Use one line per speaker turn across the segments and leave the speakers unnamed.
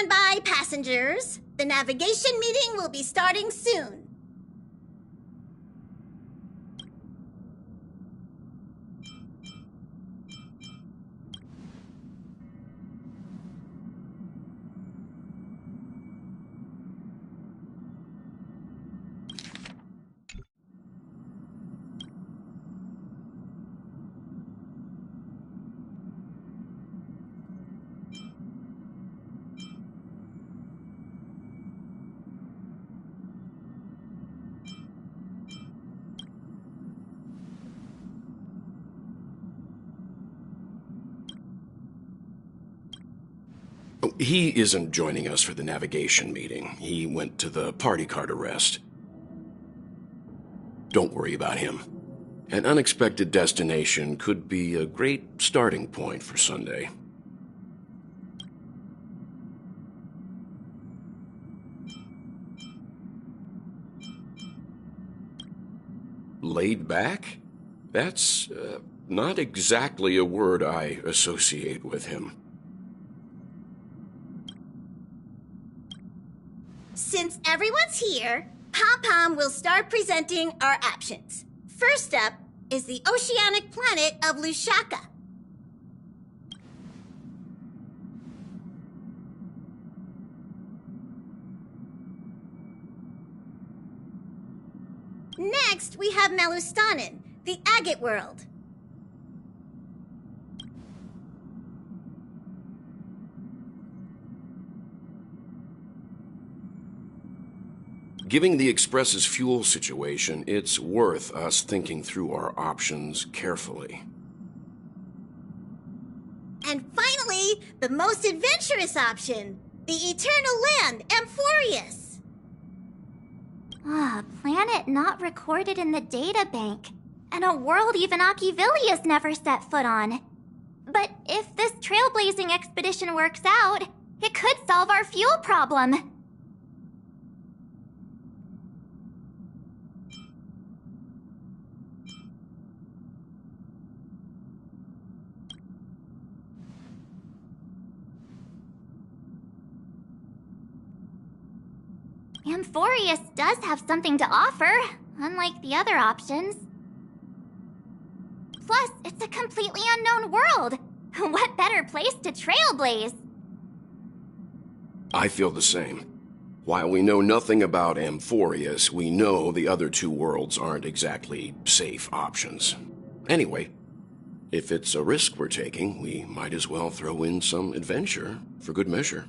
stand by, passengers. The navigation meeting will be starting soon.
He isn't joining us for the navigation meeting. He went to the party card arrest. Don't worry about him. An unexpected destination could be a great starting point for Sunday. Laid back? That's not exactly a word I associate with him.
Since everyone's here, Pom-Pom will start presenting our options. First up is the oceanic planet of Lushaka. Next, we have Melustanin, the agate world.
Given the Express's fuel situation, it's worth us thinking through our options carefully.
And finally, the most adventurous option, the eternal land, Amphorius.
A planet not recorded in the databank, and a world even Achivilius never set foot on. But if this trailblazing expedition works out, it could solve our fuel problem. Amphorius does have something to offer, unlike the other options. Plus, it's a completely unknown world. What better place to trailblaze?
I feel the same. While we know nothing about Amphorius, we know the other two worlds aren't exactly safe options. Anyway, if it's a risk we're taking, we might as well throw in some adventure for good measure.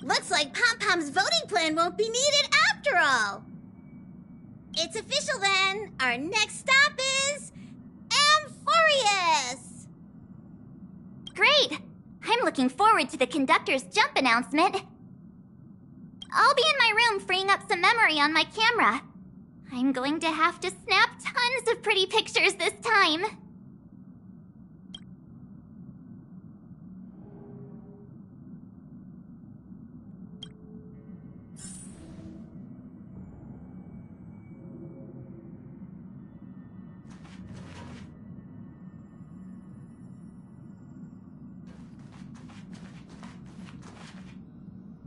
Looks like Pom-Pom's voting plan won't be needed after all. It's official then. Our next stop is Amphorius.
Great! I'm looking forward to the conductor's jump announcement. I'll be in my room freeing up some memory on my camera. I'm going to have to snap tons of pretty pictures this time.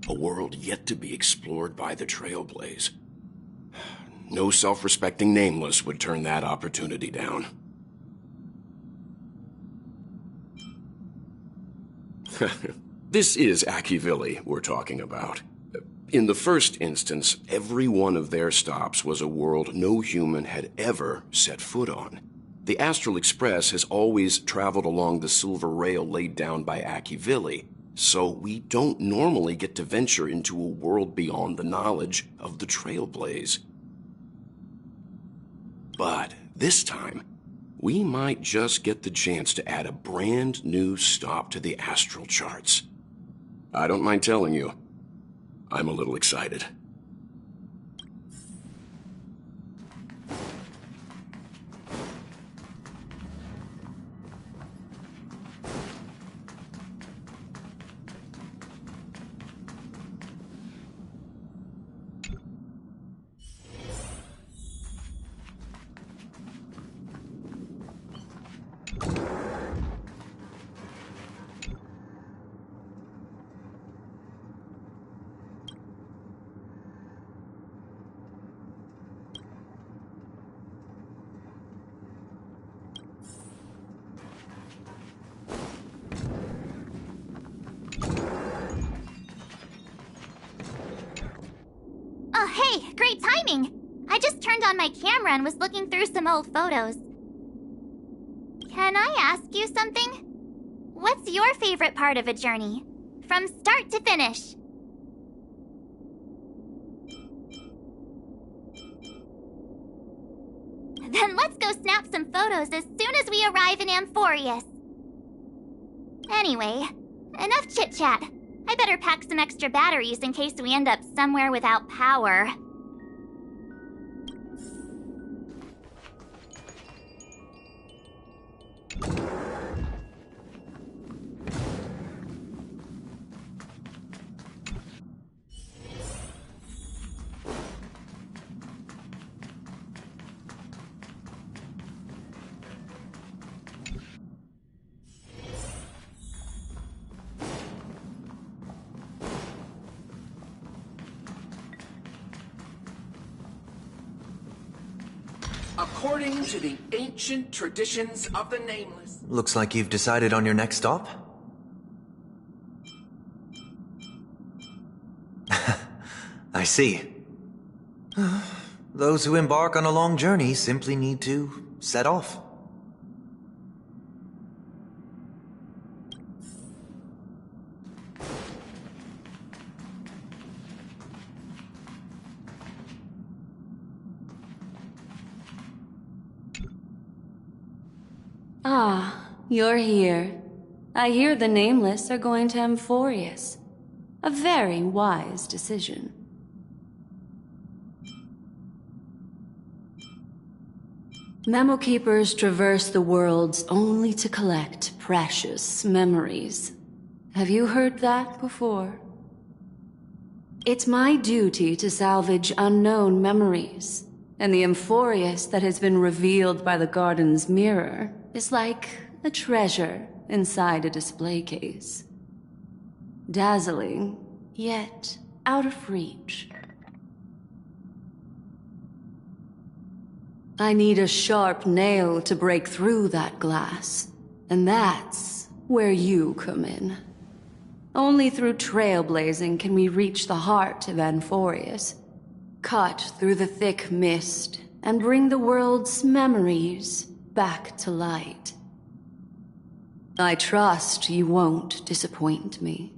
A world yet to be explored by the Trailblaze. No self-respecting nameless would turn that opportunity down. This is Achivili we're talking about. In the first instance, every one of their stops was a world no human had ever set foot on. The Astral Express has always traveled along the silver rail laid down by Achivili, so we don't normally get to venture into a world beyond the knowledge of the Trailblaze. But this time, we might just get the chance to add a brand new stop to the astral charts. I don't mind telling you, I'm a little excited.
Hey, great timing! I just turned on my camera and was looking through some old photos. Can I ask you something? What's your favorite part of a journey? From start to finish? Then let's go snap some photos as soon as we arrive in Amphorius. Anyway, enough chit-chat. I better pack some extra batteries in case we end up somewhere without power.
According to the ancient traditions of the Nameless.
Looks like you've decided on your next stop. I see. Those who embark on a long journey simply need to set off.
Ah, you're here. I hear the Nameless are going to Amphorius. A very wise decision. Memo Keepers traverse the worlds only to collect precious memories. Have you heard that before? It's my duty to salvage unknown memories, and the Amphorius that has been revealed by the garden's mirror is like a treasure inside a display case. Dazzling, yet out of reach. I need a sharp nail to break through that glass, and that's where you come in. Only through trailblazing can we reach the heart of Amphorius, cut through the thick mist, and bring the world's memories back to light. I trust you won't disappoint me.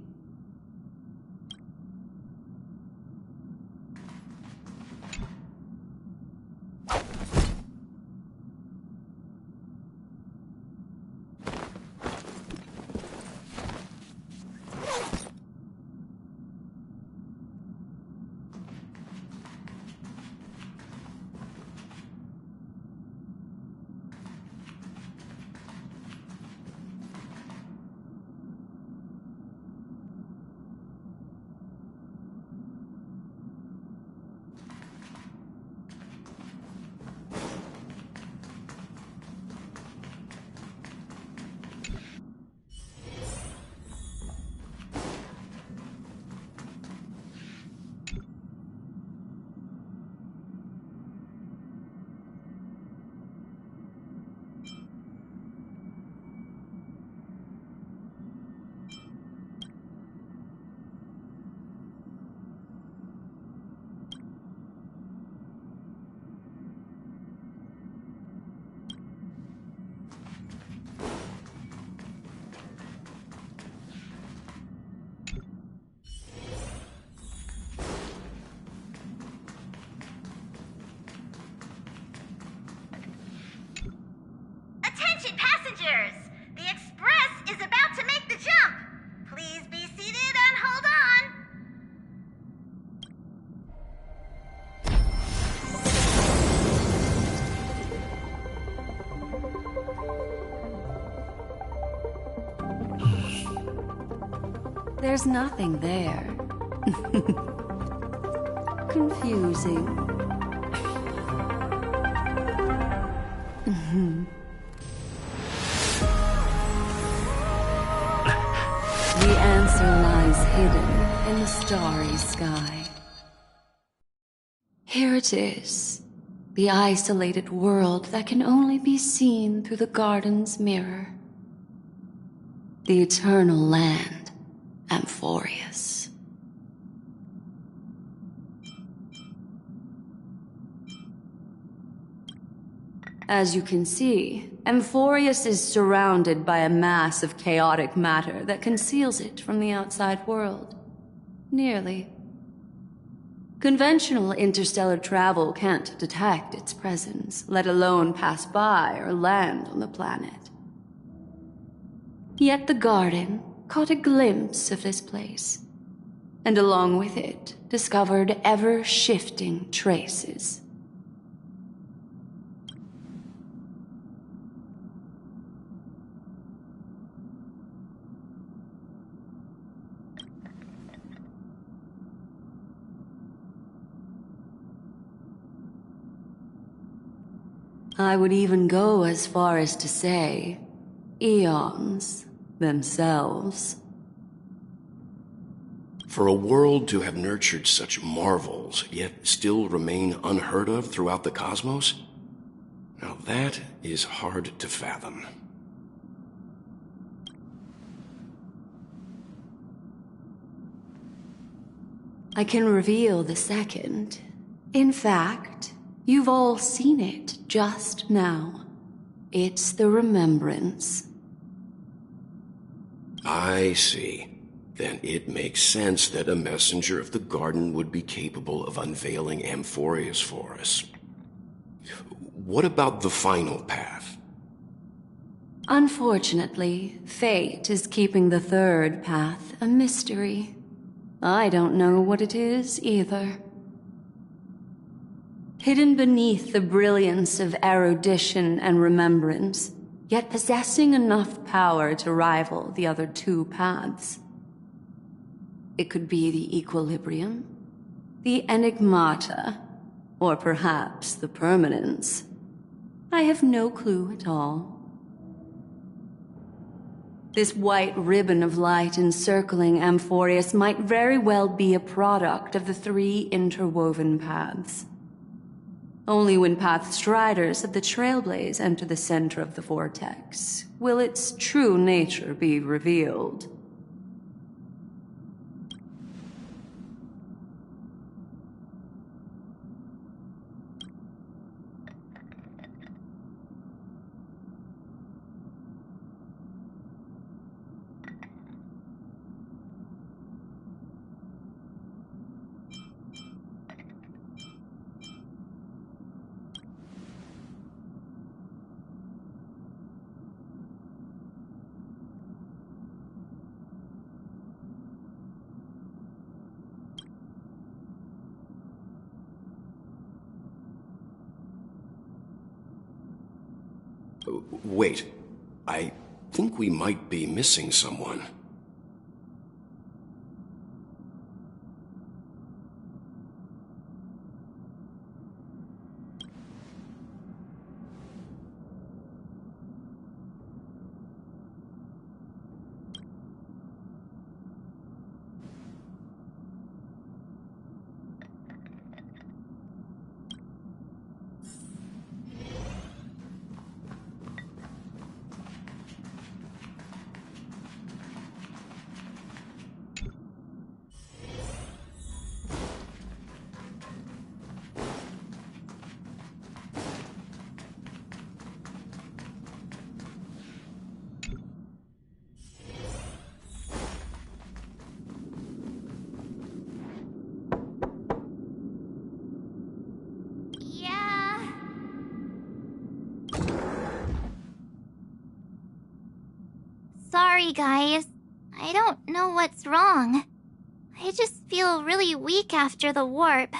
Attention passengers! The express is about to make the jump. Please be seated and hold on.
There's nothing there. Confusing. The answer lies hidden in the starry sky. Here it is, the isolated world that can only be seen through the garden's mirror. The eternal land, Amphorius. As you can see, Amphorius is surrounded by a mass of chaotic matter that conceals it from the outside world. Nearly. Conventional interstellar travel can't detect its presence, let alone pass by or land on the planet. Yet the garden caught a glimpse of this place, and along with it, discovered ever-shifting traces. I would even go as far as to say, eons themselves.
For a world to have nurtured such marvels, yet still remain unheard of throughout the cosmos? Now that is hard to fathom.
I can reveal the second. In fact, you've all seen it just now. It's the remembrance.
I see. Then it makes sense that a messenger of the garden would be capable of unveiling Amphorius for us. What about the final path?
Unfortunately, fate is keeping the third path a mystery. I don't know what it is either. Hidden beneath the brilliance of erudition and remembrance, yet possessing enough power to rival the other two paths. It could be the equilibrium, the enigmata, or perhaps the permanence. I have no clue at all. This white ribbon of light encircling Amphorius might very well be a product of the three interwoven paths. Only when path striders of the Trailblaze enter the center of the vortex will its true nature be revealed.
Wait, I think we might be missing someone.
Yeah. Sorry, guys. I don't know what's wrong. I just feel really weak after the warp.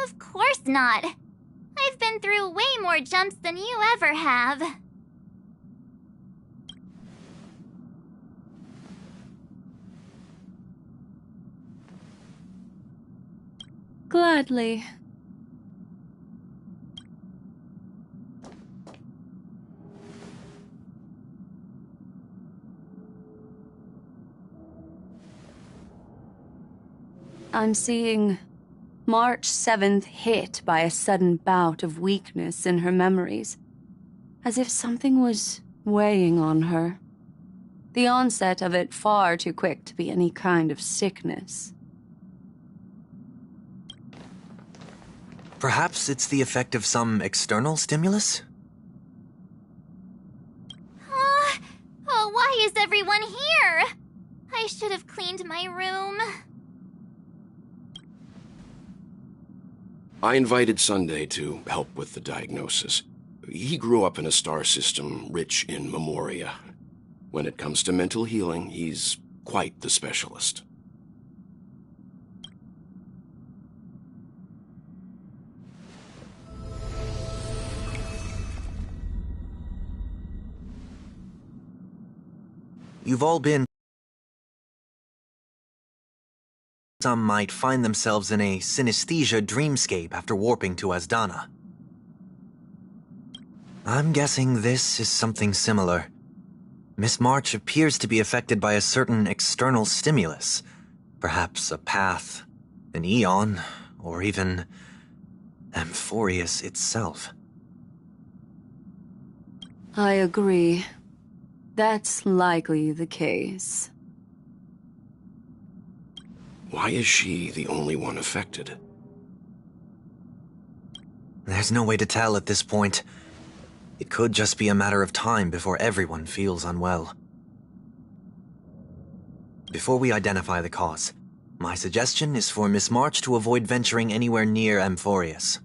Of course not. I've been through way more jumps than you ever have.
Gladly. I'm seeing March 7th hit by a sudden bout of weakness in her memories, as if something was weighing on her. The onset of it far too quick to be any kind of sickness.
Perhaps it's the effect of some external stimulus?
Oh, why is everyone here? I should have cleaned my room.
I invited Sunday to help with the diagnosis. He grew up in a star system rich in memoria. When it comes to mental healing, he's quite the specialist.
You've all been... Some might find themselves in a synesthesia dreamscape after warping to Asdana. I'm guessing this is something similar. Miss March appears to be affected by a certain external stimulus. Perhaps a path, an eon, or even Amphorius itself.
I agree. That's likely the case.
Why is she the only one affected?
There's no way to tell at this point. It could just be a matter of time before everyone feels unwell. Before we identify the cause, my suggestion is for Miss March to avoid venturing anywhere near Amphorius.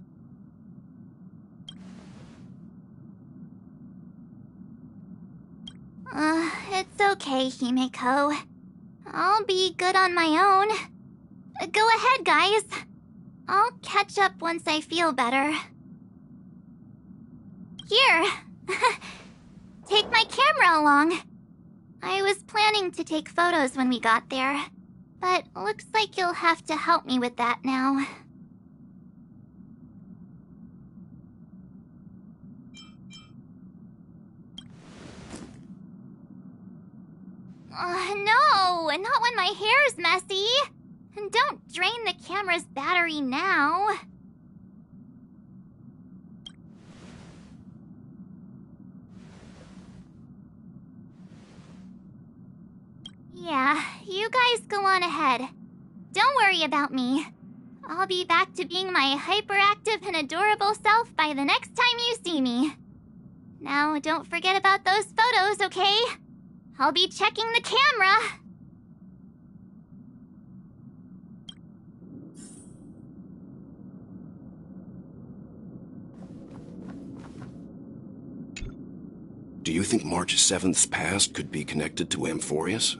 It's okay, Himeko. I'll be good on my own. Go ahead, guys. I'll catch up once I feel better. Here. Take my camera along. I was planning to take photos when we got there, but looks like you'll have to help me with that now. No, not when my hair's messy. And don't drain the camera's battery now. Yeah, you guys go on ahead. Don't worry about me. I'll be back to being my hyperactive and adorable self by the next time you see me. Now, don't forget about those photos, okay? I'll be checking the camera.
Do you think March 7th's past could be connected to Amphorius?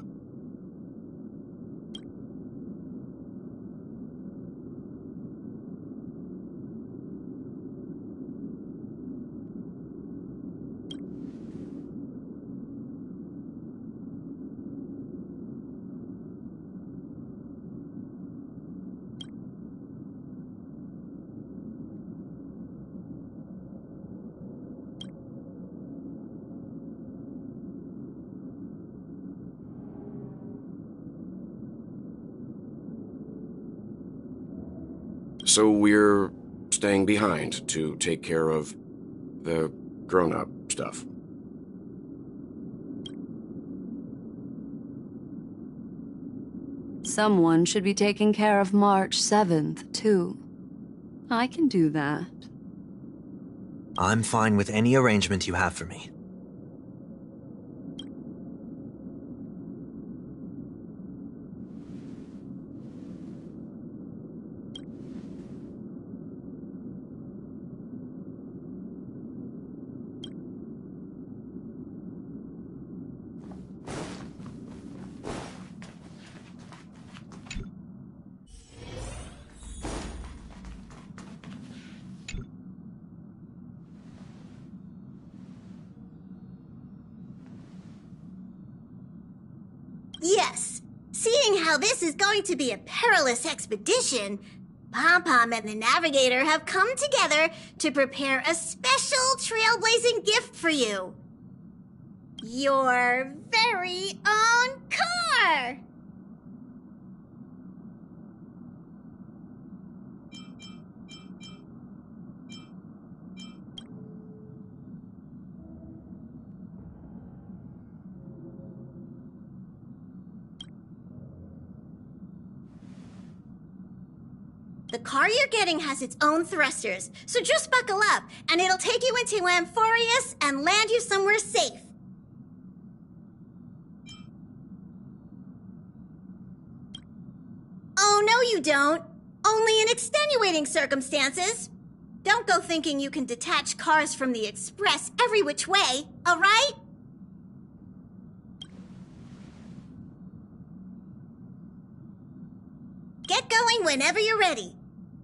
So we're staying behind to take care of the grown-up stuff.
Someone should be taking care of March 7th, too. I can do that.
I'm fine with any arrangement you have for me.
Yes, seeing how this is going to be a perilous expedition, Pom-Pom and the Navigator have come together to prepare a special trailblazing gift for you. Your very own car! The car you're getting has its own thrusters, so just buckle up, and it'll take you into Amphorius and land you somewhere safe. Oh, no you don't. Only in extenuating circumstances. Don't go thinking you can detach cars from the express every which way, all right? Get going whenever you're ready.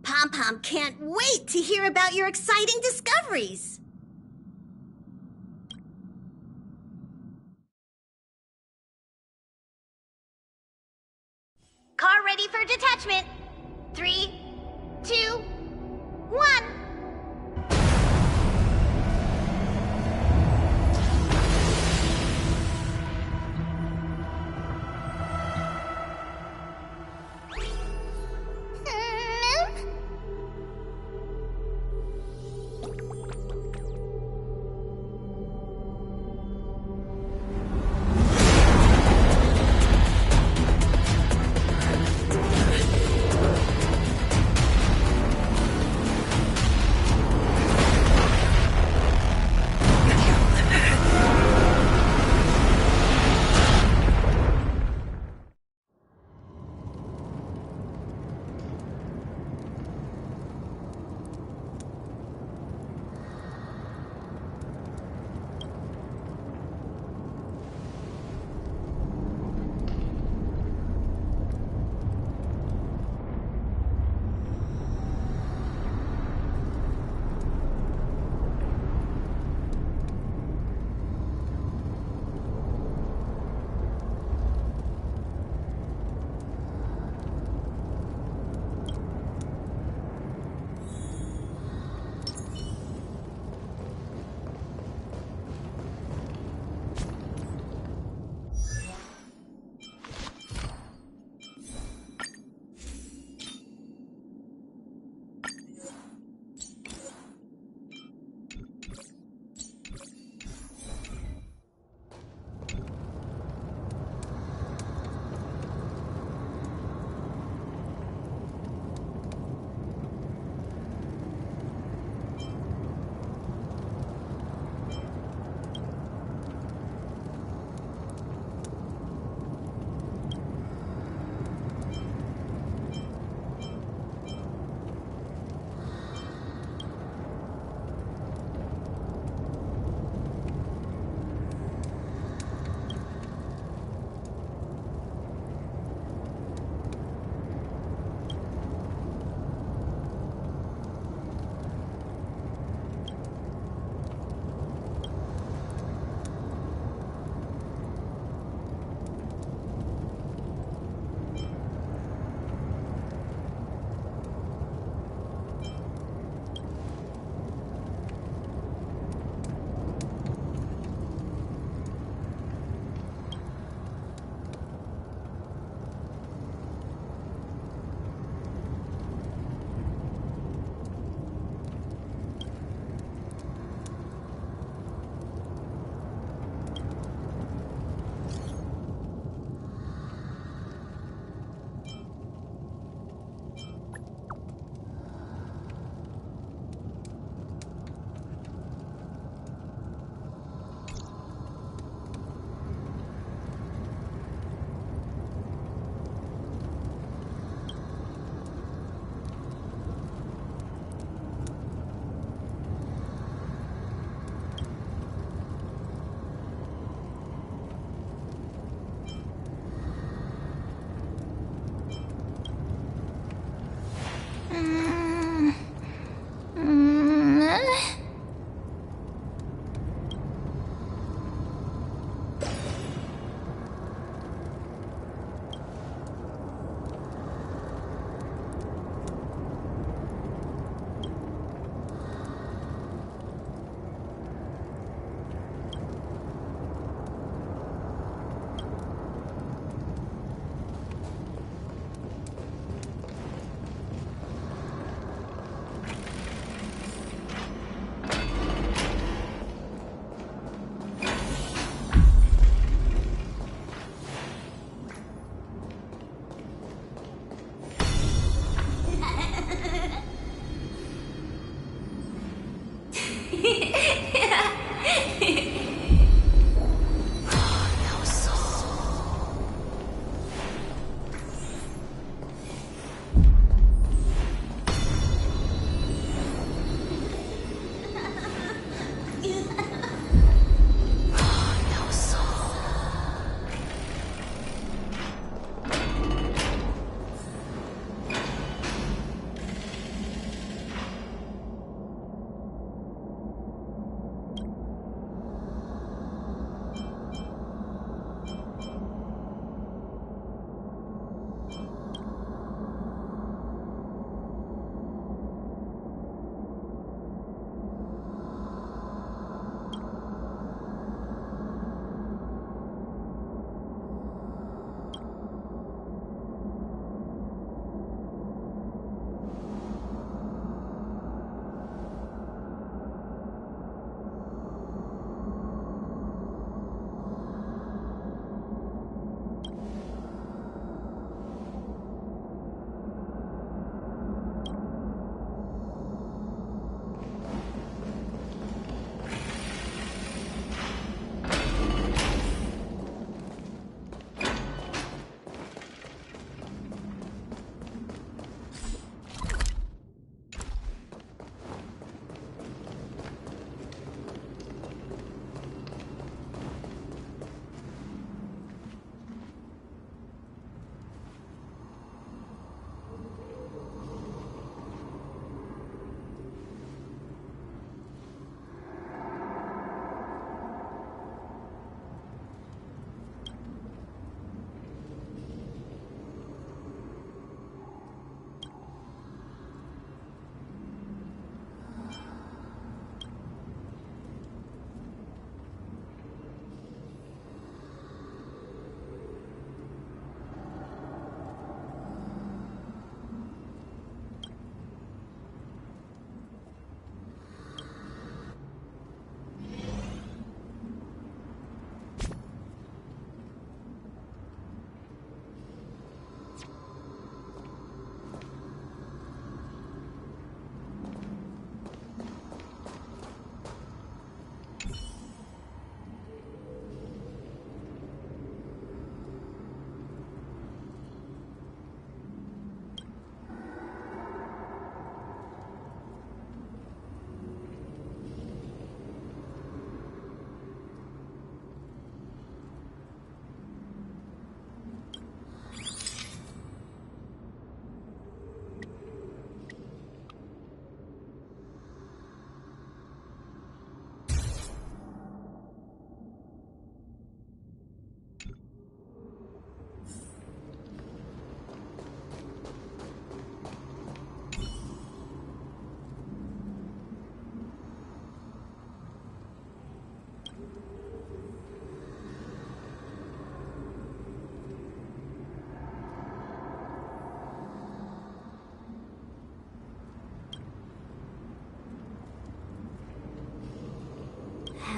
Pom-Pom can't wait to hear about your exciting discoveries. Car ready for detachment. 3, 2, 1.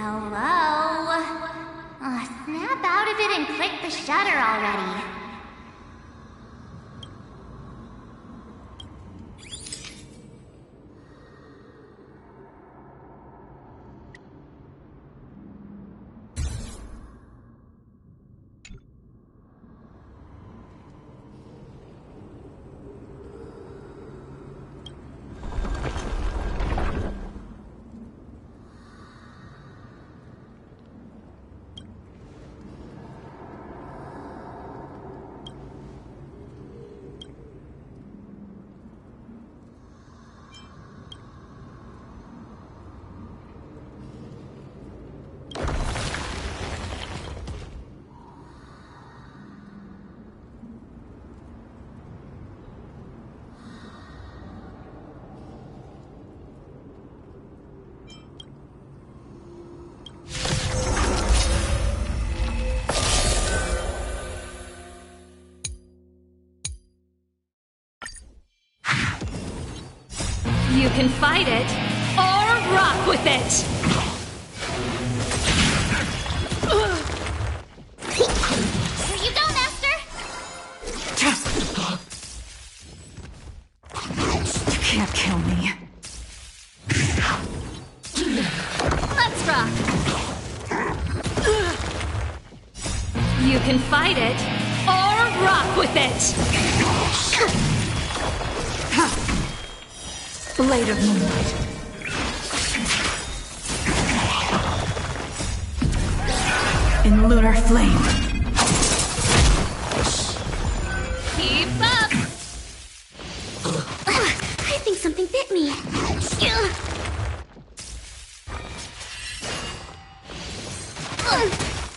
Hello? Snap out of it and click the shutter already.
You can fight it, or rock with it!
Here you go, Master!
You can't kill me. Let's rock! You can fight it, or rock with it! Blade of Moonlight. In lunar flame. Keep up!
I think something bit me.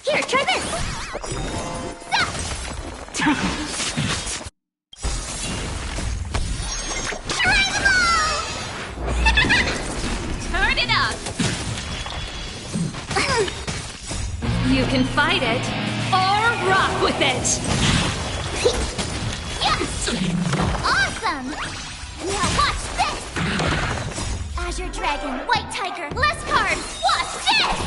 Here, try this!
Turn it up! You can fight it, or rock with it!
Yes! Awesome! Now watch this! Azure Dragon, White Tiger, less cards! Watch this!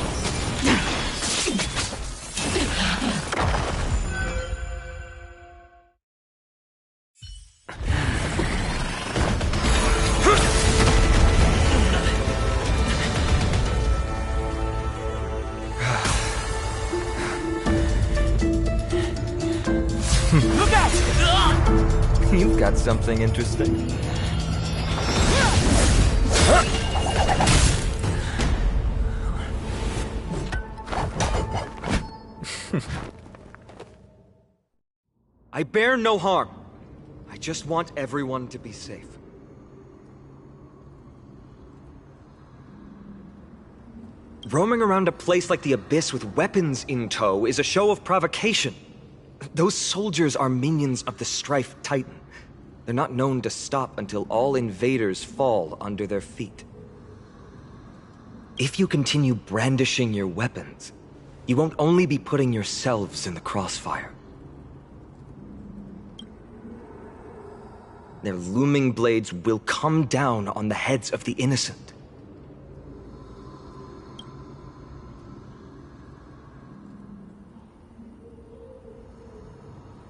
Look out! You've got something interesting. I bear no harm. I just want everyone to be safe. Roaming around a place like the Abyss with weapons in tow is a show of provocation. Those soldiers are minions of the Strife Titan. They're not known to stop until all invaders fall under their feet. If you continue brandishing your weapons, you won't only be putting yourselves in the crossfire. Their looming blades will come down on the heads of the innocent.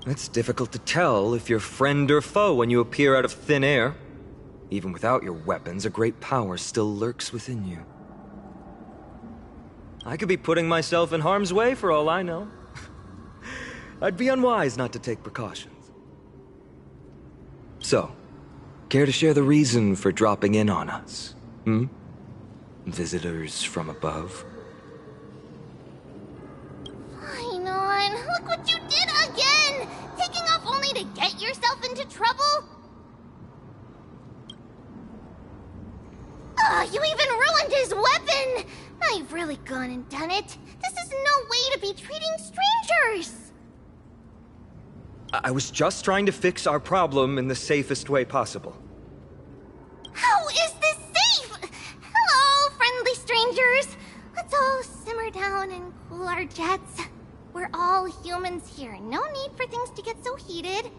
It's difficult to tell if you're friend or foe when you appear out of thin air. Even without your weapons, a great power still lurks within you. I could be putting myself in harm's way for all I know. I'd be unwise not to take precautions. So, care to share the reason for dropping in on us? Visitors from above?
Fine on, look what you did again! Taking off only to get yourself into trouble? You even ruined his weapon! Now you've really gone and done it. This is no way to be treating strangers!
I was just trying to fix our problem in the safest way possible.
How is this safe? Hello, friendly strangers. Let's all simmer down and cool our jets. We're all humans here. No need for things to get so heated.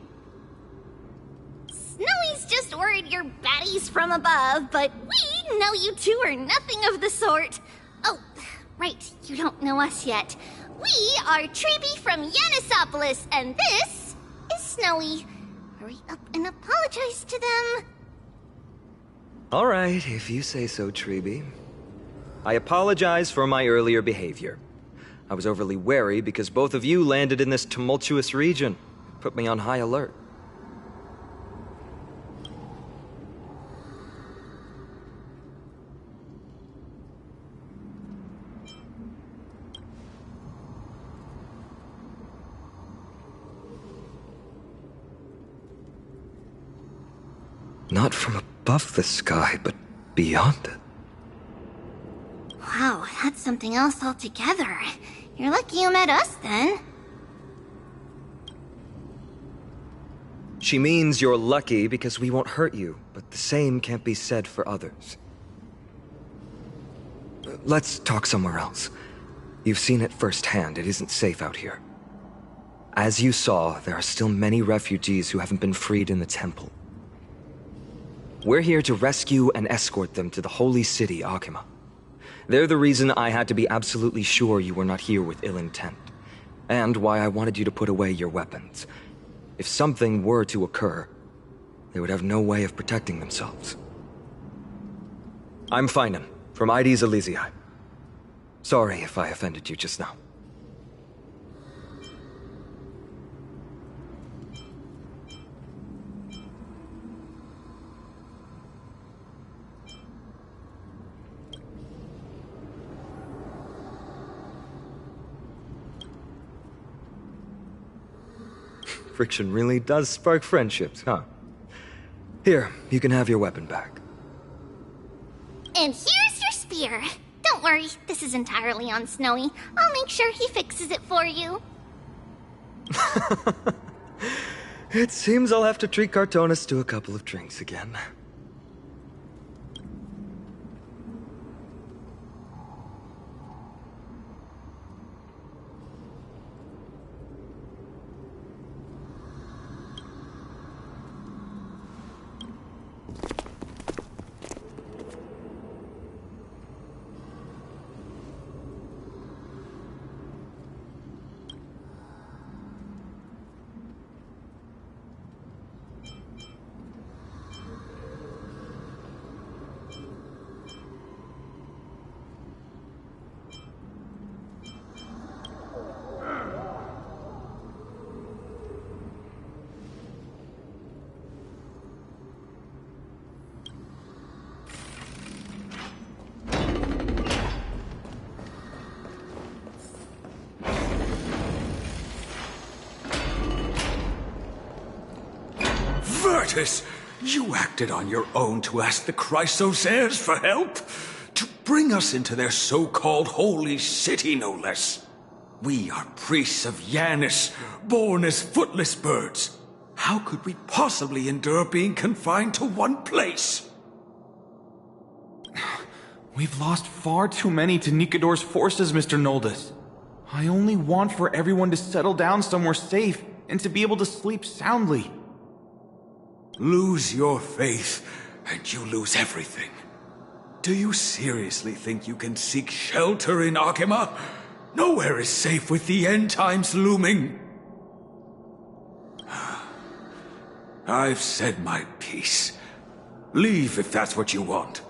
Snowy's just worried you're baddies from above, but we know you two are nothing of the sort. Oh, Right, you don't know us yet. We are Treeby from Yanisopolis, and this is Snowy. Hurry up and apologize to them.
Alright, if you say so, Treeby. I apologize for my earlier behavior. I was overly wary because both of you landed in this tumultuous region. Put me on high alert. Not from above the sky, but beyond it.
Wow, that's something else altogether. You're lucky you met us, then.
She means you're lucky because we won't hurt you, but the same can't be said for others. Let's talk somewhere else. You've seen it firsthand. It isn't safe out here. As you saw, there are still many refugees who haven't been freed in the temple. We're here to rescue and escort them to the holy city, Akima. They're the reason I had to be absolutely sure you were not here with ill intent, and why I wanted you to put away your weapons. If something were to occur, they would have no way of protecting themselves. I'm Finan, from ID's Elysiae. Sorry if I offended you just now. Friction really does spark friendships, huh? Here, you can have your weapon back.
And here's your spear. Don't worry, this is entirely on Snowy. I'll make sure he fixes it for you.
It seems I'll have to treat Cartonis to a couple of drinks again.
Virtus, you acted on your own to ask the Chrysos heirs for help? To bring us into their so-called holy city, no less. We are priests of Yanis, born as footless birds. How could we possibly endure being confined to one place?
We've lost far too many to Nikador's forces, Mr. Noldus. I only want for everyone to settle down somewhere safe and to be able to sleep soundly.
Lose your faith, and you lose everything. Do you seriously think you can seek shelter in Akima? Nowhere is safe with the end times looming. I've said my piece. Leave if that's what you want.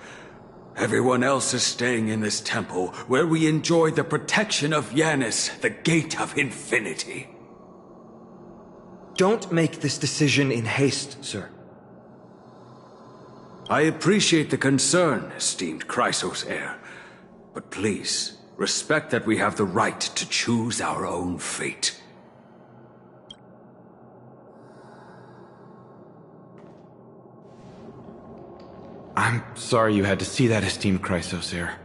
Everyone else is staying in this temple, where we enjoy the protection of Yanis, the Gate of Infinity.
Don't make this decision in haste, sir.
I appreciate the concern, esteemed Chrysos heir. But please, respect that we have the right to choose our own fate.
I'm sorry you had to see that, esteemed Chrysos heir.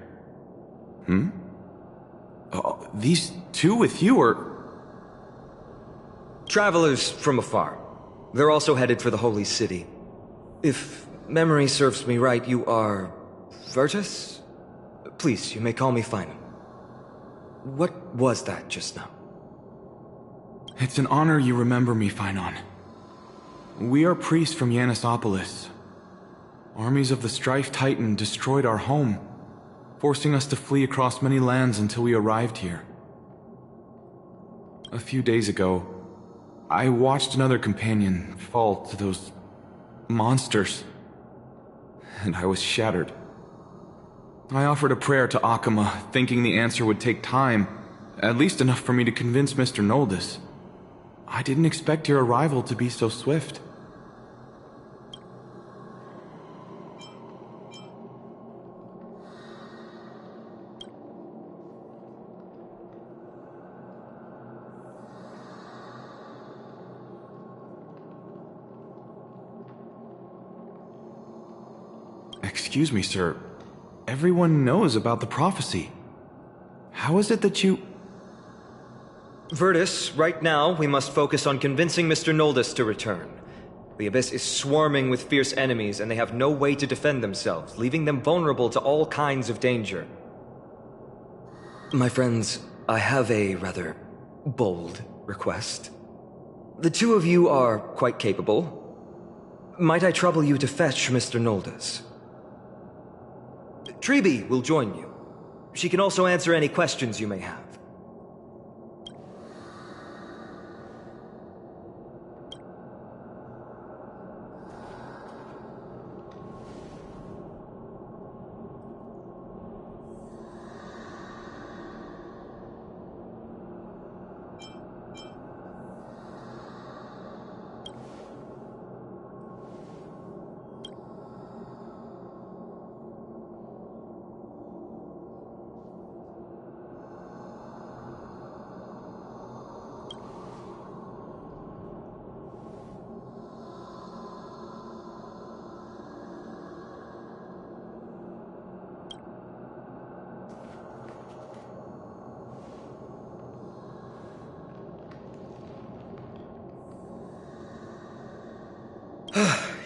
These two with you are...
Travelers from afar. They're also headed for the holy city. If memory serves me right, you are... Virtus? Please, you may call me Finan. What was that just now?
It's an honor you remember me, Finan. We are priests from Yanisopolis. Armies of the Strife Titan destroyed our home, forcing us to flee across many lands until we arrived here. A few days ago, I watched another companion fall to those monsters, and I was shattered. I offered a prayer to Akama, thinking the answer would take time, at least enough for me to convince Mr. Noldus. I didn't expect your arrival to be so swift. Excuse me, sir. Everyone knows about the prophecy. How is it that you...
Virtus, right now we must focus on convincing Mr. Noldus to return. The Abyss is swarming with fierce enemies and they have no way to defend themselves, leaving them vulnerable to all kinds of danger. My friends, I have a rather bold request. The two of you are quite capable. Might I trouble you to fetch Mr. Noldus? Treeby will join you. She can also answer any questions you may have.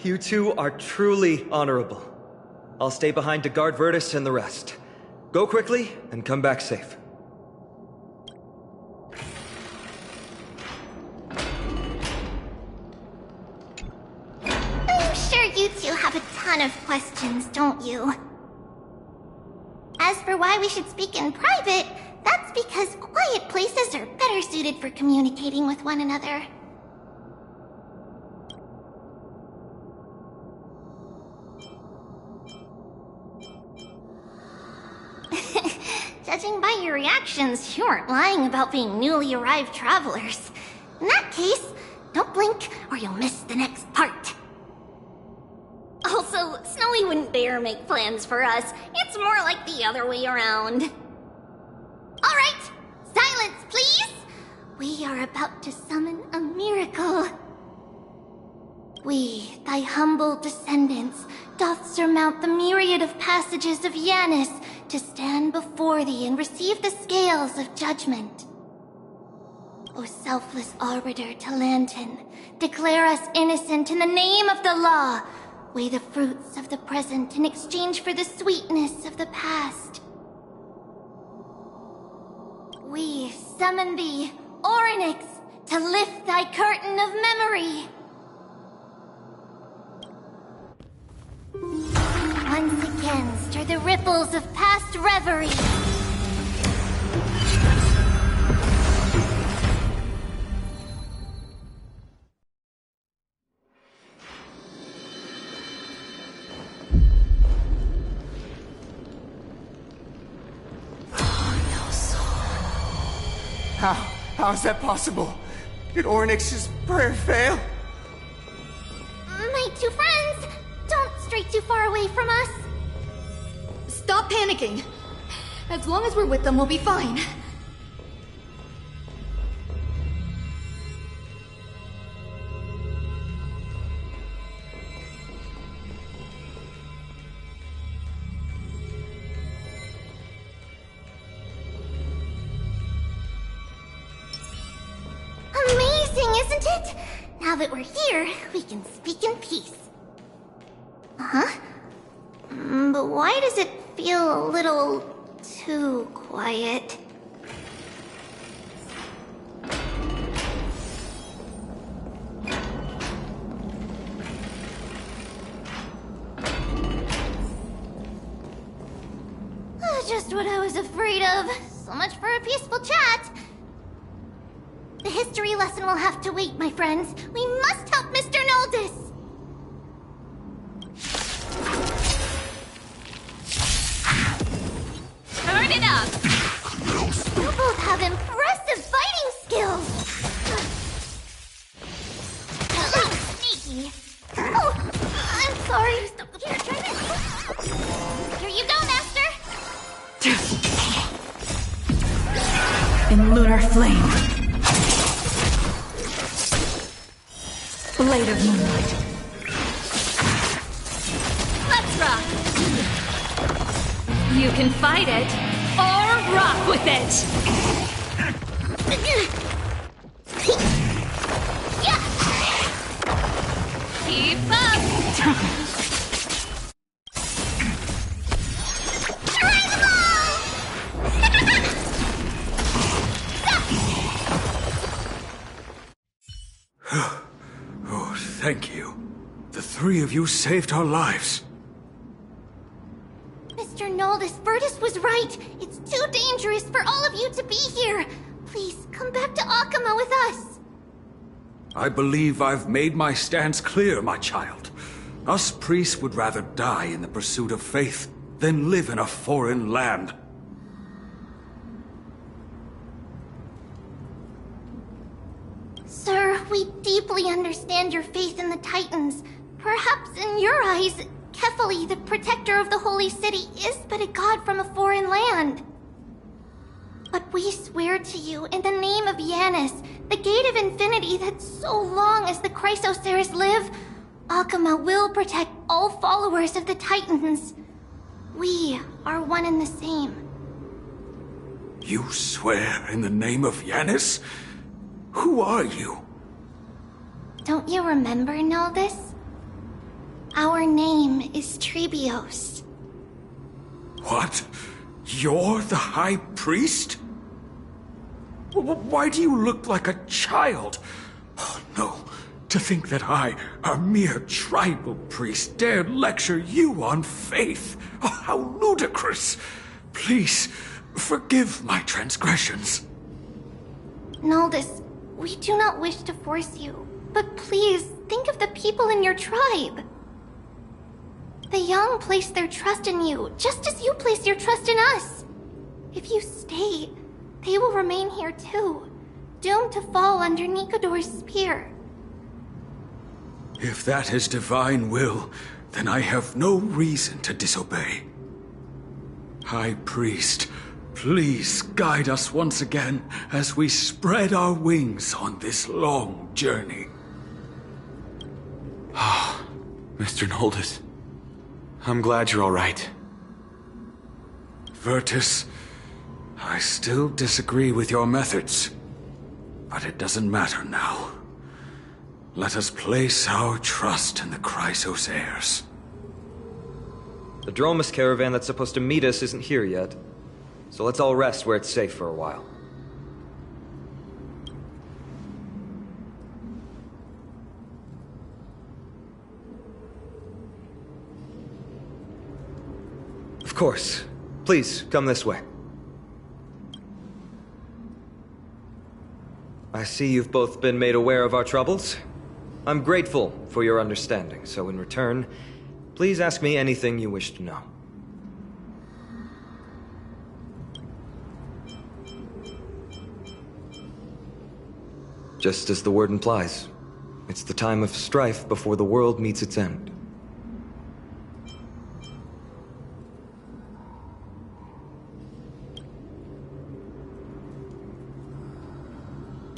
You two are truly honorable. I'll stay behind to guard Virtus and the rest. Go quickly and come back safe.
I'm sure you two have a ton of questions, don't you? As for why we should speak in private, that's because quiet places are better suited for communicating with one another. Judging by your reactions, you aren't lying about being newly arrived travelers. In that case, don't blink or you'll miss the next part. Also, Snowy wouldn't dare make plans for us. It's more like the other way around. Alright, silence please! We are about to summon a miracle. We, thy humble descendants, doth surmount the myriad of passages of Yanis to stand before thee and receive the scales of judgment. O selfless arbiter Talantin, declare us innocent in the name of the law. Weigh the fruits of the present in exchange for the sweetness of the past. We summon thee, Orynyx, to lift thy curtain of memory. Once again, stir the ripples of past reverie.
How is that possible? Did Orynyx's prayer fail?
My two friends, don't stray too far away from us.
Stop panicking. As long as we're with them, we'll be fine.
Amazing, isn't it? Now that we're here, we can speak in peace. Huh? But why does it feel a little too quiet? Just what I was afraid of. So much for a peaceful chat. The history lesson will have to wait, my friends. We must help Mr. Noldus!
Turn it up!
You both have impressive fighting skills! Sneaky. Oh, I'm sorry. Here, try this. Here you go, Master.
In lunar flame. Blade of moonlight.
Let's rock! You can fight it, or rock with it! Keep up!
Oh, thank you. The three of you saved our lives.
Mr. Noldus, Virtus was right. It's too dangerous for all of you to be here. Please, come back to Akama with us.
I believe I've made my stance clear, my child. Us priests would rather die in the pursuit of faith than live in a foreign land.
Sir, we deeply understand your faith in the Titans. Perhaps in your eyes, Kefali, the protector of the Holy City, is but a god from a foreign land. But we swear to you, in the name of Yanis, the Gate of Infinity, that so long as the Chrysoceres live, Akama will protect all followers of the Titans. We are one and the same.
You swear in the name of Yanis? Who are you?
Don't you remember, Noldus? Our name is Trebios.
What? You're the High Priest? Why do you look like a child? Oh, no. To think that I, a mere tribal priest, dared lecture you on faith. Oh, how ludicrous. Please, forgive my transgressions.
Noldus, we do not wish to force you, but please think of the people in your tribe. The young place their trust in you, just as you place your trust in us. If you stay, they will remain here too, doomed to fall under Nikodor's spear.
If that is divine will, then I have no reason to disobey. High Priest, please guide us once again as we spread our wings on this long journey.
Ah, Mr. Noldus. I'm glad you're all right.
Virtus, I still disagree with your methods, but it doesn't matter now. Let us place our trust in the Chrysoceres.
The Dromus caravan that's supposed to meet us isn't here yet, so let's all rest where it's safe for a while. Of course. Please, come this way. I see you've both been made aware of our troubles. I'm grateful for your understanding, so in return, please ask me anything you wish to know. Just as the word implies, it's the time of strife before the world meets its end.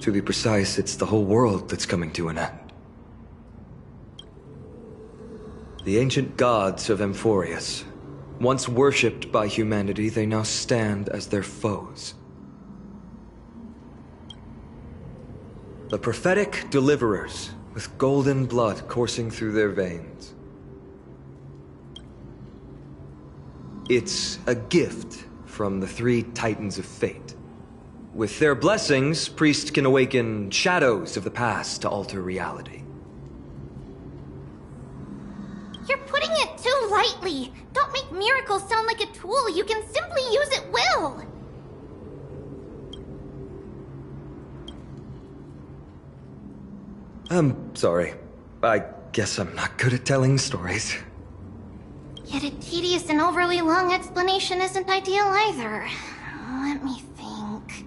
To be precise, it's the whole world that's coming to an end. The ancient gods of Amphorius, once worshipped by humanity, they now stand as their foes. The prophetic deliverers, with golden blood coursing through their veins. It's a gift from the three Titans of Fate. With their blessings, priests can awaken shadows of the past to alter reality.
You're putting it too lightly. Don't Don't make miracles sound like a tool you can simply use at will!
I'm sorry. I guess I'm not good at telling stories.
Yet a tedious and overly long explanation isn't ideal either. Let me think.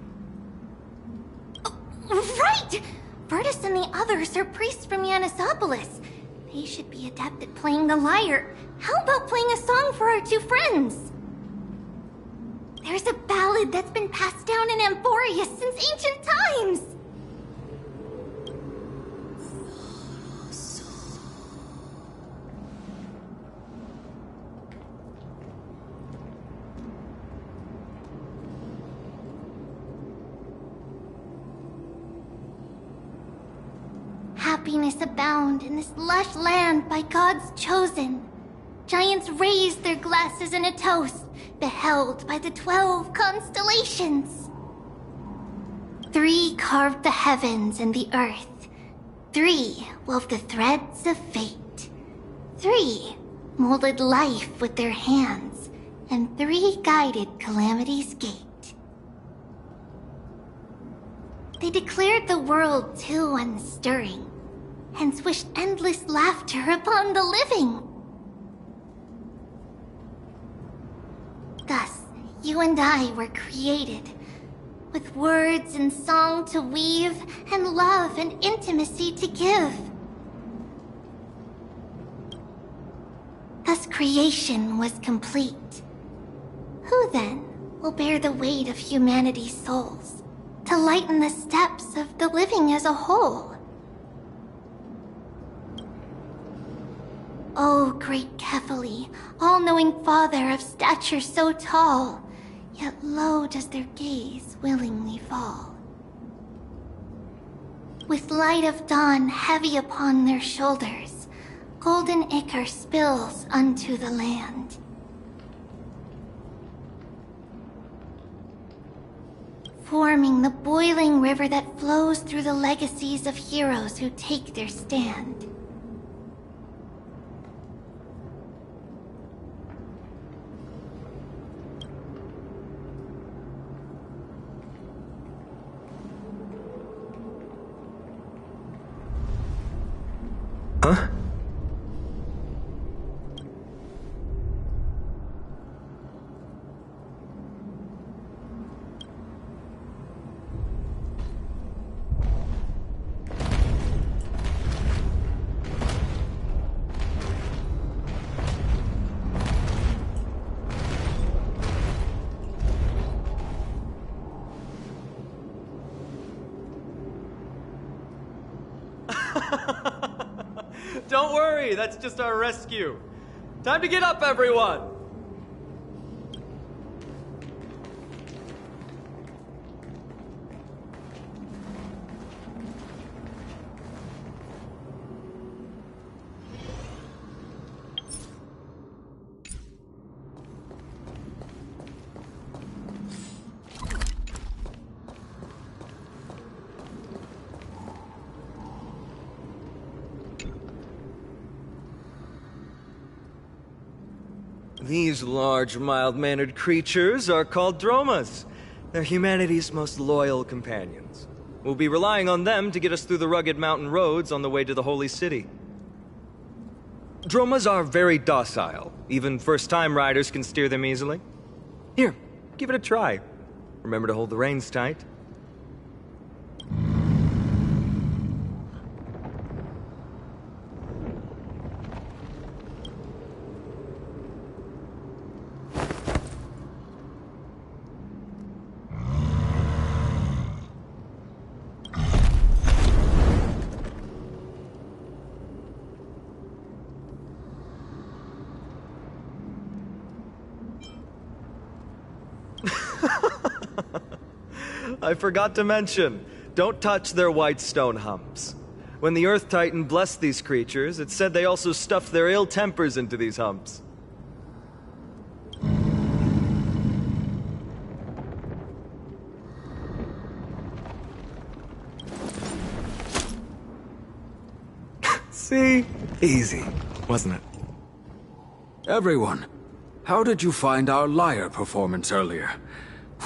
Oh, right! Virtus and the others are priests from Yanisopolis. They should be adept at playing the lyre. How about playing a song for our two friends? There's a ballad that's been passed down in Amphoria since ancient times! Happiness abound in this lush land by God's chosen. Giants raised their glasses in a toast, beheld by the 12 constellations. 3 carved the heavens and the earth. 3 wove the threads of fate. 3 molded life with their hands, and 3 guided calamity's gate. They declared the world too unstirring, hence wished endless laughter upon the living. Thus, you and I were created, with words and song to weave, and love and intimacy to give. Thus creation was complete. Who then will bear the weight of humanity's souls, to lighten the steps of the living as a whole? O great Kephali, all-knowing Father of stature so tall, yet low does their gaze willingly fall. With light of dawn heavy upon their shoulders, golden ichor spills unto the land. Forming the boiling river that flows through the legacies of heroes who take their stand.
Huh?
Don't worry, that's just our rescue. Time to get up, everyone!
These large, mild-mannered creatures are called dromas. They're humanity's most loyal companions. We'll be relying on them to get us through the rugged mountain roads on the way to the Holy City. Dromas are very docile. Even first-time riders can steer them easily. Here, give it a try. Remember to hold the reins tight.
I forgot to mention, don't touch their white stone humps. When the Earth Titan blessed these creatures, it said they also stuffed their ill tempers into these humps.
See? Easy, wasn't it?
Everyone, How did you find our lyre performance earlier?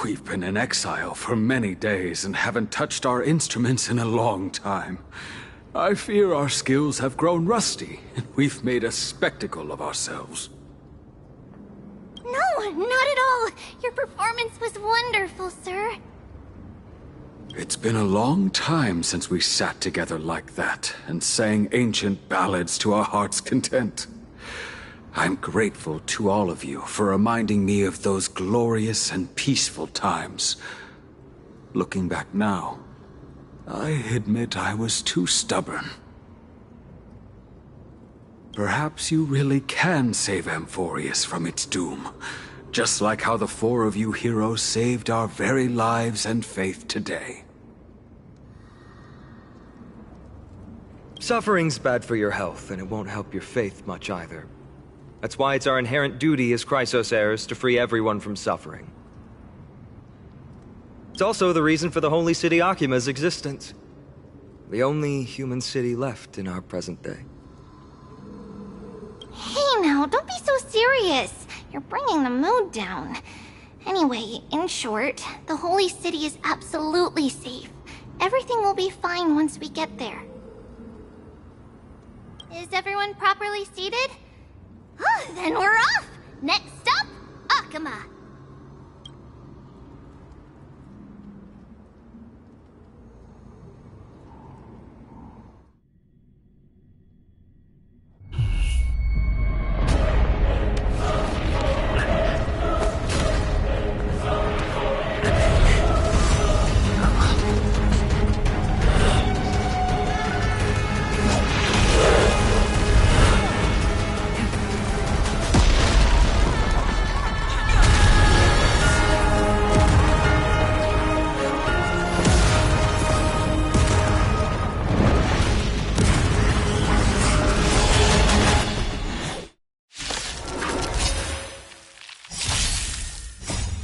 We've been in exile for many days and haven't touched our instruments in a long time. I fear our skills have grown rusty, and we've made a spectacle of ourselves.
No, not at all. Your performance was wonderful, sir.
It's been a long time since we sat together like that and sang ancient ballads to our heart's content. I'm grateful to all of you for reminding me of those glorious and peaceful times. Looking back now, I admit I was too stubborn. Perhaps you really can save Amphorius from its doom, just like how the four of you heroes saved our very lives and faith today.
Suffering's bad for your health, and it won't help your faith much either. That's why it's our inherent duty as Chrysos heirs to free everyone from suffering. It's also the reason for the Holy City Akima's existence. The only human city left in our present day.
Hey now, don't be so serious. You're bringing the mood down. Anyway, in short, the Holy City is absolutely safe. Everything will be fine once we get there. Is everyone properly seated? Then we're off! Next stop, Akama!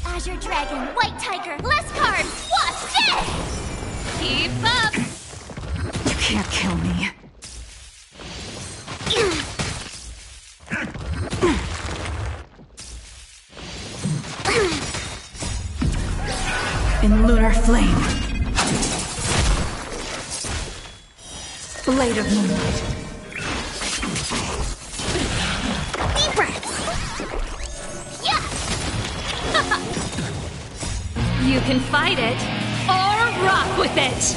Azure Dragon, White Tiger, less cards! Watch this!
Keep up!
You can't kill me. In lunar flame. Blade of moonlight.
Deep breath! Yeah!
You can fight it, or rock with it!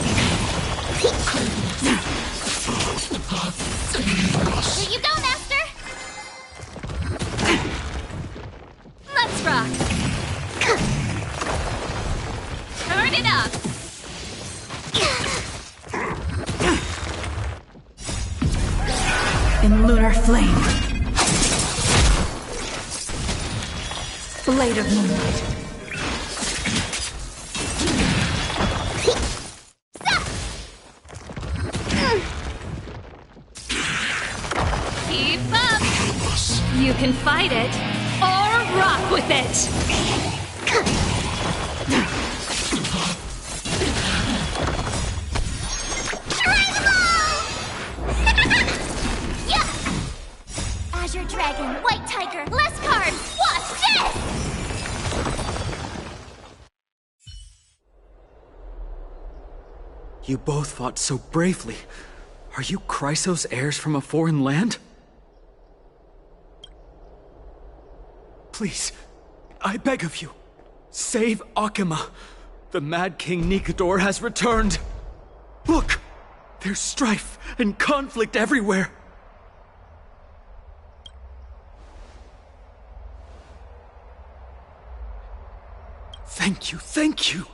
Here you go, Master!
Let's rock! Turn it up!
In lunar flame. Blade of moonlight.
Keep up! You can fight it, or rock with it!
Yeah! Azure Dragon, White Tiger, less cards! Watch this!
You both fought so bravely. Are you Chrysos heirs from a foreign land? Please, I beg of you, save Akima. The Mad King Nikador has returned. Look, there's strife and conflict everywhere. Thank you, thank you.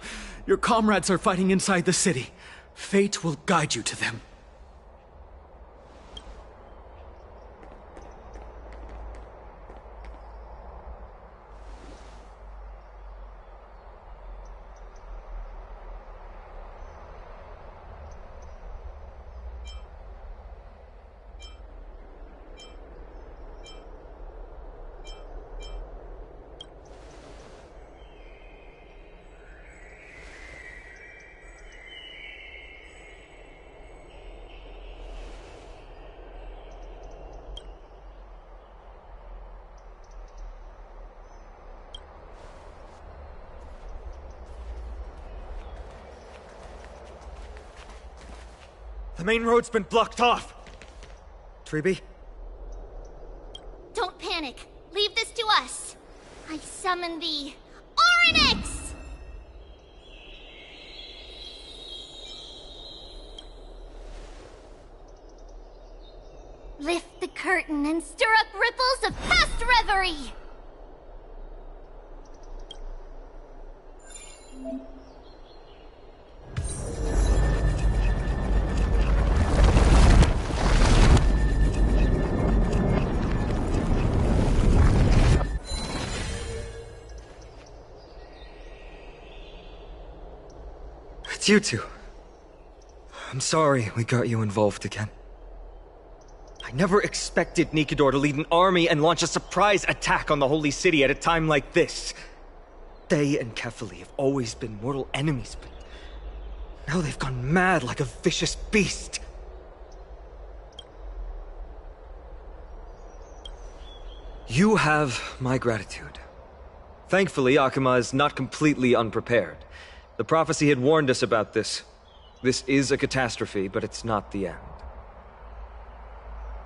Your comrades are fighting inside the city. Fate will guide you to them.
The main road's been blocked off! Treeby?
Don't panic. Leave this to us. I summon the Oryx! Lift the curtain and stir up ripples of past reverie!
It's you two. I'm sorry we got you involved again.
I never expected Nikador to lead an army and launch a surprise attack on the Holy City at a time like this. They and Kefali have always been mortal enemies, but now they've gone mad like a vicious beast.
You have my gratitude.
Thankfully, Akama is not completely unprepared. The prophecy had warned us about this. This is a catastrophe, but it's not the end.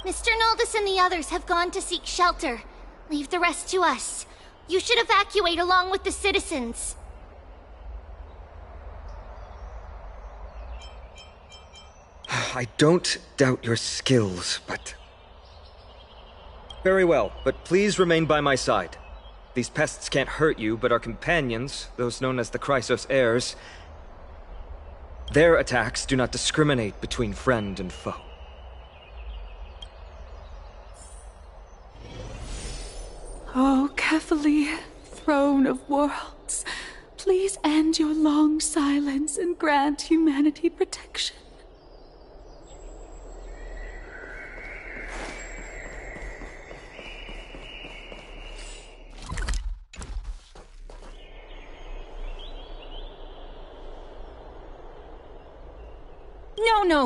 Mr. Noldus and the others have gone to seek shelter. Leave the rest to us. You should evacuate along with the citizens.
I don't doubt your skills, but...
Very well, but please remain by my side. These pests can't hurt you, but our companions, those known as the Chrysos heirs, their attacks do not discriminate between friend and foe.
Oh, Kefali, throne of worlds, please end your long silence and grant humanity protection.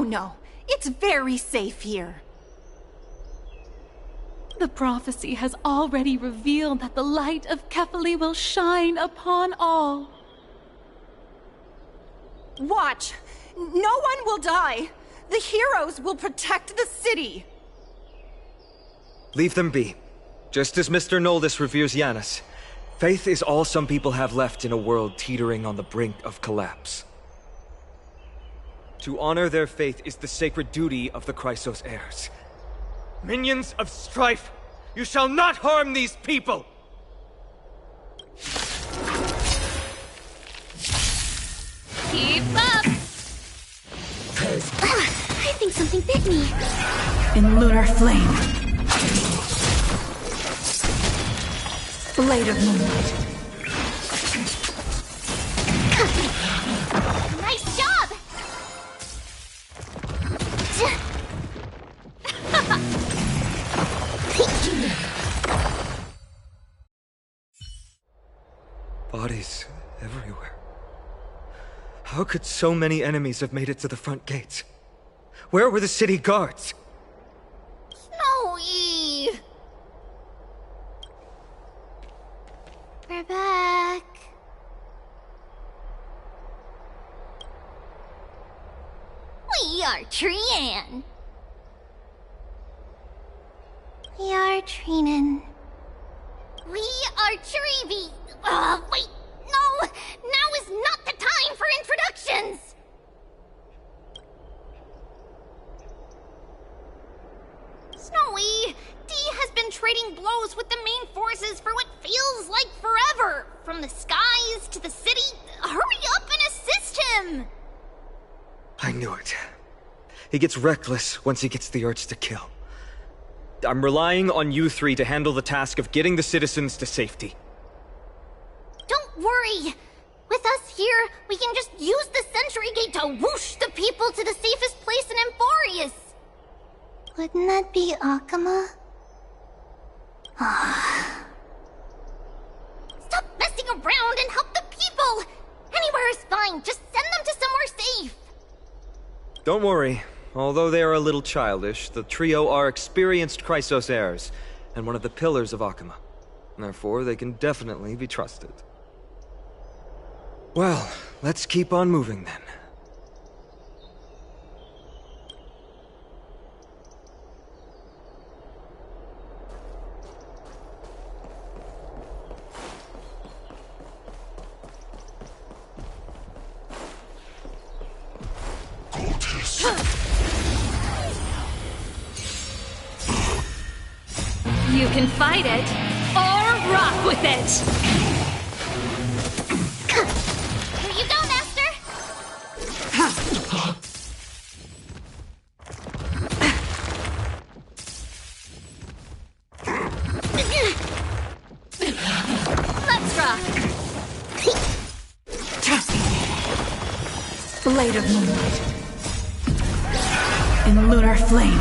No. It's very safe here.
The prophecy has already revealed that the light of Kefali will shine upon all.
Watch! No one will die! The heroes will protect the city!
Leave them be. Just as Mr. Noldus reveres Yanis, faith is all some people have left in a world teetering on the brink of collapse. To honor their faith is the sacred duty of the Chrysos heirs. Minions of strife, you shall not harm these people!
Keep up!
I think something bit me.
In lunar flame. Blade of moonlight.
Nice job!
Bodies everywhere. How could so many enemies have made it to the front gates? Where were the city guards?
Snowy! We're back. We are Trian. We are Trinan. We are Treeby. Wait, no! Now is not the time for introductions! Snowy, D has been trading blows with the main forces for what feels like forever. From the skies to the city. Hurry up and assist him!
I knew it. He gets reckless once he gets the urge to kill.
I'm relying on you three to handle the task of getting the citizens to safety.
Don't worry! With us here, we can just use the sentry gate to whoosh the people to the safest place in Emphorius! Wouldn't that be Akama? Stop messing around and help the people! Anywhere is fine, just send them to somewhere safe!
Don't worry. Although they are a little childish, the trio are experienced Chrysos heirs, and one of the pillars of Akama. Therefore, they can definitely be trusted.
Well, let's keep on moving then.
You can fight it, or rock with it!
Here you go, Master! Let's rock!
Blade of moonlight. In lunar flame.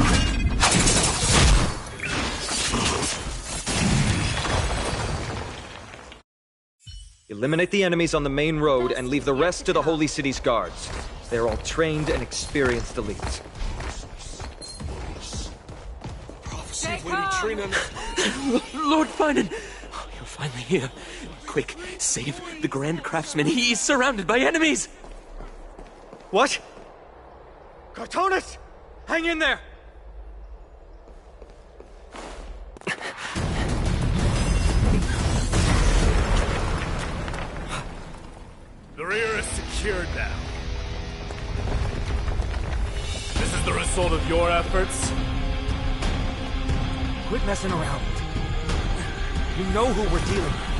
Eliminate the enemies on the main road and leave the rest to the Holy City's guards. They're all trained and experienced elites.
Lord Finan! You're finally here. Quick, save the Grand Craftsman. He is surrounded by enemies!
What? Cartonus! Hang in there!
The rear is secured now. This is the result of your efforts?
Quit messing around. You know who we're dealing
with.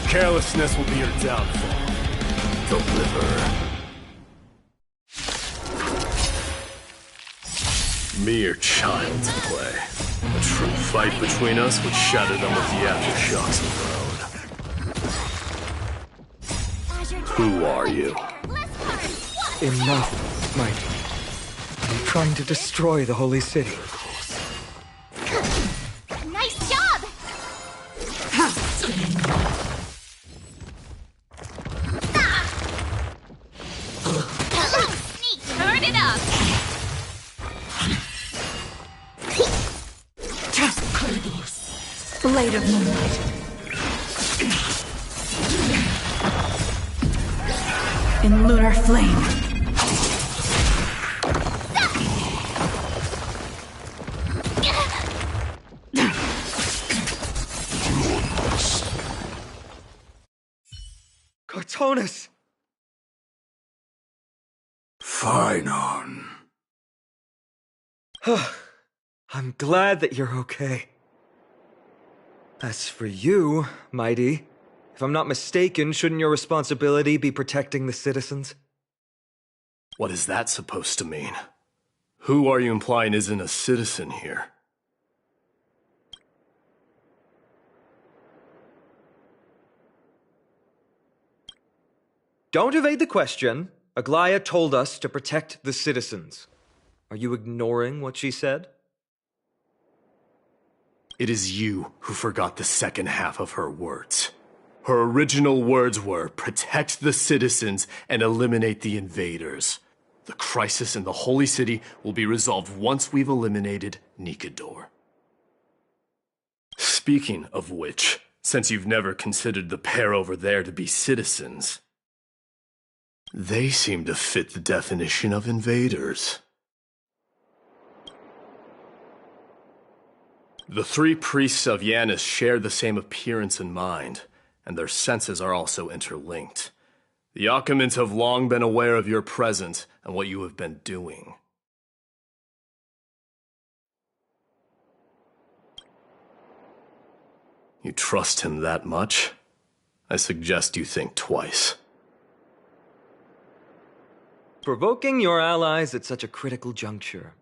Carelessness will be your downfall. Deliver. Mere child's play. A true fight between us would shatter them with the aftershocks of the road. Who are you?
Enough, Mighty. I'm trying to destroy the Holy City.
Nice job!
Turn it up!
Blade of moonlight. In lunar flame.
Cartonus!
Finan.
I'm glad that you're okay. As for you, Mighty, if I'm not mistaken, shouldn't your responsibility be protecting the citizens?
What is that supposed to mean? Who are you implying isn't a citizen here?
Don't evade the question. Aglaia told us to protect the citizens. Are you ignoring what she said?
It is you who forgot the second half of her words. Her original words were, protect the citizens and eliminate the invaders. The crisis in the Holy City will be resolved once we've eliminated Nikador. Speaking of which, since you've never considered the pair over there to be citizens, they seem to fit the definition of invaders. The three priests of Yanis share the same appearance and mind, and their senses are also interlinked. The Akamans have long been aware of your presence and what you have been doing. You trust him that much? I suggest you think twice.
Provoking your allies at such a critical juncture.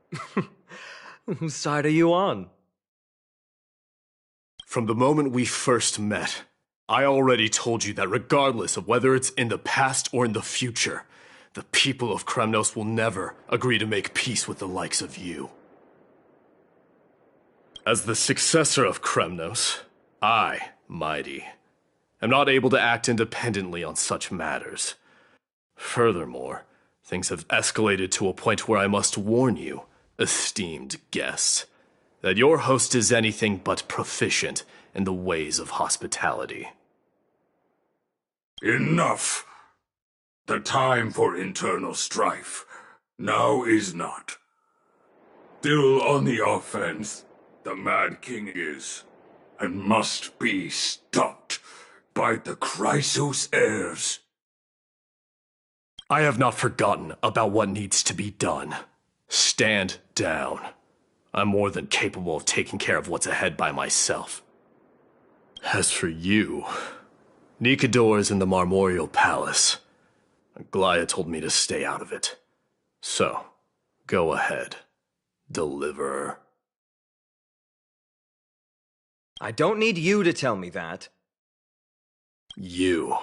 Whose side are you on?
From the moment we first met, I already told you that regardless of whether it's in the past or in the future, the people of Kremnos will never agree to make peace with the likes of you. As the successor of Kremnos, I, Mighty, am not able to act independently on such matters. Furthermore, things have escalated to a point where I must warn you, esteemed guest, that your host is anything but proficient in the ways of hospitality.
Enough. The time for internal strife now is not. Still on the offense, the Mad King is. and must be stopped by the Chrysos heirs.
I have not forgotten about what needs to be done. Stand down. I'm more than capable of taking care of what's ahead by myself. As for you, Nikedor is in the Marmorial Palace. Glaya told me to stay out of it. So, go ahead. Deliver.
I don't need you to tell me that.
You.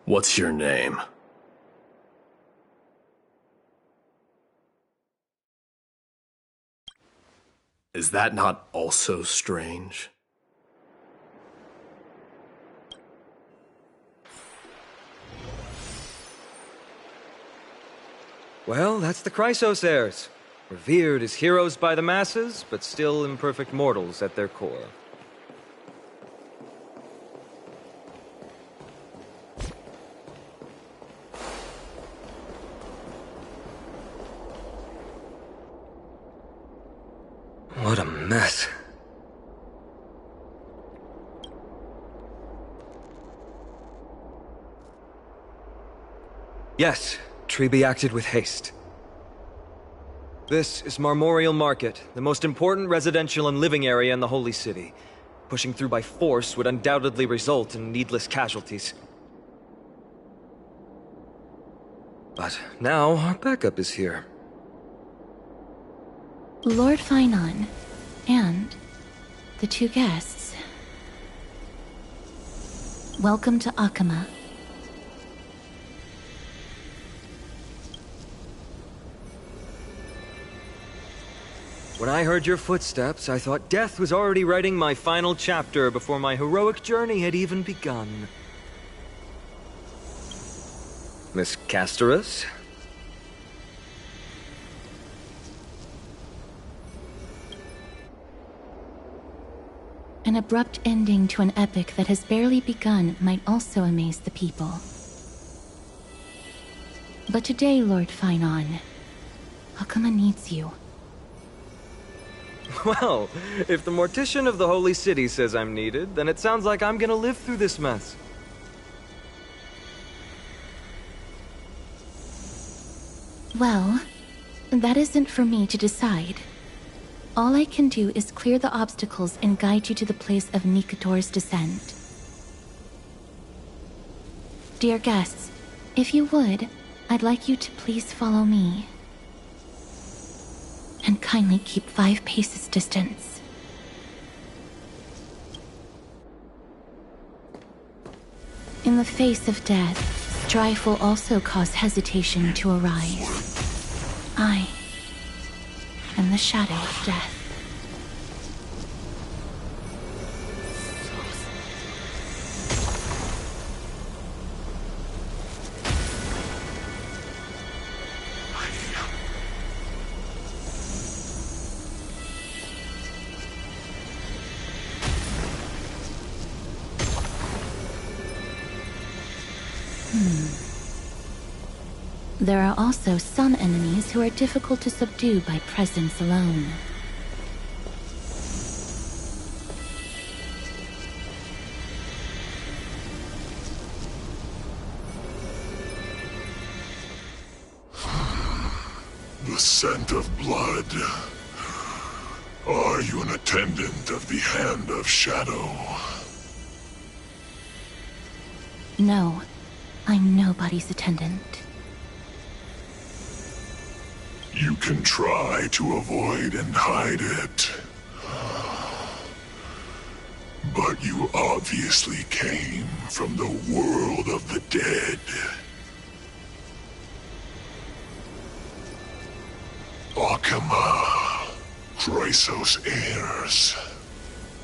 What's your name? Is that not also strange?
Well, that's the Chrysos heirs. Revered as heroes by the masses, but still imperfect mortals at their core. What a mess. Yes, Treby acted with haste. This is Marmorial Market, the most important residential and living area in the Holy City. Pushing through by force would undoubtedly result in needless casualties. But now our backup is here.
Lord Finon, and the two guests. Welcome to Akama.
When I heard your footsteps, I thought death was already writing my final chapter before my heroic journey had even begun. Miss Casterus?
An abrupt ending to an epic that has barely begun might also amaze the people. But today, Lord Finon, Akama needs you.
Well, if the Mortician of the Holy City says I'm needed, then it sounds like I'm gonna live through this mess.
Well, that isn't for me to decide. All I can do is clear the obstacles and guide you to the place of Nikedor's descent. Dear guests, if you would, I'd like you to please follow me. And kindly keep 5 paces distance. In the face of death, strife will also cause hesitation to arise. I am the shadow of death. There are also some enemies who are difficult to subdue by presence alone.
The scent of blood. Are you an attendant of the Hand of Shadow?
No, I'm nobody's attendant.
You can try to avoid and hide it. But you obviously came from the world of the dead. Akama, Chrysos heirs.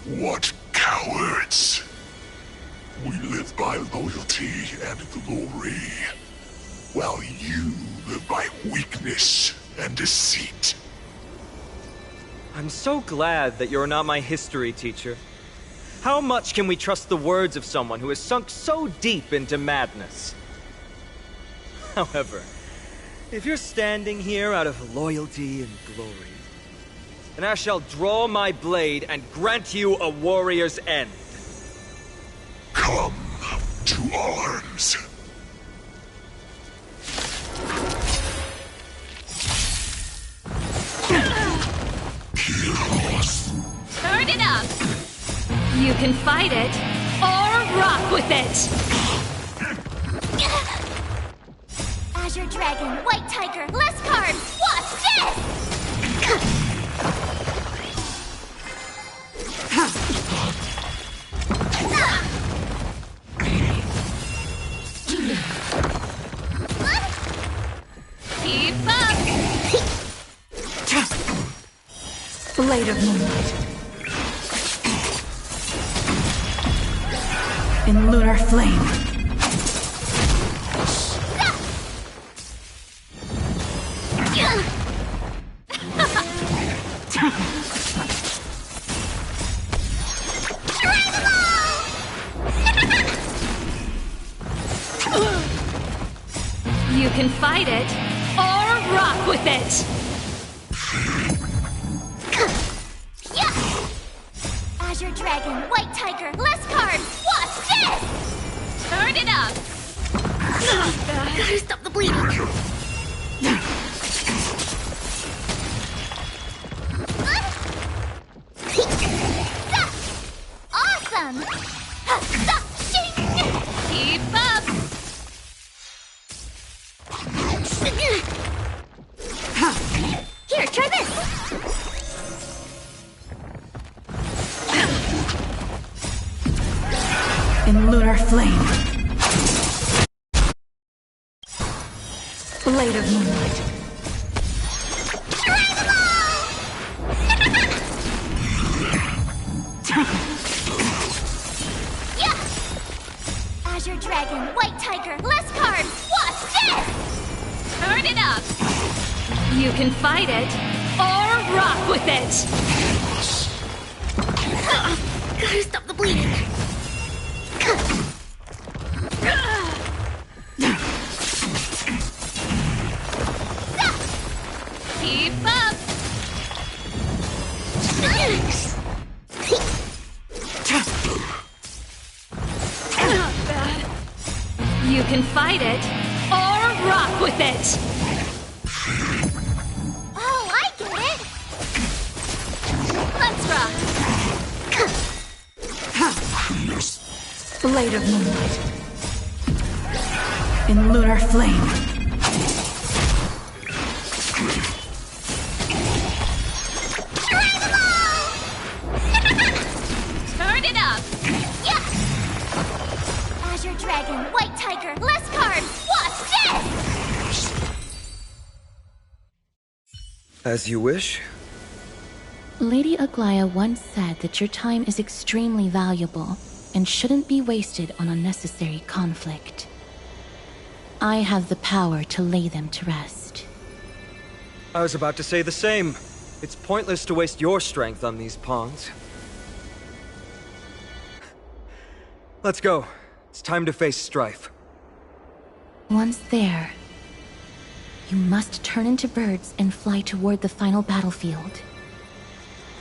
What cowards! We live by loyalty and glory, while you live by weakness and deceit.
I'm so glad that you're not my history teacher. How much can we trust the words of someone who has sunk so deep into madness? However, if you're standing here out of loyalty and glory, and I shall draw my blade and grant you a warrior's end.
Come to arms.
Turn it up! You can fight it, or rock with it!
Azure Dragon, White Tiger, less cards! Watch this!
Keep up!
Blade of Moonlight. In lunar flame.
You can fight it, or rock with it!
Azure Dragon, White Tiger, less cards! Watch this!
Turn it up!
Gotta stop the bleeding! Awesome!
Keep up!
Here, try this!
In lunar flame. Blade of Moonlight.
Azure Dragon, White Tiger, less cards! Watch this!
Turn it up! You can fight it, or rock with it!
Gotta stop the bleeding!
Keep up! Not bad. You can fight it, or rock with it!
Oh, I get it!
Let's rock!
Blade of Moonlight. In lunar flame.
Turn it up!
Azure Dragon, White Tiger, less cards! Watch this!
As you wish.
Lady Aglaya once said that your time is extremely valuable and shouldn't be wasted on unnecessary conflict. I have the power to lay them to rest.
I was about to say the same. It's pointless to waste your strength on these pawns. Let's go. It's time to face strife.
Once there, you must turn into birds and fly toward the final battlefield.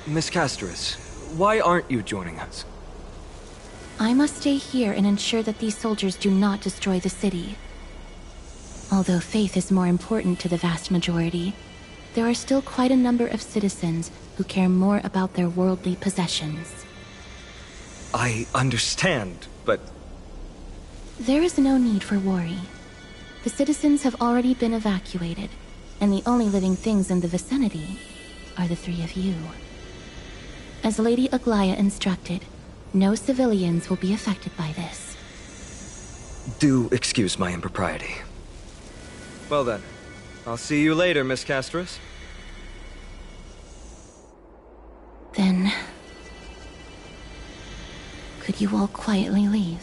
Miss Castris, why aren't you joining us?
I must stay here and ensure that these soldiers do not destroy the city. Although faith is more important to the vast majority, there are still quite a number of citizens who care more about their worldly possessions.
I understand, but...
There is no need for worry. The citizens have already been evacuated, and the only living things in the vicinity are the three of you. As Lady Aglaya instructed, no civilians will be affected by this.
Do excuse my impropriety.
Well then, I'll see you later, Miss Castris.
Then... could you all quietly leave?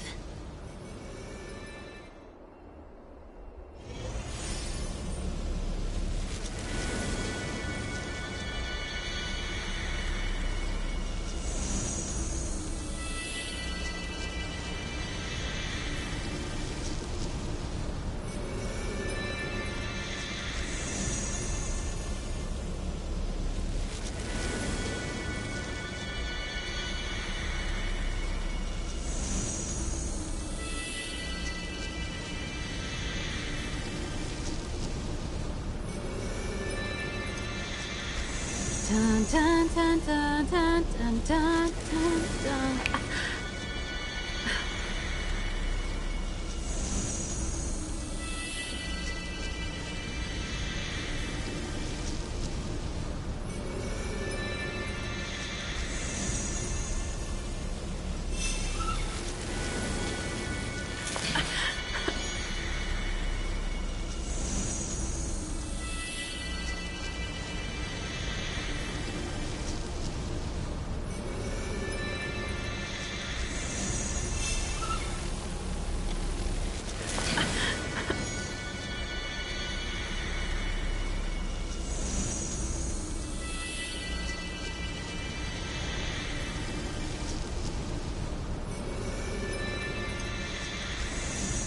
Dun, dun, dun, dun, dun, dun, dun, dun, dun.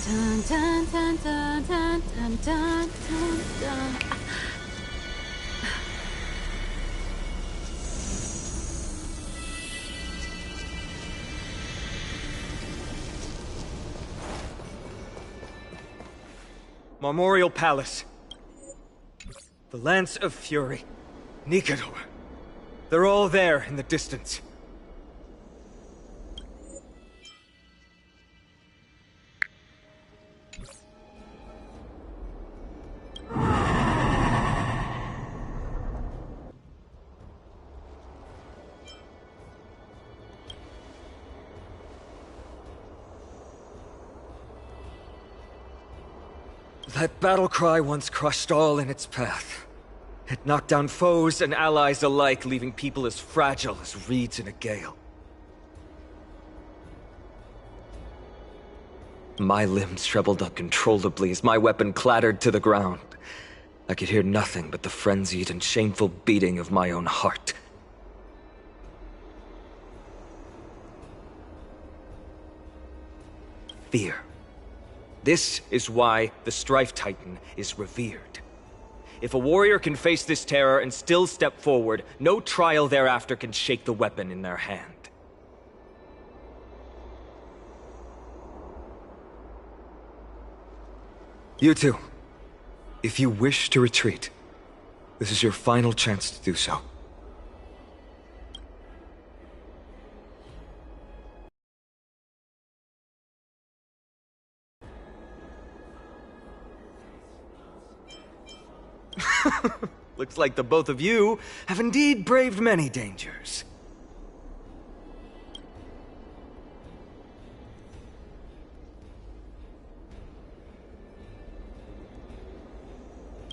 Dun, dun, dun, dun, dun, dun, dun, dun, dun.
Memorial Palace. The Lance of Fury. Nikador. They're all there in the distance. That battle cry once crushed all in its path. It knocked down foes and allies alike, leaving people as fragile as reeds in a gale. My limbs trembled uncontrollably as my weapon clattered to the ground. I could hear nothing but the frenzied and shameful beating of my own heart. Fear. This is why the Strife Titan is revered. If a warrior can face this terror and still step forward, no trial thereafter can shake the weapon in their hand. You two, if you wish to retreat, this is your final chance to do so. Looks like the both of you have indeed braved many dangers.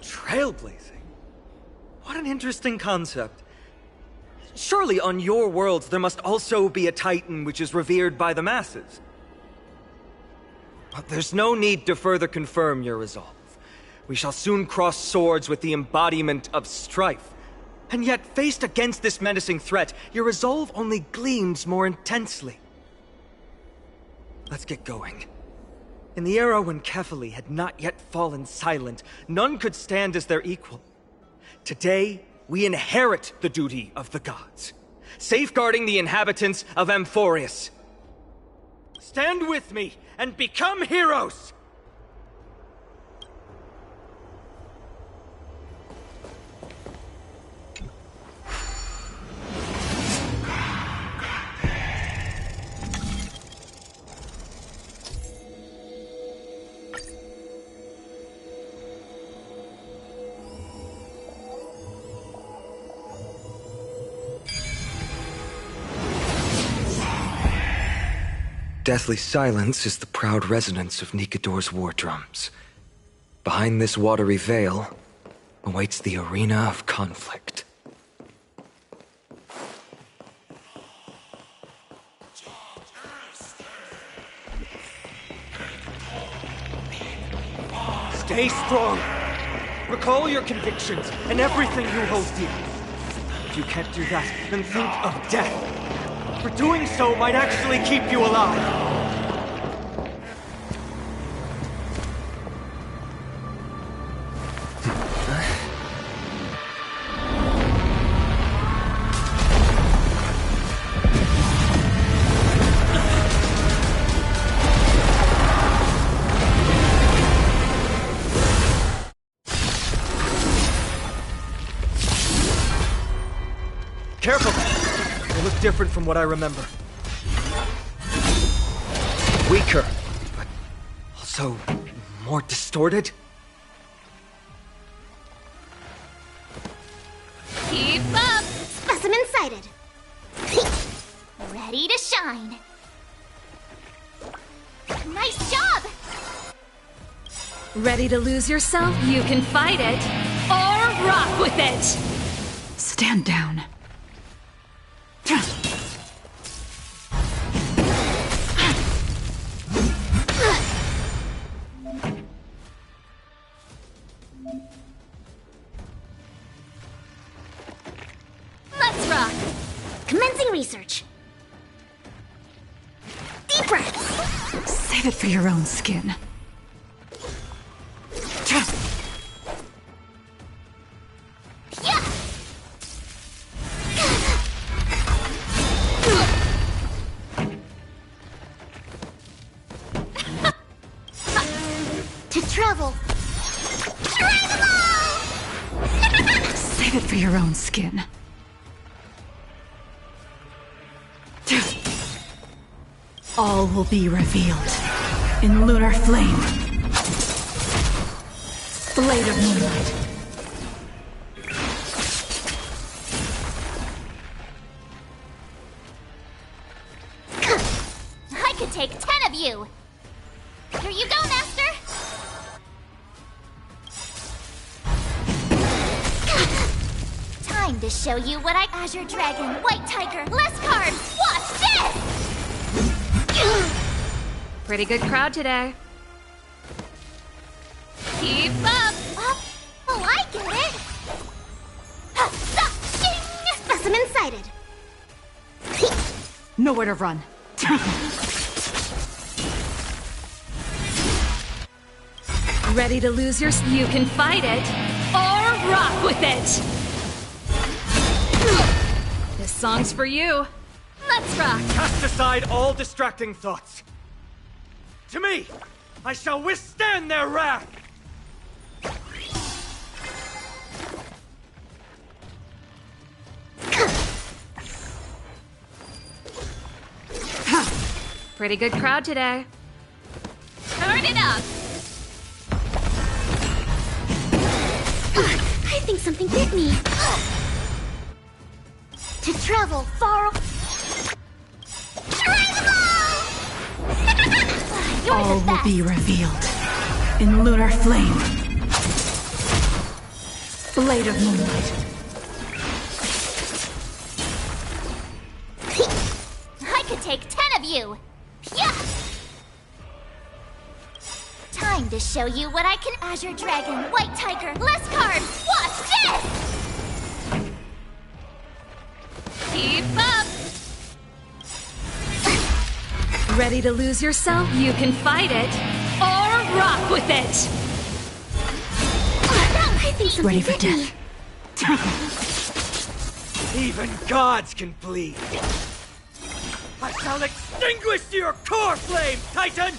Trailblazing? What an interesting concept. Surely on your worlds there must also be a Titan which is revered by the masses. But there's no need to further confirm your resolve. We shall soon cross swords with the embodiment of strife. And yet, faced against this menacing threat, your resolve only gleams more intensely. Let's get going. In the era when Kefali had not yet fallen silent, none could stand as their equal. Today, we inherit the duty of the gods, safeguarding the inhabitants of Amphorius. Stand with me and become heroes! Deathly silence is the proud resonance of Nikador's war drums. Behind this watery veil awaits the arena of conflict. Stay strong! Recall your convictions and everything you hold dear. If you can't do that, then think of death. For doing so might actually keep you alive. Careful! They look different from what I remember. Weaker, but also more distorted.
Keep up! Specimen sighted. Ready to shine. Nice job!
Ready to lose yourself? You can fight it, or rock with it!
Stand down.
Let's rock! Commencing research. Deep breaths!
Save it for your own skin.
Yeah! To travel.
Save it for your own skin. All will be revealed in lunar flame. Blade of moonlight.
I could take 10 of you! Here you go, Master! Time to show you what Azure Dragon, White Tiger, less cards! Watch this!
Pretty good crowd today.
Keep up! Oh, I get it! Specimen sighted!
Nowhere to run.
Ready to lose you can fight it, or rock with it! This song's for you. Let's rock!
Cast aside all distracting thoughts. To me, I shall withstand their wrath!
Pretty good crowd today.
Turn it up! I think something bit me. To travel far.
All will be revealed in lunar flame. Blade of moonlight.
I could take 10 of you. Yeah. Time to show you what I can. Azure Dragon, White Tiger, less cards. Watch this!
Keep up! Ready to lose yourself? You can fight it, or rock with it!
I think something
Ready for
bit me.
death.
Even gods can bleed. I shall extinguish your core flame, Titan!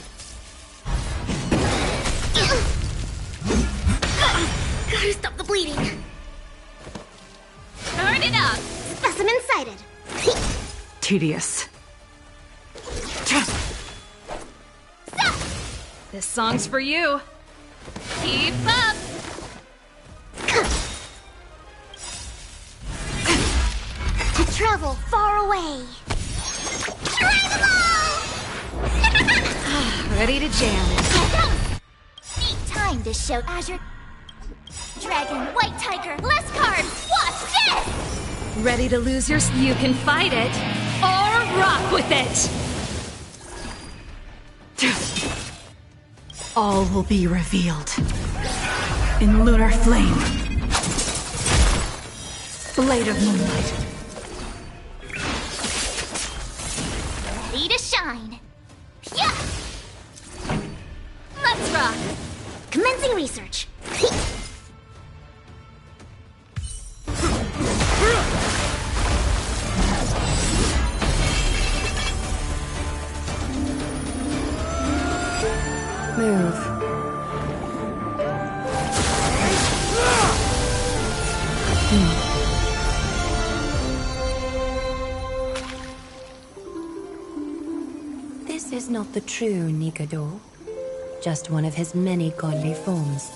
Gotta stop the bleeding.
Turn it up!
Specimen sighted.
Tedious.
This song's for you. Keep up!
To travel far away.
Ready to jam.
Neat time to show Azure Dragon, White Tiger, less cards. Watch this!
Ready to lose you can fight it, or rock with it!
All will be revealed in lunar flame. Blade of moonlight.
Ready to shine. Yeah! Let's rock! Commencing research.
Move.
is not the true Nikador, just one of his many godly forms.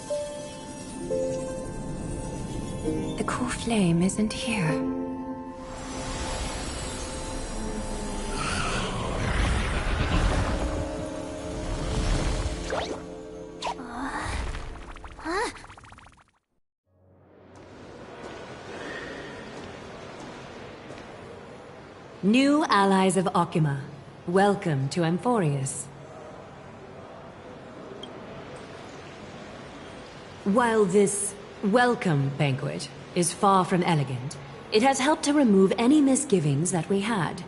The core flame isn't here.
New allies of Okima, welcome to Amphorius. While this welcome banquet is far from elegant, it has helped to remove any misgivings that we had.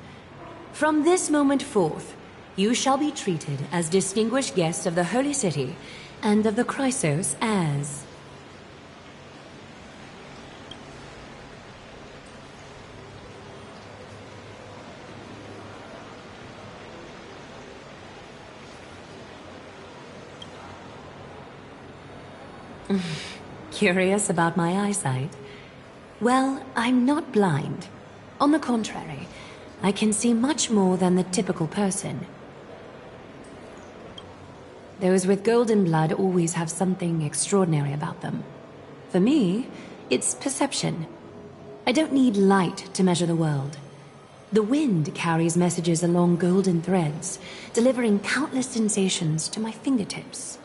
From this moment forth, you shall be treated as distinguished guests of the Holy City and of the Chrysos as... Curious about my eyesight? Well, I'm not blind. On the contrary, I can see much more than the typical person. Those with golden blood always have something extraordinary about them. For me, it's perception. I don't need light to measure the world. The wind carries messages along golden threads, delivering countless sensations to my fingertips.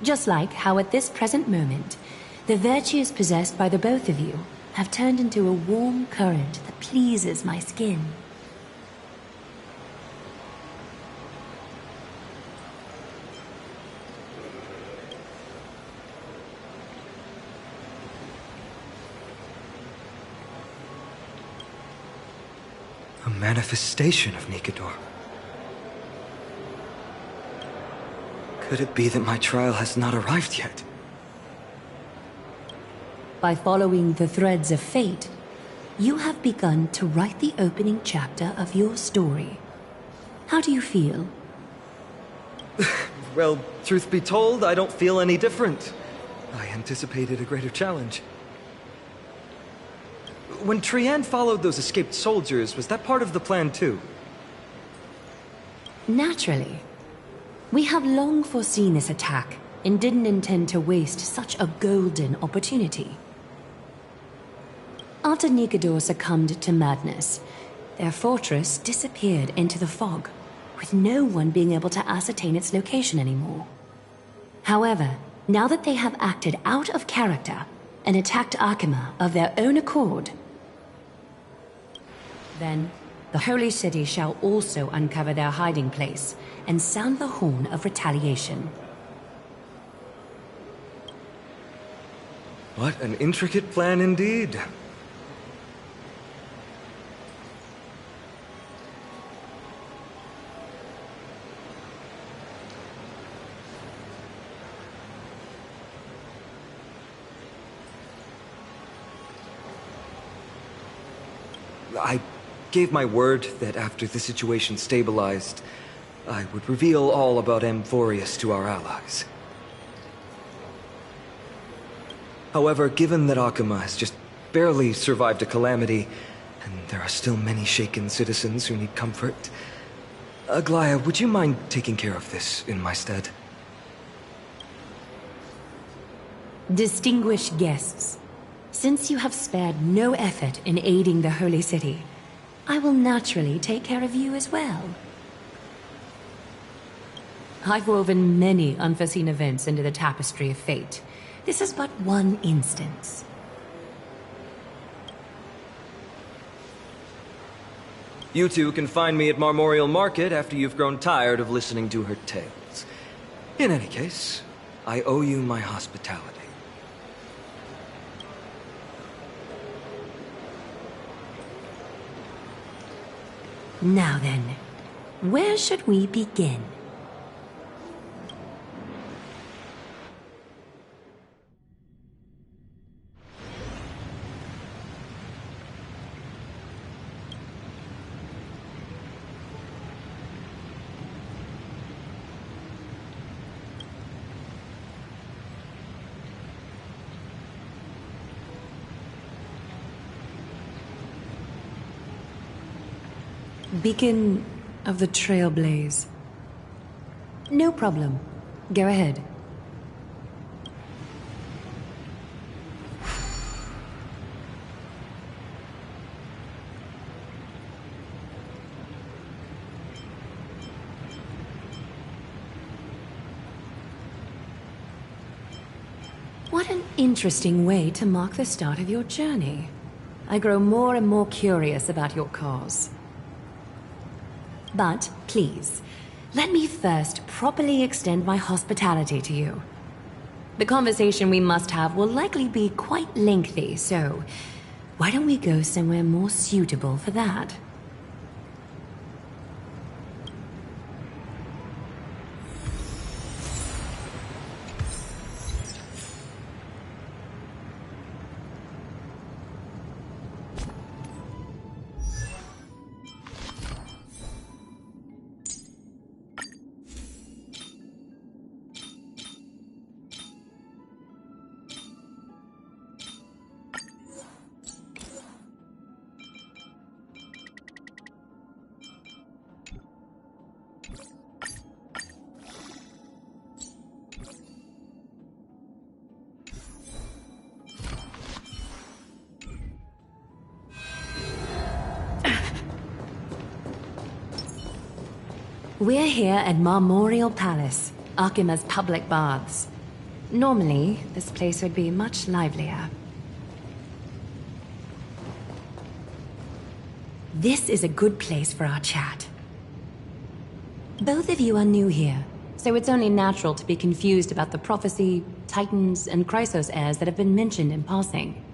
Just like how at this present moment, the virtues possessed by the both of you have turned into a warm current that pleases my skin.
A manifestation of Nikador. Could it be that my trial has not arrived yet?
By following the threads of fate, you have begun to write the opening chapter of your story. How do you feel?
Well, truth be told, I don't feel any different. I anticipated a greater challenge. When Trianne followed those escaped soldiers, was that part of the plan too?
Naturally. We have long foreseen this attack and didn't intend to waste such a golden opportunity. After Nikador succumbed to madness, their fortress disappeared into the fog, with no one being able to ascertain its location anymore. However, now that they have acted out of character and attacked Akima of their own accord, then the Holy City shall also uncover their hiding place and sound the horn of retaliation.
What an intricate plan indeed. I gave my word that after the situation stabilized, I would reveal all about Amphorius to our allies. However, given that Akima has just barely survived a calamity, and there are still many shaken citizens who need comfort, Aglaya, would you mind taking care of this in my stead?
Distinguished guests, since you have spared no effort in aiding the Holy City, I will naturally take care of you as well. I've woven many unforeseen events into the tapestry of fate. This is but one instance.
You two can find me at Marmorial Market after you've grown tired of listening to her tales. In any case, I owe you my hospitality.
Now then, where should we begin? Begin of the Trailblaze. No problem. Go ahead. What an interesting way to mark the start of your journey. I grow more and more curious about your cause. But, please, let me first properly extend my hospitality to you. The conversation we must have will likely be quite lengthy, so why don't we go somewhere more suitable for that? We're here at Marmorial Palace, Akima's public baths. Normally, this place would be much livelier. This is a good place for our chat. Both of you are new here, so it's only natural to be confused about the prophecy, titans, and Chrysos heirs that have been mentioned in passing.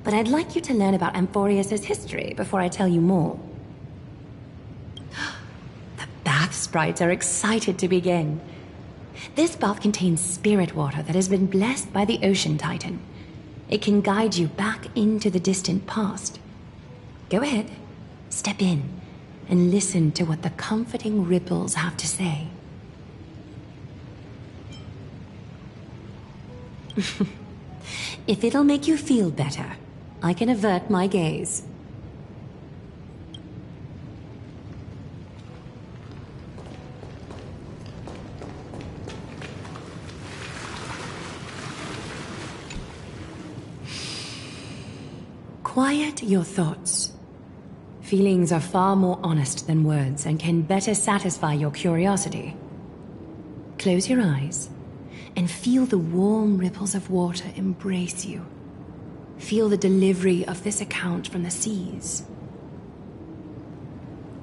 But I'd like you to learn about Amphorius' history before I tell you more. Bath sprites are excited to begin. This bath contains spirit water that has been blessed by the Ocean Titan. It can guide you back into the distant past. Go ahead, step in, and listen to what the comforting ripples have to say. If it'll make you feel better, I can avert my gaze. Quiet your thoughts. Feelings are far more honest than words and can better satisfy your curiosity. Close your eyes and feel the warm ripples of water embrace you. Feel the delivery of this account from the seas.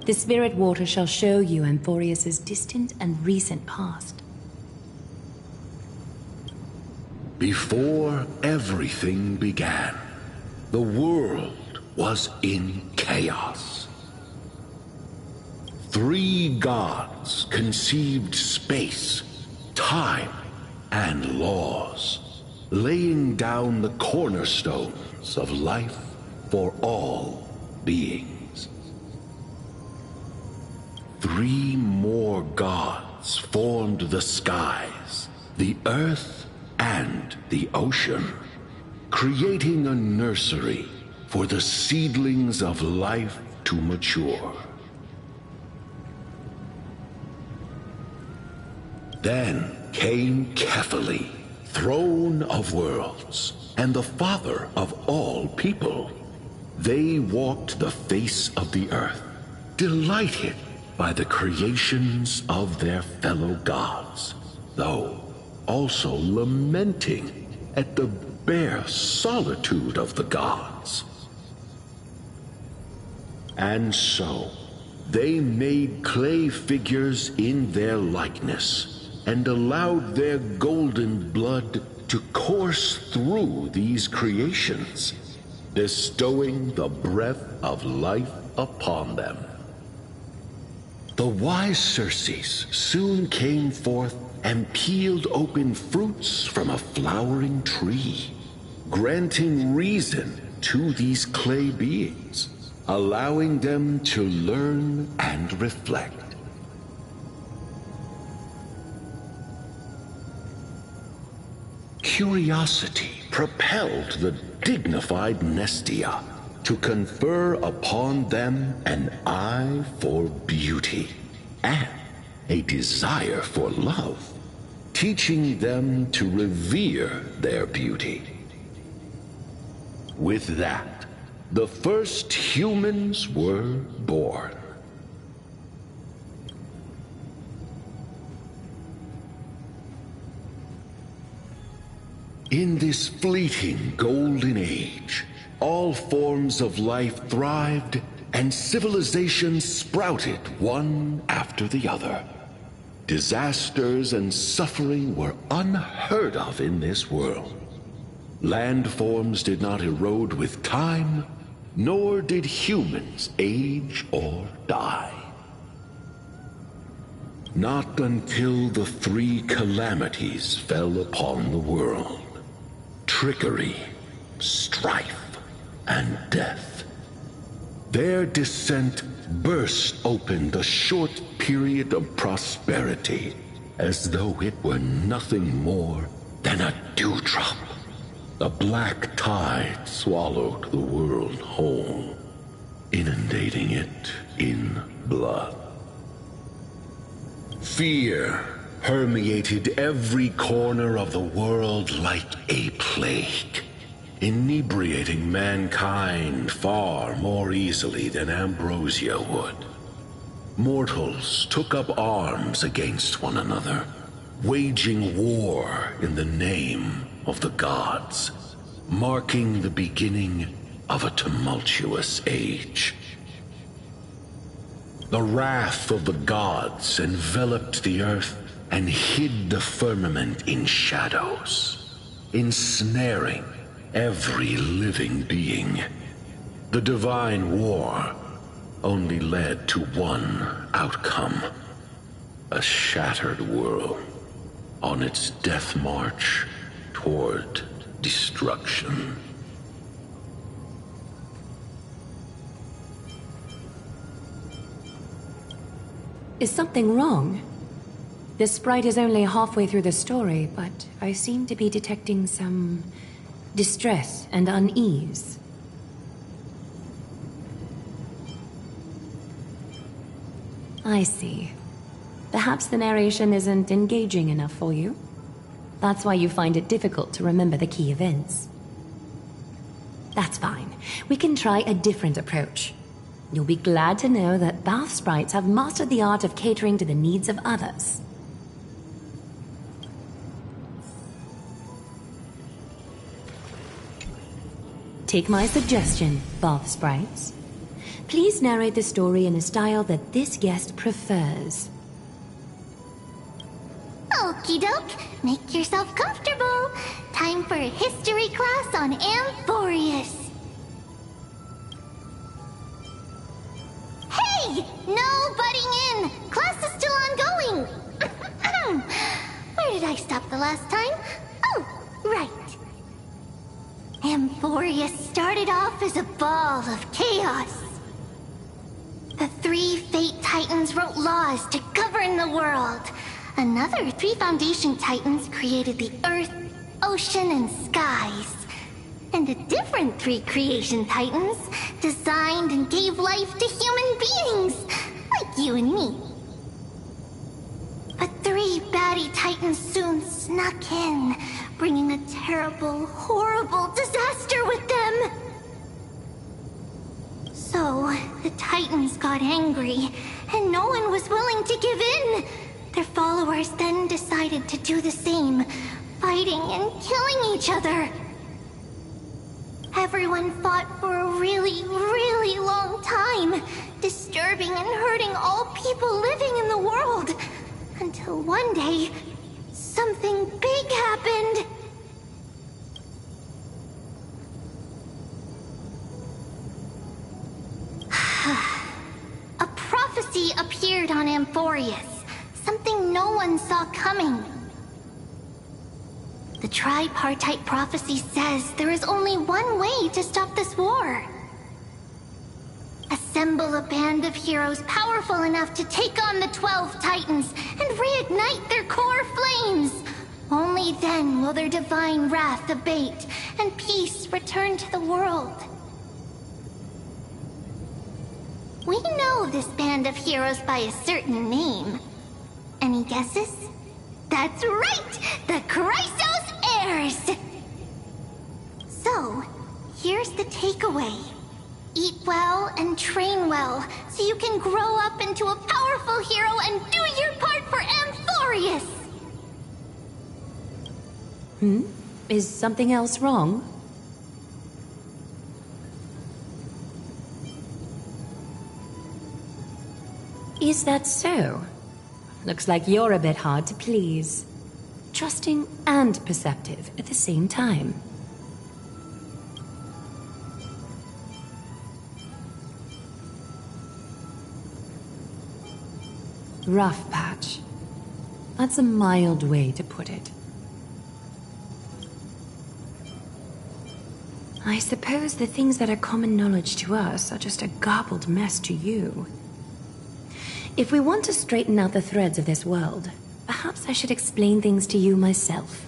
The spirit water shall show you Amphorius' distant and recent past.
Before everything began, the world was in chaos. 3 gods conceived space, time, and laws, laying down the cornerstones of life for all beings. 3 more gods formed the skies, the earth, and the ocean, creating a nursery for the seedlings of life to mature. Then came Kefali, throne of worlds, and the father of all people. They walked the face of the earth, delighted by the creations of their fellow gods, though also lamenting at the bare solitude of the gods. And so, they made clay figures in their likeness, and allowed their golden blood to course through these creations, bestowing the breath of life upon them. The wise Circes soon came forth and peeled open fruits from a flowering tree, granting reason to these clay beings, allowing them to learn and reflect. Curiosity propelled the dignified Nestia, to confer upon them an eye for beauty and a desire for love, teaching them to revere their beauty. With that, the first humans were born. In this fleeting golden age, all forms of life thrived and civilizations sprouted one after the other. Disasters and suffering were unheard of in this world. Landforms did not erode with time, nor did humans age or die. Not until the three calamities fell upon the world: trickery, strife, and death. Their descent burst open the short period of prosperity, as though it were nothing more than a dewdrop. A black tide swallowed the world whole, inundating it in blood. Fear permeated every corner of the world like a plague, inebriating mankind far more easily than ambrosia would. Mortals took up arms against one another, waging war in the name of the gods, marking the beginning of a tumultuous age. The wrath of the gods enveloped the earth and hid the firmament in shadows, ensnaring every living being. The divine war only led to one outcome: a shattered world on its death march toward destruction.
Is something wrong? The sprite is only halfway through the story, but I seem to be detecting some distress and unease. I see. Perhaps the narration isn't engaging enough for you. That's why you find it difficult to remember the key events. That's fine. We can try a different approach. You'll be glad to know that bath sprites have mastered the art of catering to the needs of others. Take my suggestion, bath sprites. Please narrate the story in a style that this guest prefers.
Okie doke, make yourself comfortable. Time for a history class on Amphorius. Hey! No butting in! Class is still ongoing! Where did I stop the last time? Oh, right. Amphorius started off as a ball of chaos. The three Fate Titans wrote laws to govern the world. Another three Foundation Titans created the Earth, Ocean, and Skies. And a different three Creation Titans designed and gave life to human beings, like you and me. But three baddie Titans soon snuck in, bringing a terrible, horrible disaster with them. So, the Titans got angry, and no one was willing to give in. Their followers then decided to do the same, fighting and killing each other. Everyone fought for a really, really long time, disturbing and hurting all people living in the world. Until one day, something big happened. A prophecy appeared on Amphorius. Something no one saw coming. The tripartite prophecy says there is only one way to stop this war. Assemble a band of heroes powerful enough to take on the 12 Titans and reignite their core flames. Only then will their divine wrath abate and peace return to the world. We know this band of heroes by a certain name. Any guesses? That's right! The Chrysos Heirs! So, here's the takeaway. Eat well and train well, so you can grow up into a powerful hero and do your part for Amphorius!
Is something else wrong? Is that so? Looks like you're a bit hard to please. Trusting and perceptive at the same time. Rough patch. That's a mild way to put it. I suppose the things that are common knowledge to us are just a garbled mess to you. If we want to straighten out the threads of this world, perhaps I should explain things to you myself.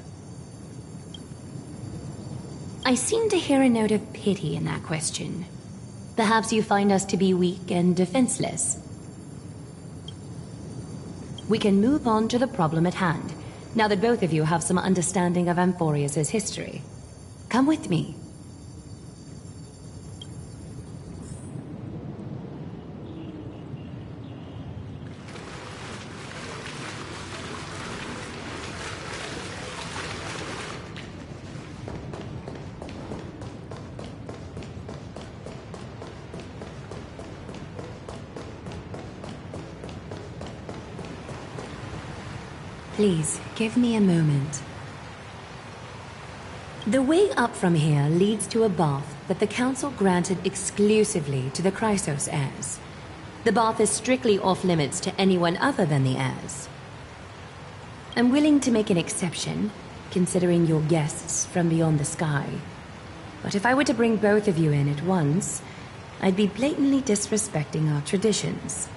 I seem to hear a note of pity in that question. Perhaps you find us to be weak and defenseless. We can move on to the problem at hand, now that both of you have some understanding of Amphorius' history. Come with me. Please, give me a moment. The way up from here leads to a bath that the Council granted exclusively to the Chrysos heirs. The bath is strictly off-limits to anyone other than the heirs. I'm willing to make an exception, considering you're guests from beyond the sky. But if I were to bring both of you in at once, I'd be blatantly disrespecting our traditions.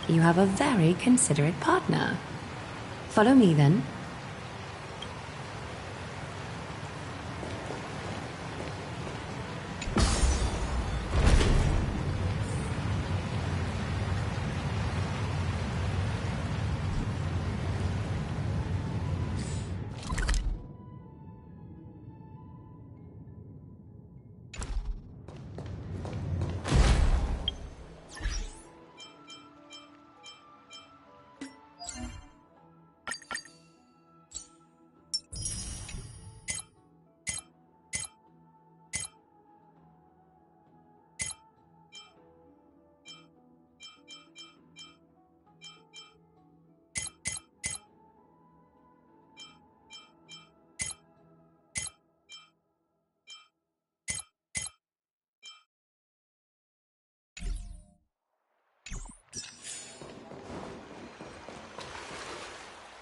You have a very considerate partner. Follow me, then.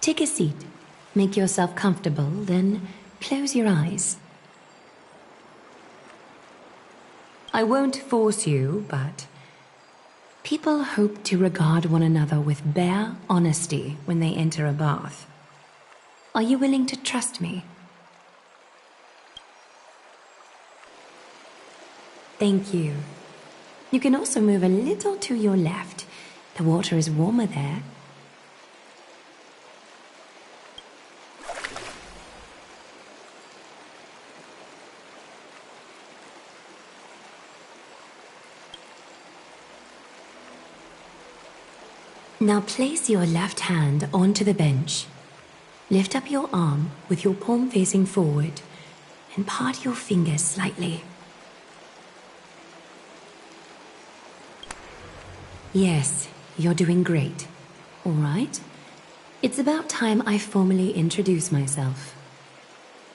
Take a seat. Make yourself comfortable, then close your eyes. I won't force you, but people hope to regard one another with bare honesty when they enter a bath. Are you willing to trust me? Thank you. You can also move a little to your left. The water is warmer there. Now place your left hand onto the bench. Lift up your arm with your palm facing forward and part your fingers slightly. Yes, you're doing great. All right. It's about time I formally introduce myself.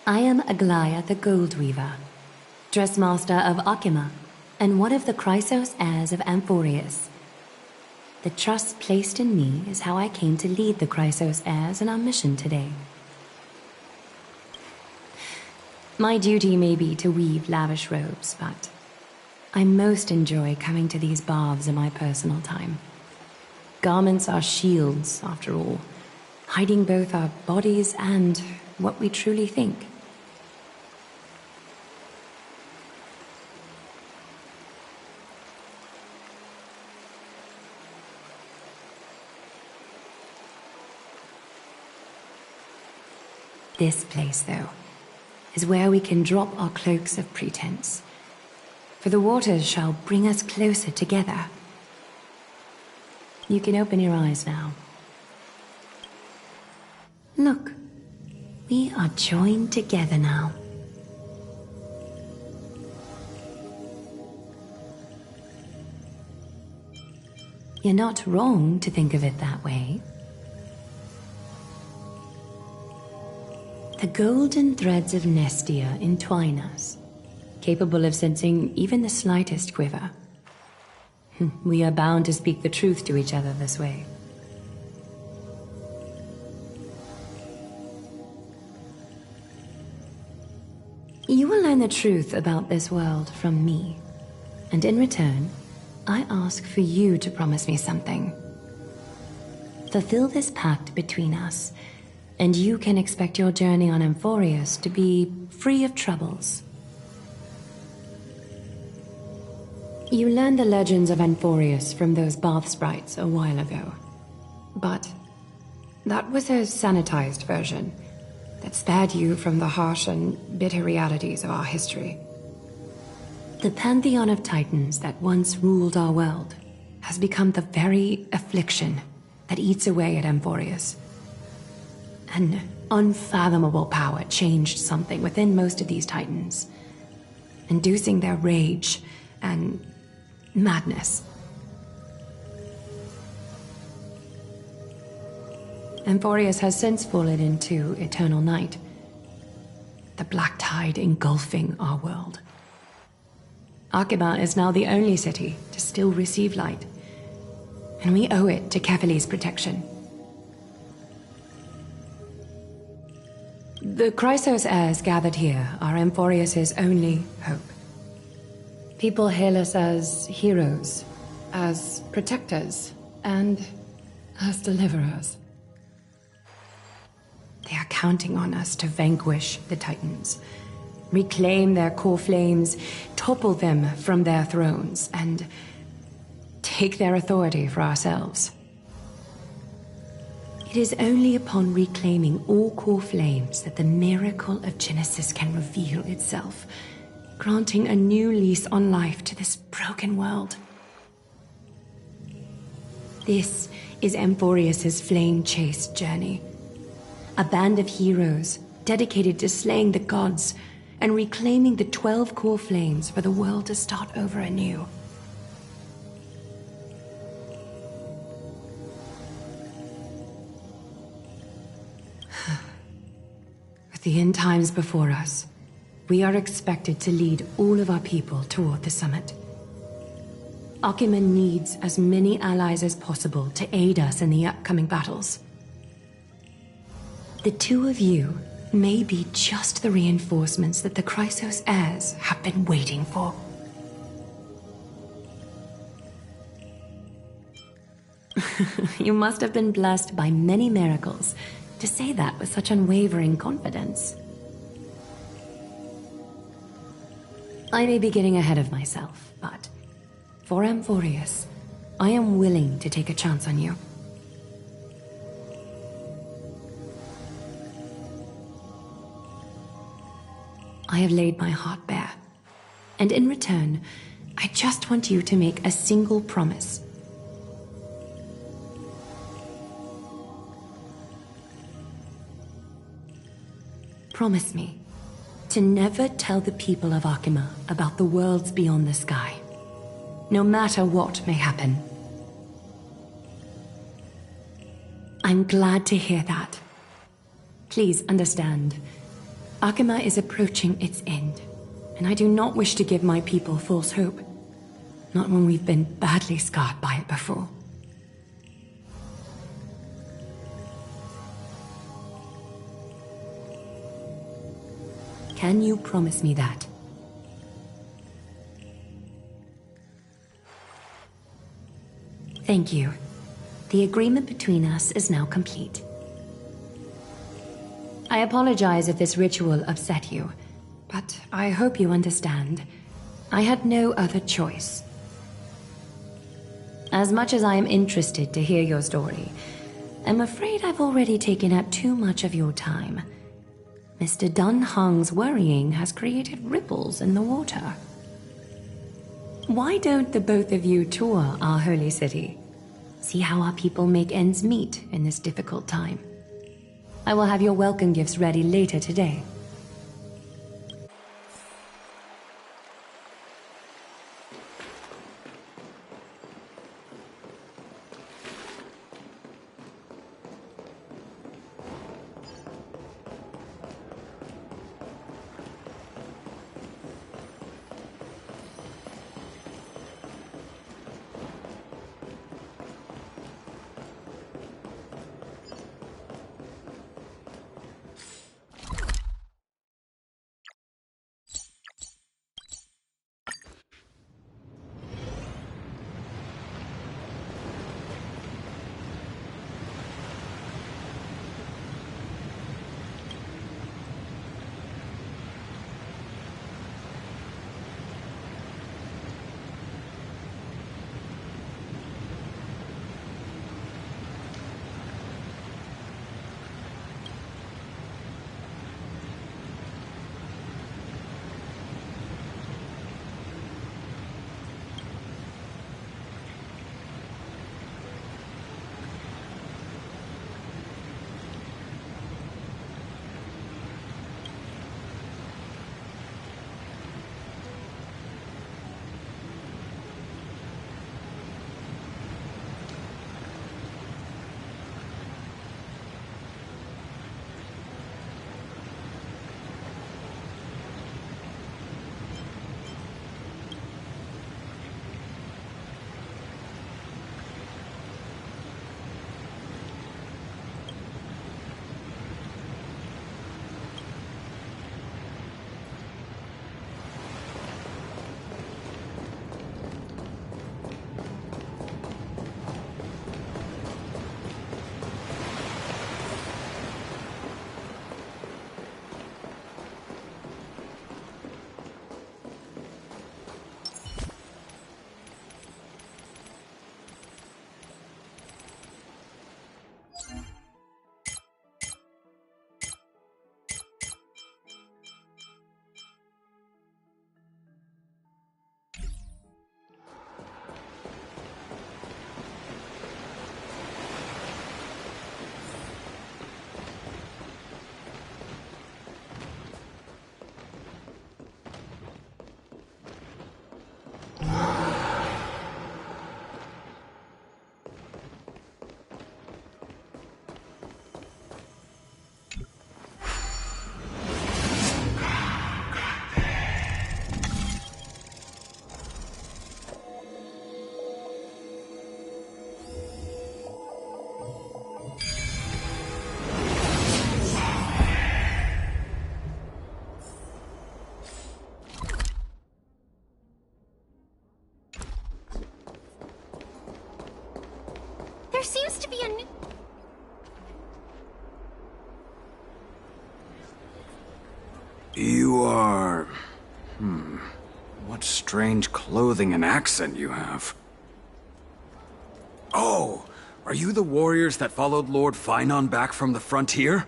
I am Aglaya the Gold Weaver, Dressmaster of Akima, and one of the Chrysos heirs of Amphorius. The trust placed in me is how I came to lead the Chrysos heirs in our mission today. My duty may be to weave lavish robes, but I most enjoy coming to these baths in my personal time.
Garments are shields, after all, hiding both our bodies and what we truly think. This place, though, is where we can drop our cloaks of pretense. For the waters shall bring us closer together. You can open your eyes now. Look, we are joined together now. You're not wrong to think of it that way. The golden threads of Nestia entwine us, capable of sensing even the slightest quiver. We are bound to speak the truth to each other this way. You will learn the truth about this world from me, and in return, I ask for you to promise me something. Fulfill this pact between us, and you can expect your journey on Amphorius to be free of troubles. You learned the legends of Amphorius from those bath sprites a while ago. But that was a sanitized version that spared you from the harsh and bitter realities of our history. The pantheon of titans that once ruled our world has become the very affliction that eats away at Amphorius. An unfathomable power changed something within most of these titans, inducing their rage and madness. Amphorius has since fallen into eternal night, the black tide engulfing our world. Arkhima is now the only city to still receive light, and we owe it to Kefali's protection. The Chrysos heirs gathered here are Amphorius' only hope. People hail us as heroes, as protectors, and as deliverers. They are counting on us to vanquish the Titans, reclaim their core flames, topple them from their thrones, and take their authority for ourselves. It is only upon reclaiming all core flames that the miracle of Genesis can reveal itself, granting a new lease on life to this broken world. This is Amphorius' flame-chased journey. A band of heroes dedicated to slaying the gods and reclaiming the 12 core flames for the world to start over anew. With the end times before us, we are expected to lead all of our people toward the summit. Arkhima needs as many allies as possible to aid us in the upcoming battles. The two of you may be just the reinforcements that the Chrysos heirs have been waiting for. You must have been blessed by many miracles to say that with such unwavering confidence. I may be getting ahead of myself, but for Amphorius, I am willing to take a chance on you. I have laid my heart bare, and in return, I just want you to make a single promise. Promise me to never tell the people of Arkhima about the worlds beyond the sky, no matter what may happen. I'm glad to hear that. Please understand, Arkhima is approaching its end, and I do not wish to give my people false hope, not when we've been badly scarred by it before. Can you promise me that? Thank you.
The agreement between us is now complete. I apologize if this ritual upset you, but I hope you understand. I had no other choice. As much as I am interested to hear your story, I'm afraid I've already taken up too much of your time. Mr. Dunhung's worrying has created ripples in the water. Why don't the both of you tour our holy city? See how our people make ends meet in this difficult time. I will have your welcome gifts ready later today.
There seems to be a new...
You are... What strange clothing and accent you have. Oh, are you the warriors that followed Lord Finon back from the frontier?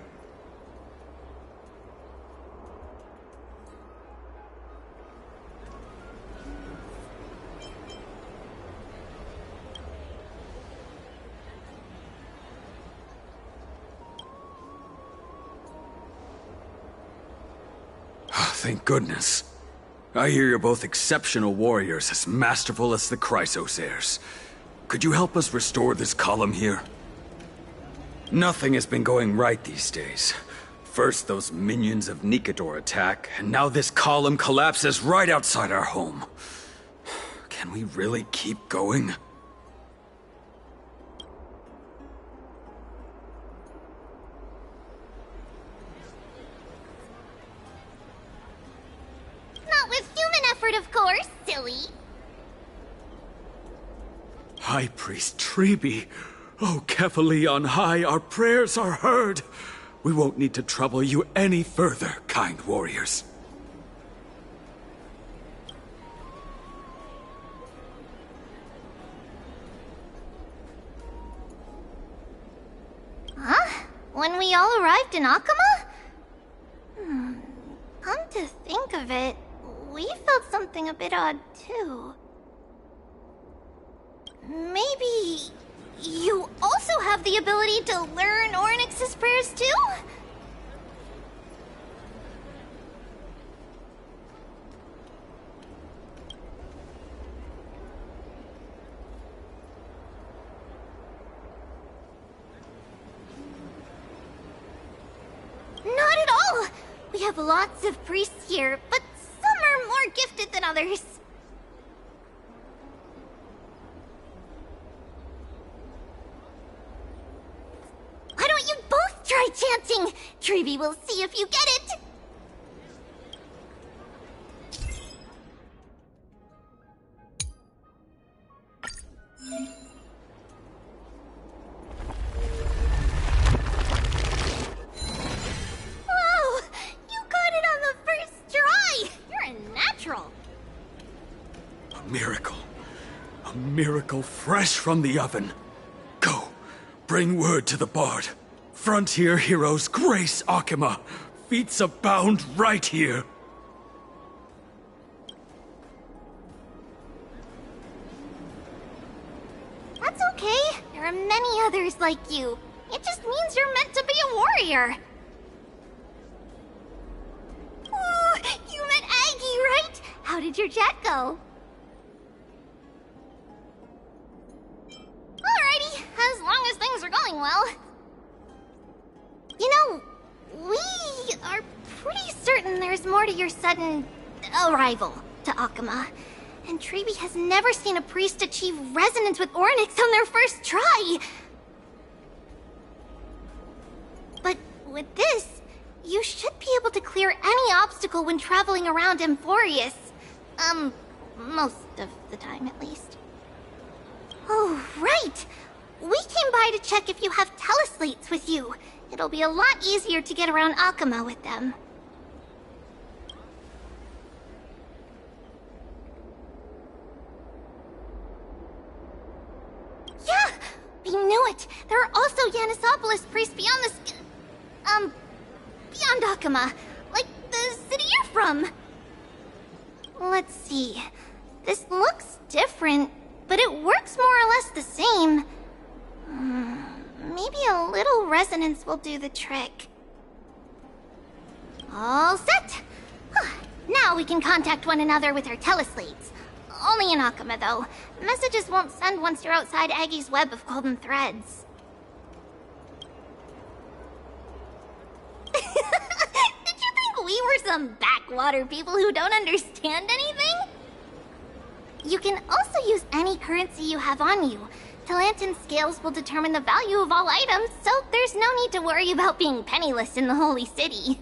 Thank goodness. I hear you're both exceptional warriors, as masterful as the Chrysos heirs. Could you help us restore this column here? Nothing has been going right these days. First those minions of Nikador attack, and now this column collapses right outside our home. Can we really keep going?
Not with human effort, of course, silly.
High Priest Treeby,
Oh, Kefali on high, our prayers are heard. We won't need to trouble you any further, kind warriors.
Huh? When we all arrived in Akama? Come to think of it, we felt something a bit odd too. Maybe you also have the ability to learn Ornyx's prayers too? Not at all! We have lots of priests here, but some are more gifted than others. Why don't you both try chanting? Treevee will see if you get it. Whoa! You got it on the first try! You're a natural.
A miracle. A miracle fresh from the oven. Go, bring word to the Bard. Frontier heroes grace Akama. Feats abound right here.
That's okay. There are many others like you. It just means you're meant to be a warrior. Oh, you met Aggie, right? How did your jet go? Alrighty, as long as things are going well. You know, we are pretty certain there's more to your sudden arrival to Akama. And Treevee has never seen a priest achieve resonance with Ornyx on their first try. But with this, you should be able to clear any obstacle when traveling around Emphorius. Most of the time at least. Oh, right! We came by to check if you have teleslates with you. It'll be a lot easier to get around Akama with them. Yeah! We knew it! There are also Yanisopolis priests beyond the beyond Akama. Like the city you're from. Let's see. This looks different, but it works more or less the same. Maybe a little resonance will do the trick. All set! Now we can contact one another with our teleslates. Only in Akama, though. Messages won't send once you're outside Aggie's web of golden threads. Did you think we were some backwater people who don't understand anything? You can also use any currency you have on you. Talantan scales will determine the value of all items, so there's no need to worry about being penniless in the Holy City.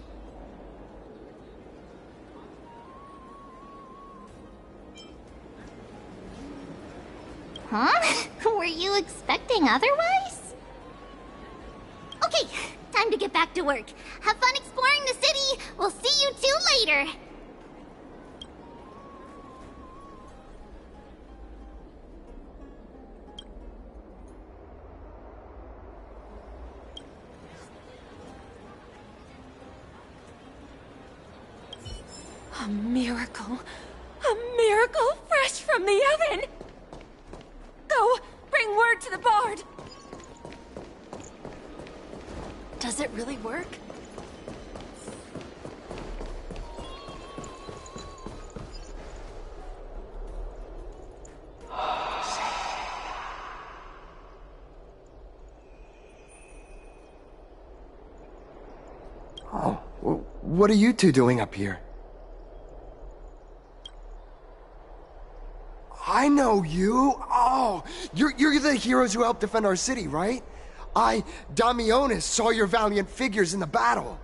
Huh? Were you expecting otherwise? Okay, time to get back to work. Have fun exploring the city. We'll see you two later.
A miracle. A miracle fresh from the oven! Go! Bring word to the Bard! Does it really work?
Oh, what are you two doing up here? I know you! Oh, you're the heroes who helped defend our city, right? Damionis, saw your valiant figures in the battle.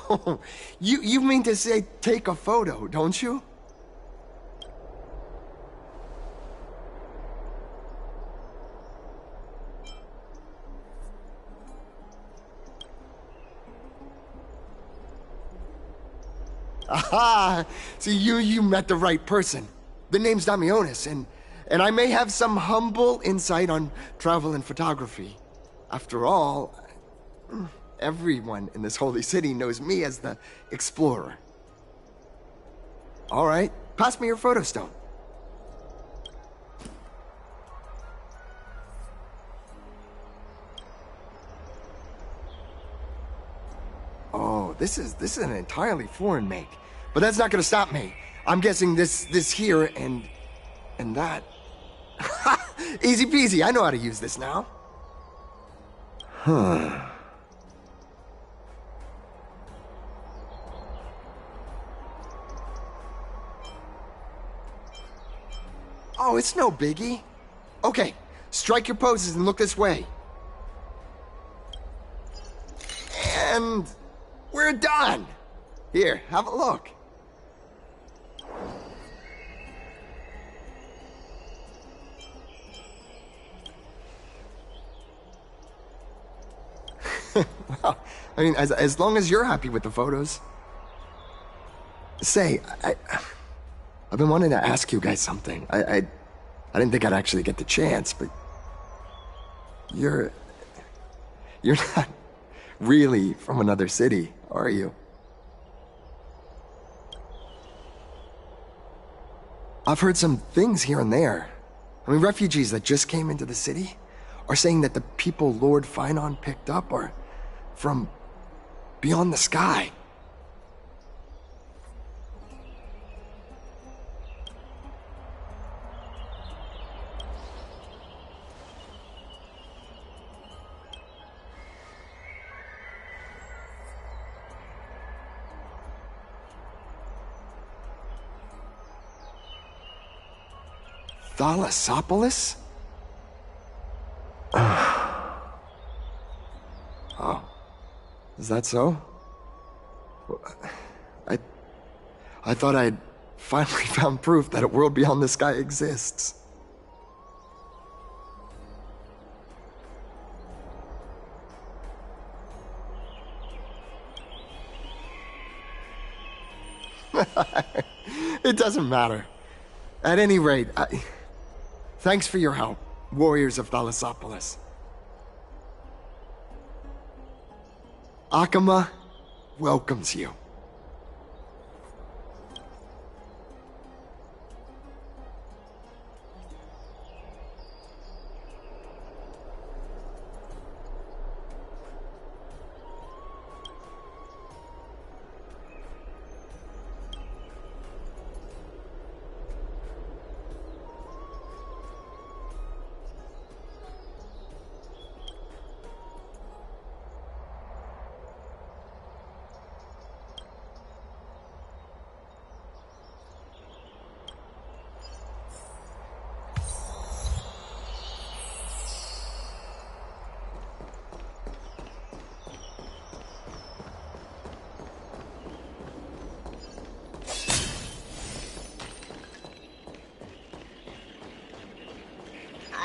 Oh, you mean to say take a photo, don't you? Aha! So you met the right person. The name's Damionis, and I may have some humble insight on travel and photography. After all, everyone in this holy city knows me as the explorer. All right, pass me your photo stone. Oh, this is an entirely foreign make, but that's not gonna stop me. I'm guessing this here and that. Easy peasy, I know how to use this now. Huh. Oh, it's no biggie. Okay, strike your poses and look this way. And we're done. Here, have a look. Well, I mean, as long as you're happy with the photos. Say, I've been wanting to ask you guys something. I didn't think I'd actually get the chance, but you're not really from another city, are you? I've heard some things here and there. I mean, refugees that just came into the city are saying that the people Lord Finon picked up are from beyond the sky. Thalassopolis? Oh. Is that so? I thought I'd finally found proof that a world beyond the sky exists. It doesn't matter. At any rate, thanks for your help, warriors of Thalassopolis. Akama welcomes you.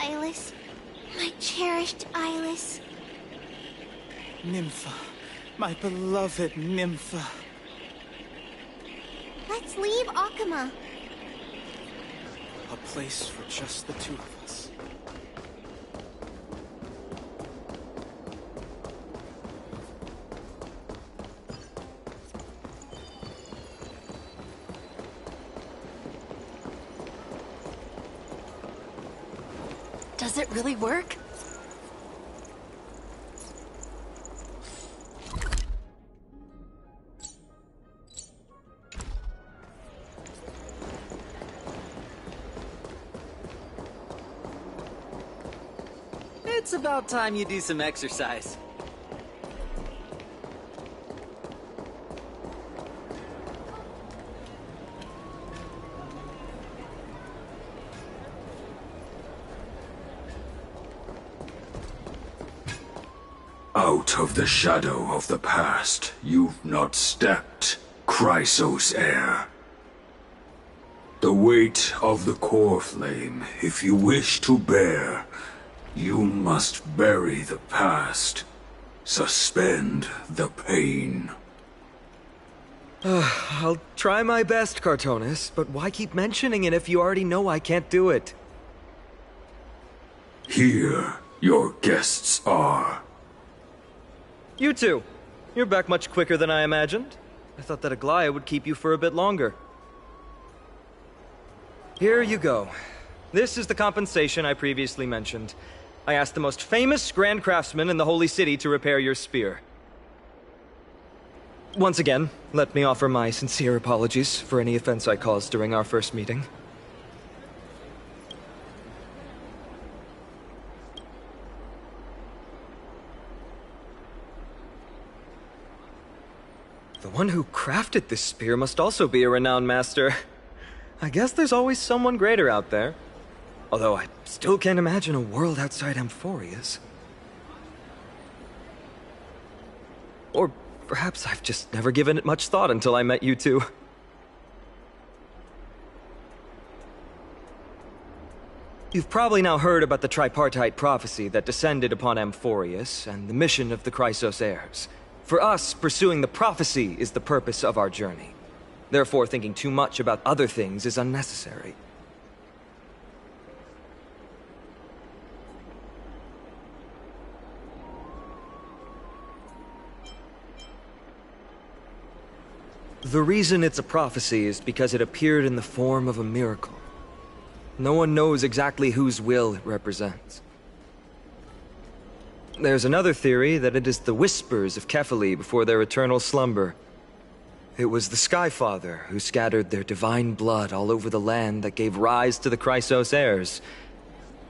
Eyeless. My cherished Eyeless.
Nympha. My beloved Nympha.
Let's leave Akama.
A place for just the two of us.
Does it really work?
It's about time you do some exercise.
Out of the shadow of the past, you've not stepped, Chrysos heir. The weight of the core flame, if you wish to bear, you must bury the past. Suspend the pain.
I'll try my best, Cartonis, but why keep mentioning it if you already know I can't do it?
Here, your guests are.
You two. You're back much quicker than I imagined. I thought that Aglaya would keep you for a bit longer. Here you go. This is the compensation I previously mentioned. I asked the most famous Grand Craftsman in the Holy City to repair your spear. Once again, let me offer my sincere apologies for any offense I caused during our first meeting. The one who crafted this spear must also be a renowned master. I guess there's always someone greater out there. Although I still can't imagine a world outside Amphorius. Or perhaps I've just never given it much thought until I met you two. You've probably now heard about the tripartite prophecy that descended upon Amphorius and the mission of the Chrysos heirs. For us, pursuing the prophecy is the purpose of our journey. Therefore, thinking too much about other things is unnecessary. The reason it's a prophecy is because it appeared in the form of a miracle. No one knows exactly whose will it represents. There's another theory that it is the whispers of Kefali before their eternal slumber. It was the Skyfather who scattered their divine blood all over the land that gave rise to the Chrysos heirs.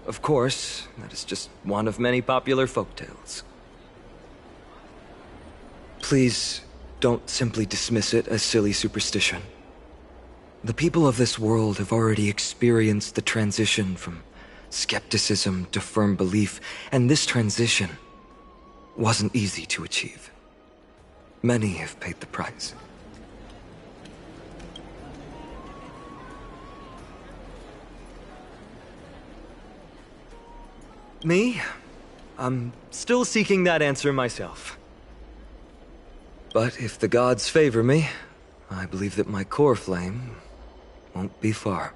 Of course, that is just one of many popular folktales. Please, don't simply dismiss it as silly superstition. The people of this world have already experienced the transition from skepticism to firm belief, and this transition wasn't easy to achieve. Many have paid the price. Me? I'm still seeking that answer myself. But if the gods favor me, I believe that my core flame won't be far.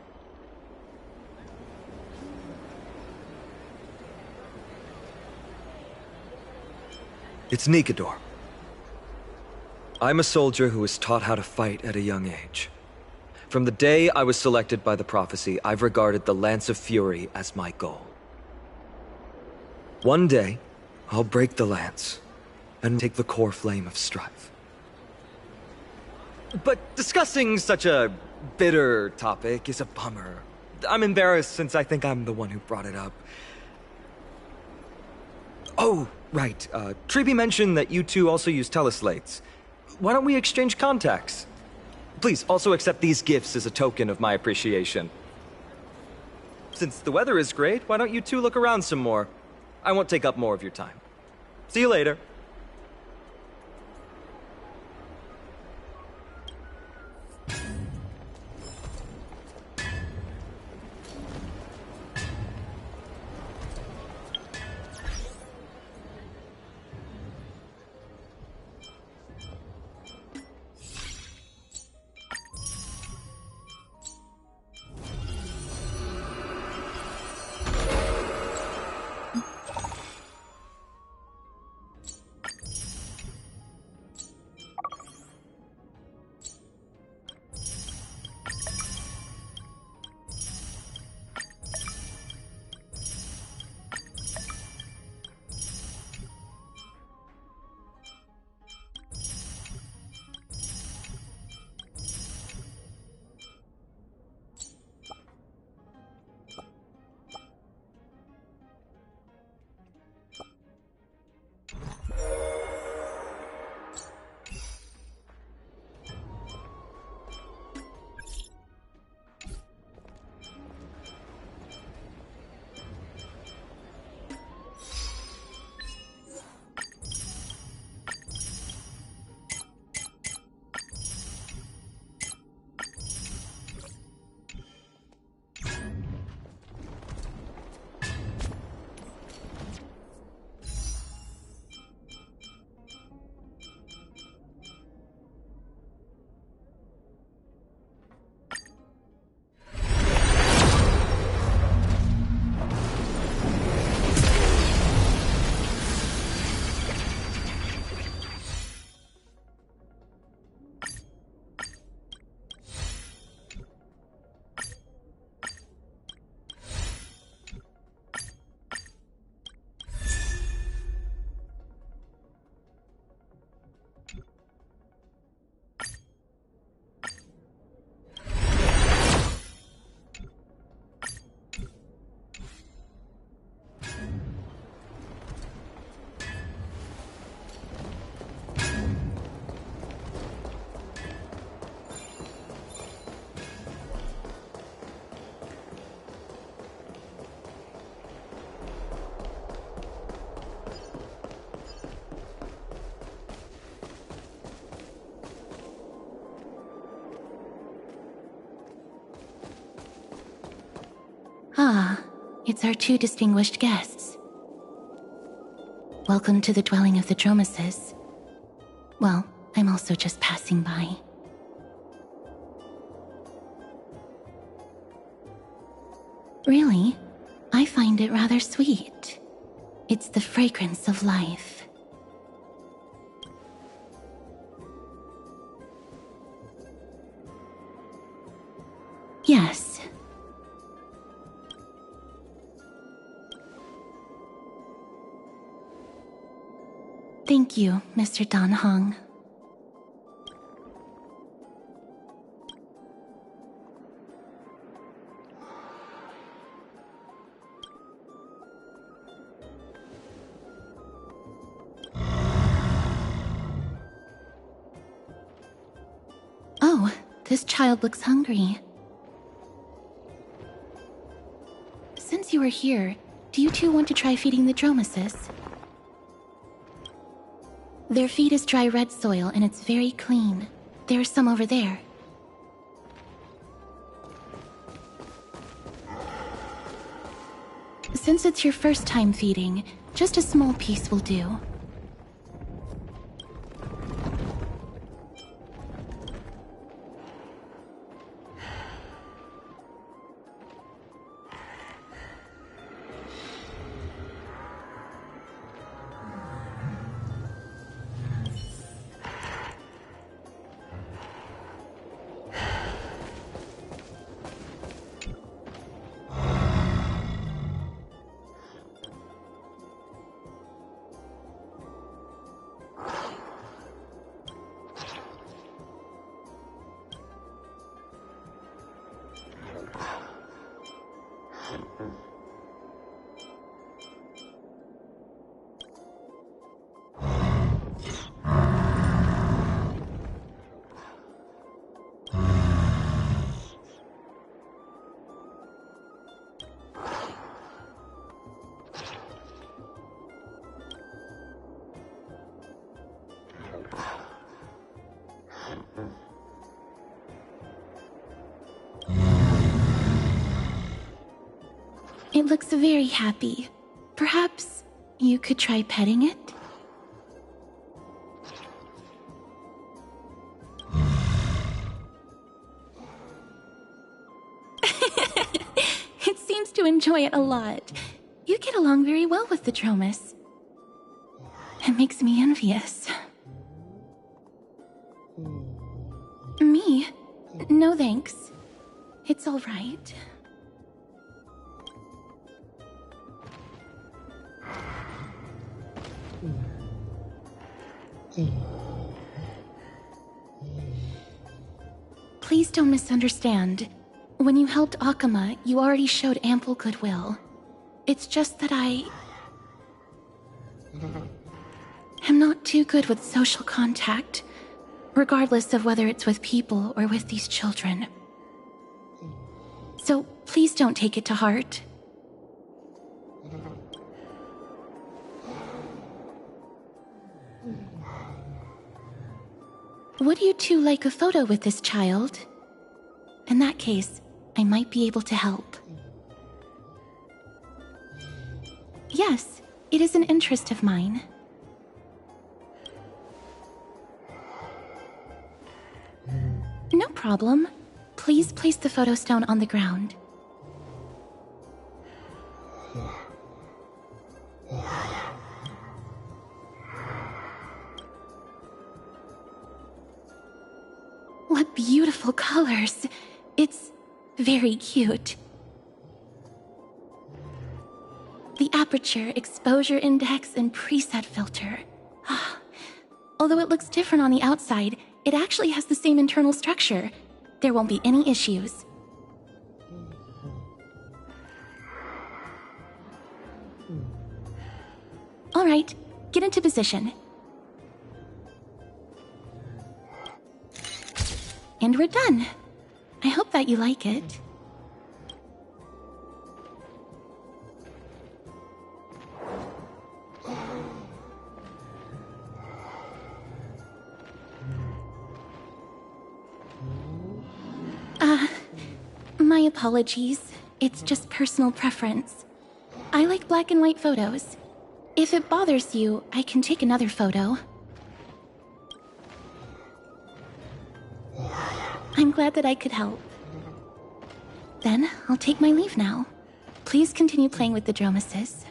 It's Nikedor. I'm a soldier who was taught how to fight at a young age. From the day I was selected by the prophecy, I've regarded the Lance of Fury as my goal. One day, I'll break the lance and take the core flame of strife. But discussing such a bitter topic is a bummer. I'm embarrassed since I think I'm the one who brought it up. Oh, right. Treeby mentioned that you two also use teleslates. Why don't we exchange contacts? Please, also accept these gifts as a token of my appreciation. Since the weather is great, why don't you two look around some more? I won't take up more of your time. See you later.
It's our two distinguished guests. Welcome to the dwelling of the Dromases. Well, I'm also just passing by. Really, I find it rather sweet. It's the fragrance of life. Yes. Thank you, Mr. Dan Hong. Oh, this child looks hungry. Since you are here, do you two want to try feeding the Dromases? Their feed is dry red soil and it's very clean. There's some over there. Since it's your first time feeding, just a small piece will do. It looks very happy. Perhaps you could try petting it? It seems to enjoy it a lot. You get along very well with the Dromas. It makes me envious. Me? No thanks. It's all right. Please don't misunderstand. When you helped Akama, you already showed ample goodwill. It's just that I am not too good with social contact, regardless of whether it's with people or with these children. So please don't take it to heart. Would you two like a photo with this child? In that case, I might be able to help. Yes, it is an interest of mine. No problem. Please place the photo stone on the ground. What beautiful colors. It's very cute. The aperture, exposure index, and preset filter. Although it looks different on the outside, it actually has the same internal structure. There won't be any issues. All right, get into position. And we're done. I hope that you like it. My apologies. It's just personal preference. I like black and white photos. If it bothers you, I can take another photo. I'm glad that I could help. Then, I'll take my leave now. Please continue playing with the Dromesis.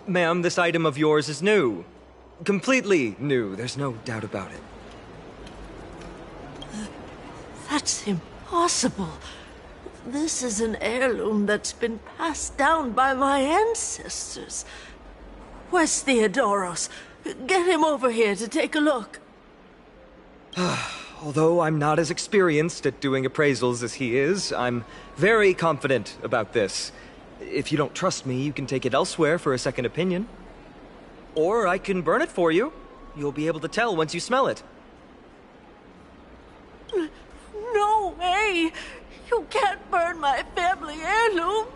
Ma'am, this item of yours is new. Completely new, there's no doubt about it.
That's impossible. This is an heirloom that's been passed down by my ancestors. Where's Theodoros? Get him over here to take a look.
Although I'm not as experienced at doing appraisals as he is, I'm very confident about this. If you don't trust me, you can take it elsewhere for a second opinion. Or I can burn it for you. You'll be able to tell once you smell it.
No way! You can't burn my family heirloom!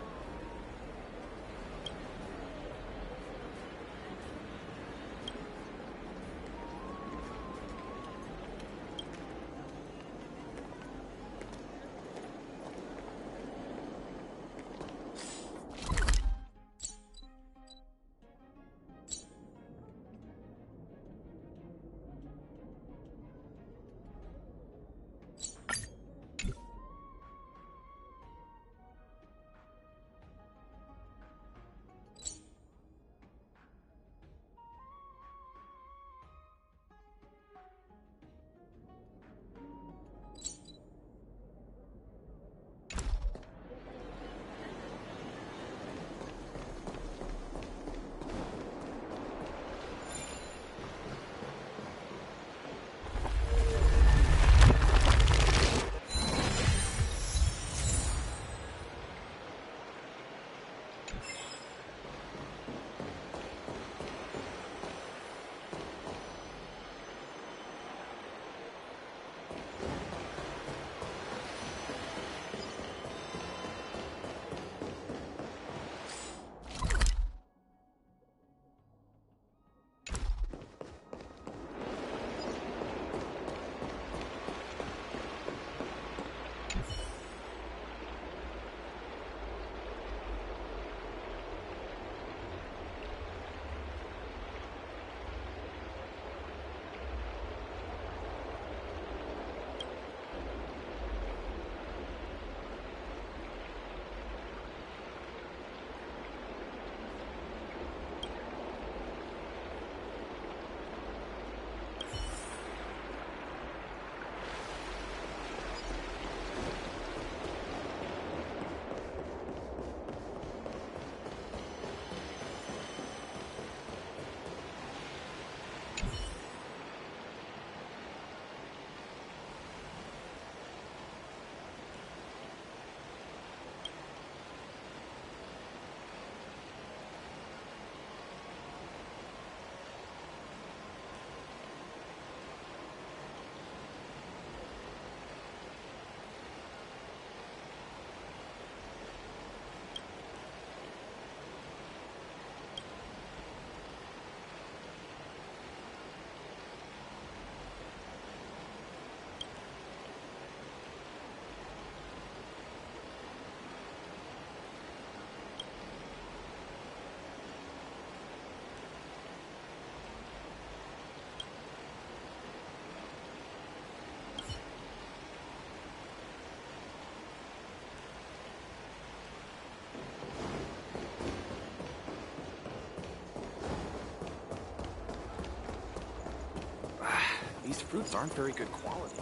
fruits aren't very good quality.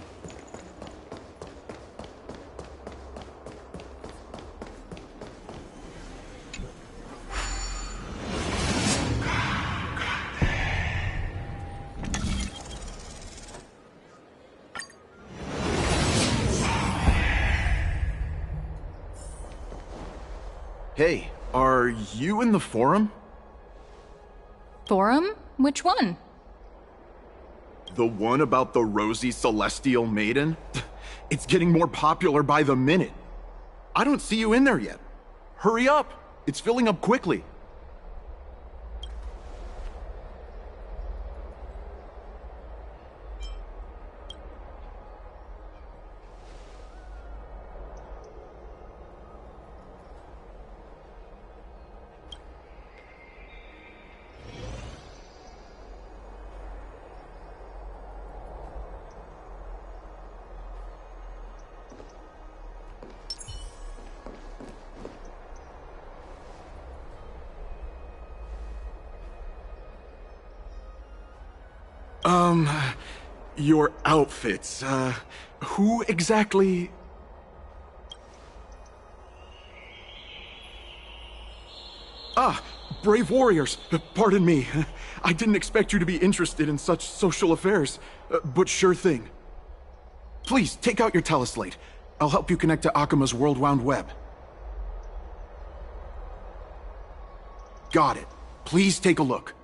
Hey, are you in the forum?
Forum? Which one?
The one about the rosy celestial maiden? It's getting more popular by the minute. I don't see you in there yet. Hurry up! It's filling up quickly. Your outfits, who exactly... Ah, brave warriors, pardon me. I didn't expect you to be interested in such social affairs, but sure thing. Please, take out your teleslate. I'll help you connect to Akuma's World Wound Web. Got it. Please take a look.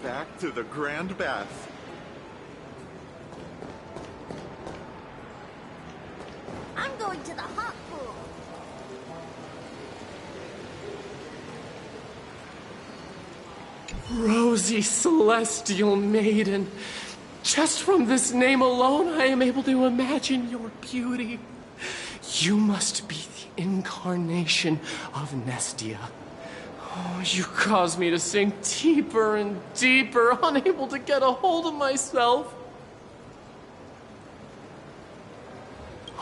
Back to the Grand Bath.
I'm going to the hot pool.
Rosy Celestial Maiden. Just from this name alone, I am able to imagine your beauty. You must be the incarnation of Nestia. Oh, you cause me to sink deeper and deeper, unable to get a hold of myself.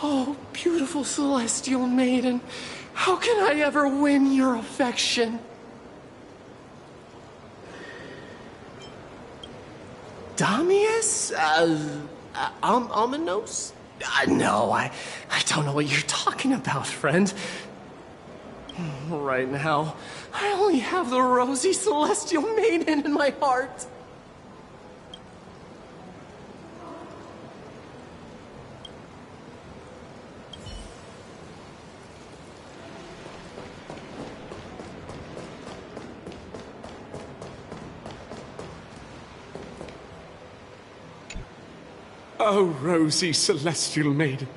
Oh, beautiful celestial maiden, how can I ever win your affection? Damius? Ominos? No, I don't know what you're talking about, friend. Right now, I only have the rosy celestial maiden in my heart. Oh, rosy celestial maiden,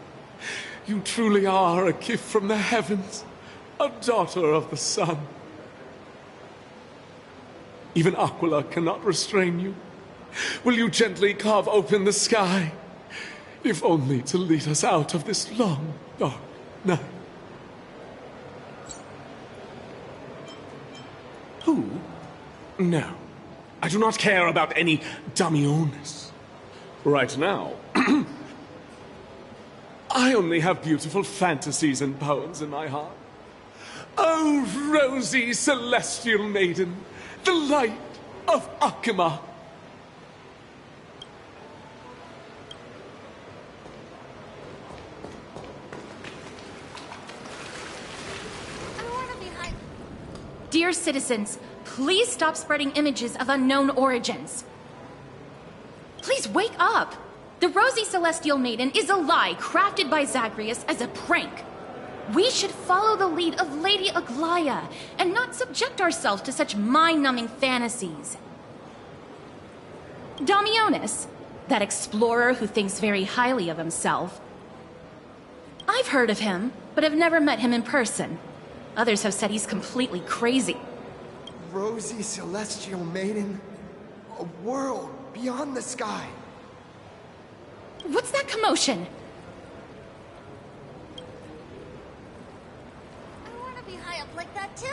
you truly are a gift from the heavens. a daughter of the sun. Even Aquila cannot restrain you. Will you gently carve open the sky, if only to lead us out of this long, dark night? Who? No. I do not care about any Damiones. Right now, I only have beautiful fantasies and poems in my heart. Oh, rosy celestial maiden, the light of Akima.
Dear citizens, please stop spreading images of unknown origins. Please wake up! The Rosy Celestial Maiden is a lie crafted by Zagreus as a prank. We should follow the lead of Lady Aglaya and not subject ourselves to such mind-numbing fantasies. Damiones, that explorer who thinks very highly of himself. I've heard of him, but have never met him in person. Others have said he's completely crazy.
Rosy Celestial Maiden, a world beyond the sky.
What's that commotion?
I want to be high up like that too.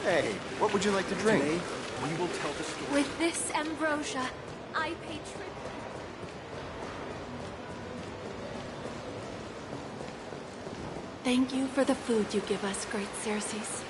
Hey, what would you like to drink?
Today, we will tell the story.
With this ambrosia, I pay tribute. Thank you for the food you give us, great Circes.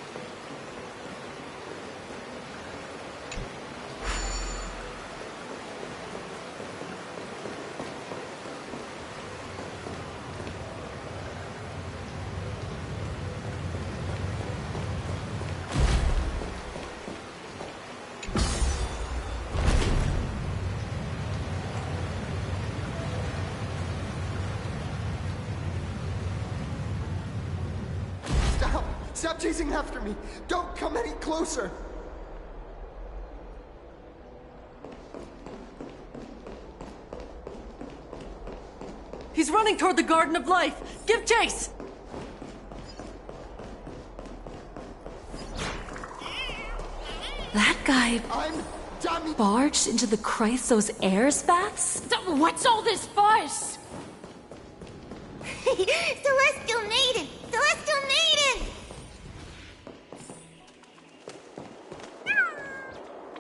Stop chasing after me! Don't come any closer!
He's running toward the Garden of Life! Give chase! That guy barged into the Chrysos Heirs baths?
What's all this fuss?
Celestial Maiden! Celestial Maiden!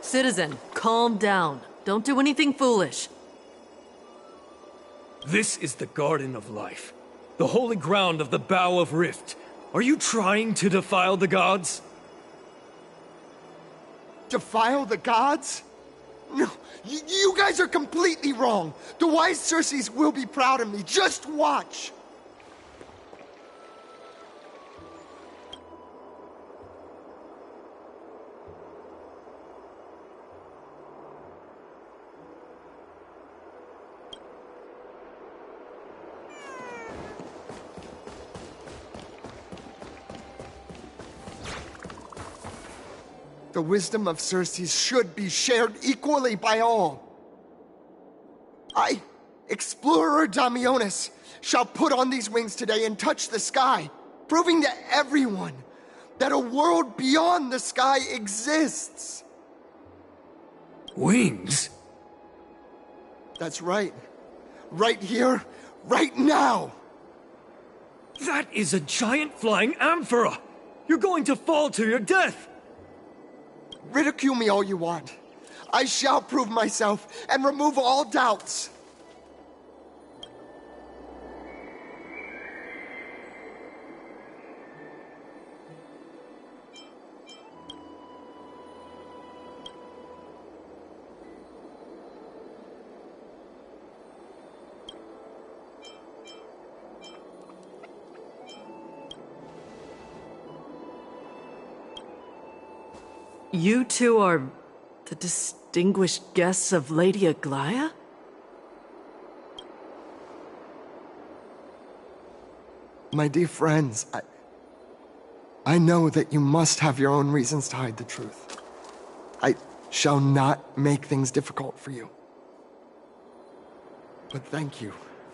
Citizen, calm down. Don't do anything foolish.
This is the Garden of Life, the holy ground of the Bow of Rift. Are you trying to defile the gods?
Defile the gods? No, you guys are completely wrong. The wise Circes will be proud of me. Just watch. The wisdom of Circes should be shared equally by all. I, Explorer Damiones, shall put on these wings today and touch the sky, proving to everyone that a world beyond the sky exists.
Wings?
That's right. Right here, right now.
That is a giant flying amphora! You're going to fall to your death!
Ridicule me all you want. I shall prove myself and remove all doubts.
You two are the distinguished guests of Lady Aglaya?
My dear friends, I know that you must have your own reasons to hide the truth. I shall not make things difficult for you. But thank you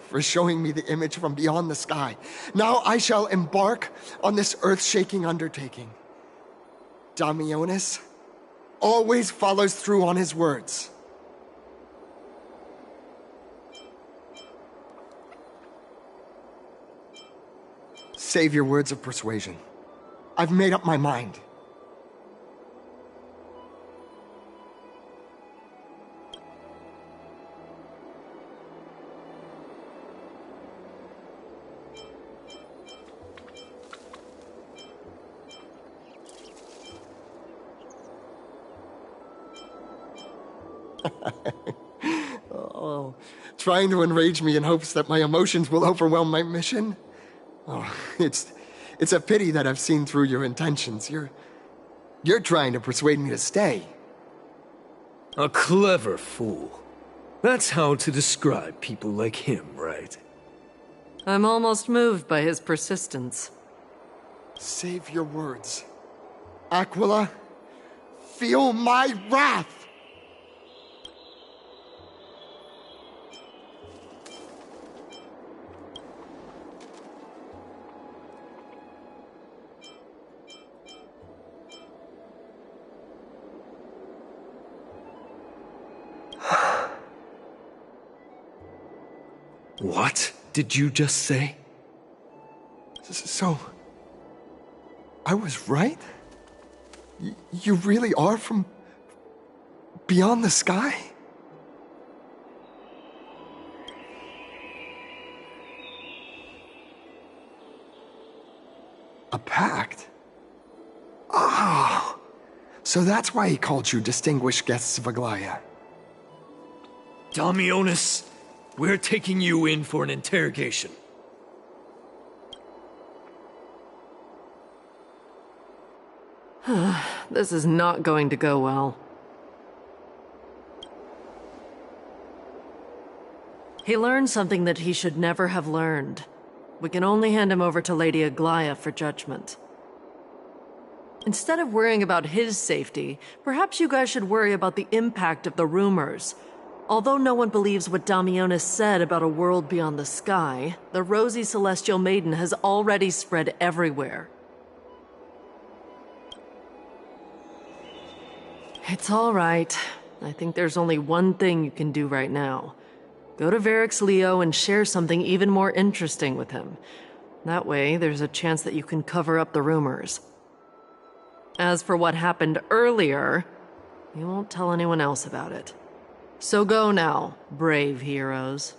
for showing me the image from beyond the sky. Now I shall embark on this earth-shaking undertaking. Damionis always follows through on his words. Save your words of persuasion. I've made up my mind. Oh, trying to enrage me in hopes that my emotions will overwhelm my mission? Oh, it's a pity that I've seen through your intentions. You're trying to persuade me to stay.
A clever fool. That's how to describe people like him, right?
I'm almost moved by his persistence.
Save your words. Aquila, feel my wrath!
What did you just say?
So, I was right? You really are from beyond the sky? A pact? Oh, so that's why he called you distinguished guests of Aglaya.
Damionis, we're taking you in for an interrogation.
This is not going to go well. He learned something that he should never have learned. We can only hand him over to Lady Aglaya for judgment. Instead of worrying about his safety, perhaps you guys should worry about the impact of the rumors. Although no one believes what Damionis said about a world beyond the sky, the rosy celestial maiden has already spread everywhere. It's all right. I think there's only one thing you can do right now. Go to Varix Leo and share something even more interesting with him. That way, there's a chance that you can cover up the rumors. As for what happened earlier, you won't tell anyone else about it. So go now, brave heroes.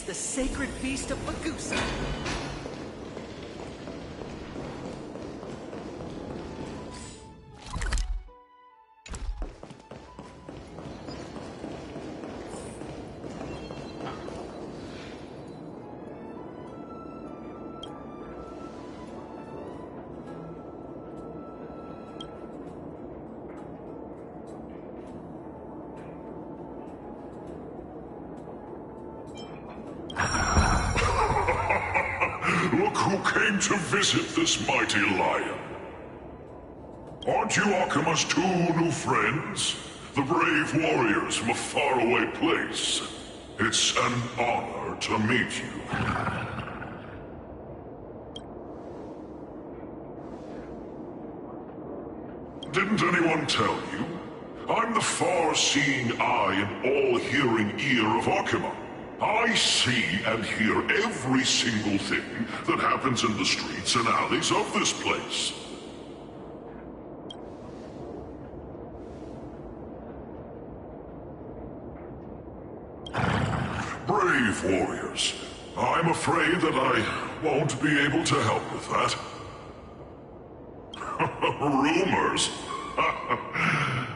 the sacred feast of Magusa.
Look who came to visit this mighty lion. Aren't you Akima's two new friends? The brave warriors from a faraway place. It's an honor to meet you. Didn't anyone tell you? I'm the far-seeing eye and all-hearing ear of Akima. I see and hear every single thing that happens in the streets and alleys of this place. Brave warriors, I'm afraid that I won't be able to help with that. Rumors?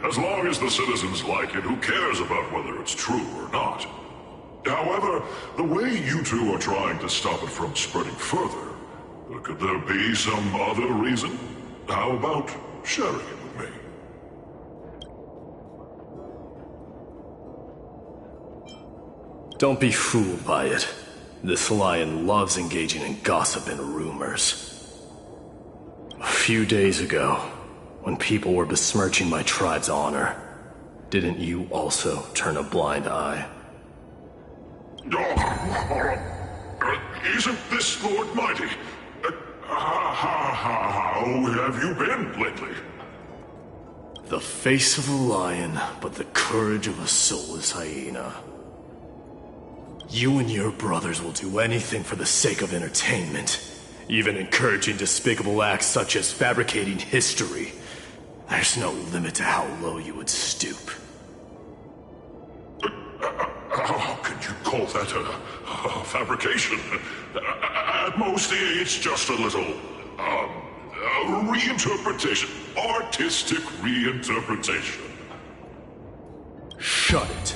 As long as the citizens like it, who cares about whether it's true or not? However, the way you two are trying to stop it from spreading further, could there be some other reason? How about sharing it with me?
Don't be fooled by it. This lion loves engaging in gossip and rumors. A few days ago, when people were besmirching my tribe's honor, didn't you also turn a blind eye?
Isn't this Lord Mighty? How have you been lately?
The face of a lion, but the courage of a soulless hyena. You and your brothers will do anything for the sake of entertainment, even encouraging despicable acts such as fabricating history. There's no limit to how low you would stoop.
How could you call that a fabrication? At most, it's just a little, reinterpretation. Artistic reinterpretation.
Shut it.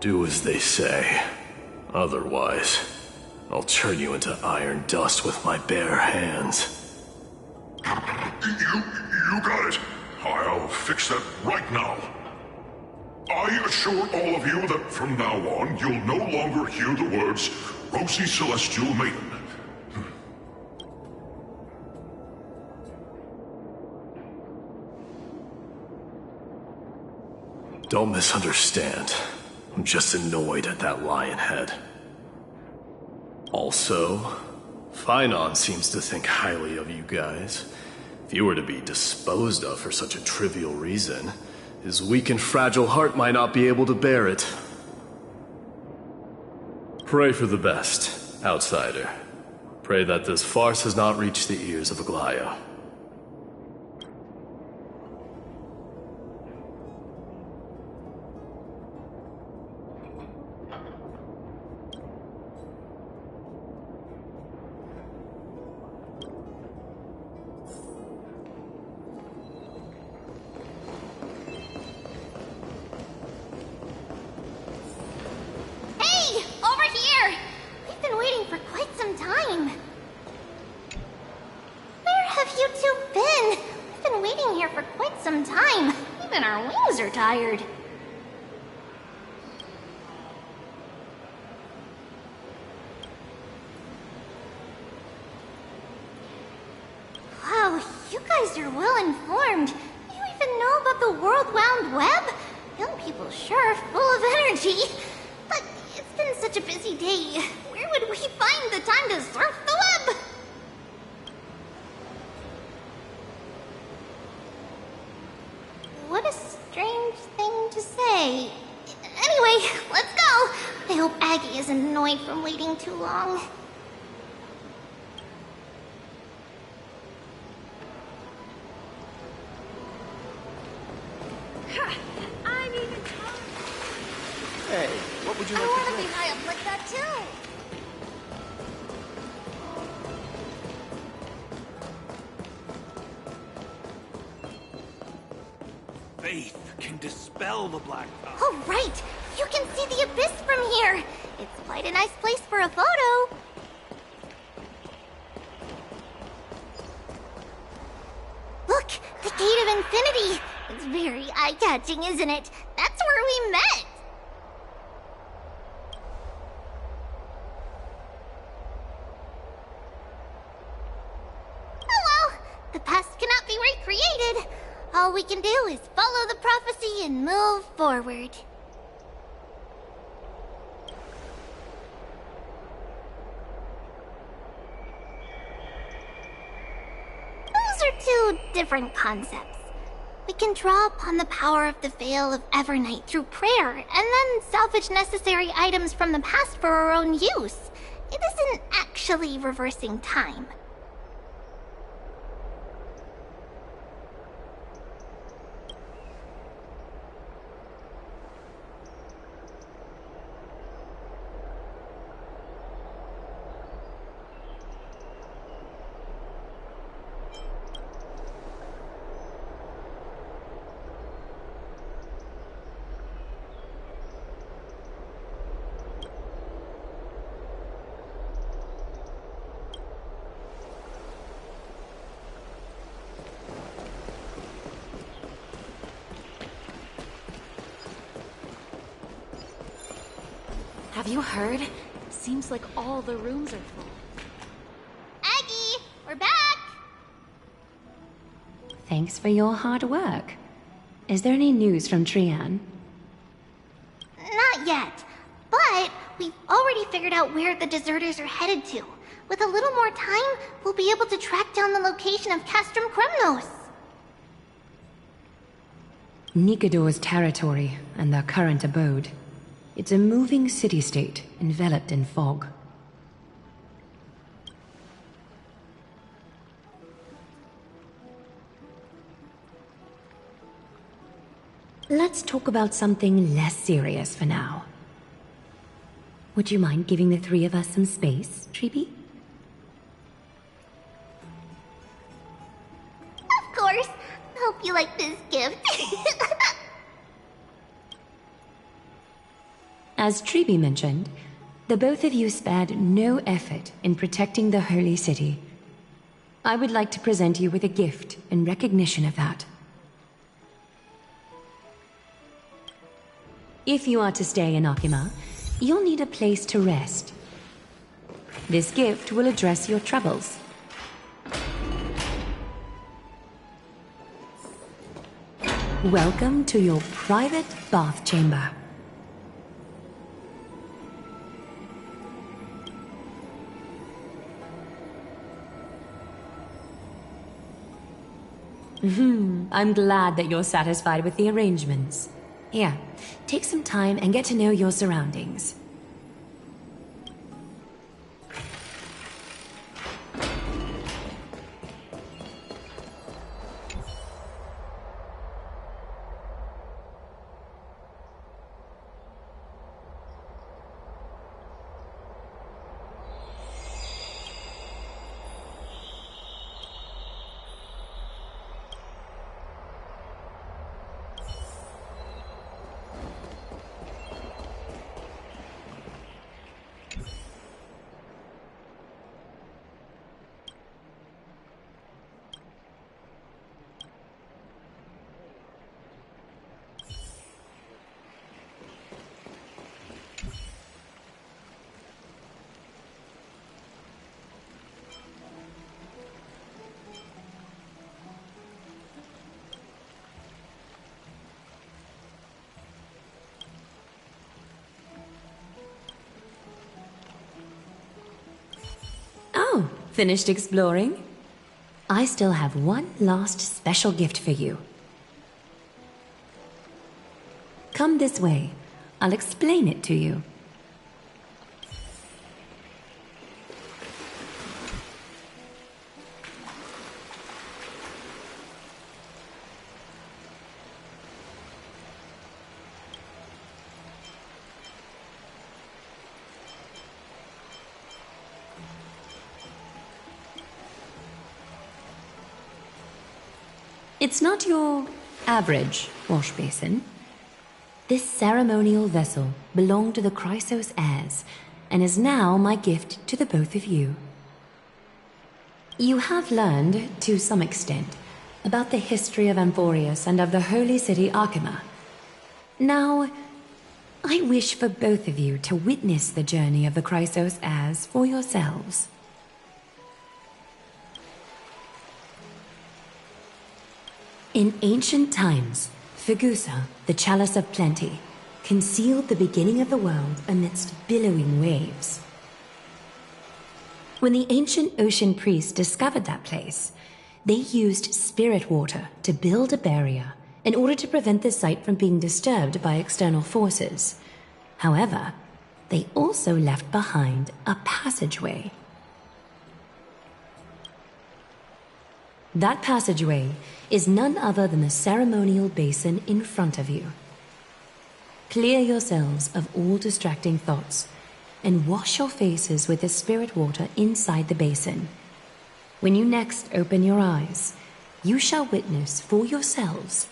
Do as they say. Otherwise, I'll turn you into iron dust with my bare hands.
You got it. I'll fix that right now. I assure all of you that from now on, you'll no longer hear the words, Rosy Celestial Maiden.
Don't misunderstand. I'm just annoyed at that lion head. Also, Finon seems to think highly of you guys. If you were to be disposed of for such a trivial reason, his weak and fragile heart might not be able to bear it. Pray for the best, outsider. Pray that this farce has not reached the ears of Aglaya.
Tired. Wow, you guys are well informed. You even know about the World Wound Web? Young people sure are full of energy. But it's been such a busy day. Where would we find the time to surf the web? What a strange thing to say. Anyway, let's go. I hope Aggie isn't annoyed from waiting too long.
I'm even
Hey, what would you
I
like
want
to
to be
drink?
high up like that too.
Faith can dispel the black power.
Oh, right! You can see the abyss from here! It's quite a nice place for a photo! Look! The Gate of Infinity! It's very eye-catching, isn't it? That's where we met! Hello! The past cannot be recreated! All we can do is follow the prophecy and move forward. Those are two different concepts. We can draw upon the power of the Veil of Evernight through prayer, and then salvage necessary items from the past for our own use. It isn't actually reversing time.
Have you heard? Seems like all the rooms are full.
Aggie, we're back!
Thanks for your hard work. Is there any news from Trian?
Not yet, but we've already figured out where the deserters are headed to. With a little more time, we'll be able to track down the location of Castrum Kremnos.
Nikador's territory and their current abode. It's a moving city-state enveloped in fog. Let's talk about something less serious for now. Would you mind giving the three of us some space, Treeby?
Of course. Hope you like this gift.
As Treeby mentioned, the both of you spared no effort in protecting the Holy City. I would like to present you with a gift in recognition of that. If you are to stay in Akima, you'll need a place to rest. This gift will address your troubles. Welcome to your private bath chamber. I'm glad that you're satisfied with the arrangements. Here, take some time and get to know your surroundings. Oh, finished exploring? I still have one last special gift for you. Come this way. I'll explain it to you. It's not your average wash basin. This ceremonial vessel belonged to the Chrysos heirs, and is now my gift to the both of you. You have learned, to some extent, about the history of Amphorius and of the holy city Arkema. Now, I wish for both of you to witness the journey of the Chrysos heirs for yourselves. In ancient times, Fegusa, the Chalice of Plenty, concealed the beginning of the world amidst billowing waves. When the ancient ocean priests discovered that place, they used spirit water to build a barrier in order to prevent the site from being disturbed by external forces. However, they also left behind a passageway. That passageway is none other than the ceremonial basin in front of you. Clear yourselves of all distracting thoughts and wash your faces with the spirit water inside the basin. When you next open your eyes, you shall witness for yourselves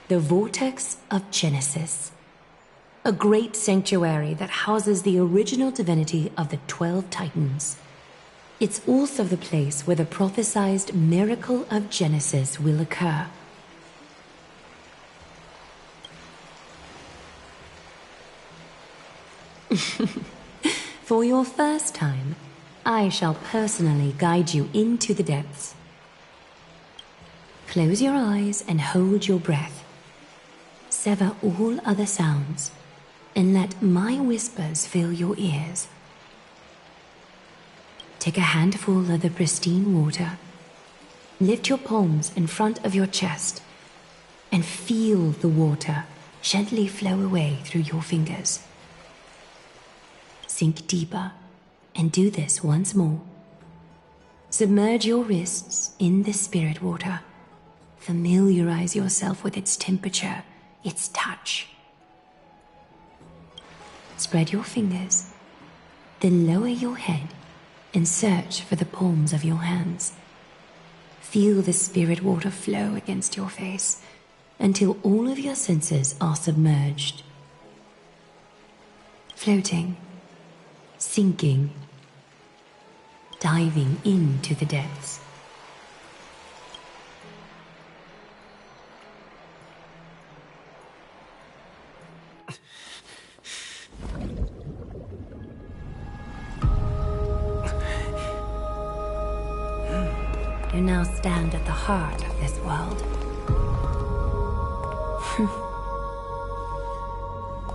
the Vortex of Genesis, a great sanctuary that houses the original divinity of the 12 Titans. It's also the place where the prophesied miracle of Genesis will occur. For your first time, I shall personally guide you into the depths. Close your eyes and hold your breath. Sever all other sounds, and let my whispers fill your ears. Take a handful of the pristine water. Lift your palms in front of your chest, and feel the water gently flow away through your fingers. Sink deeper, and do this once more. Submerge your wrists in the spirit water. Familiarize yourself with its temperature, its touch. Spread your fingers, then lower your head and search for the palms of your hands. Feel the spirit water flow against your face until all of your senses are submerged. Floating, sinking, diving into the depths. You now stand at the heart of this world.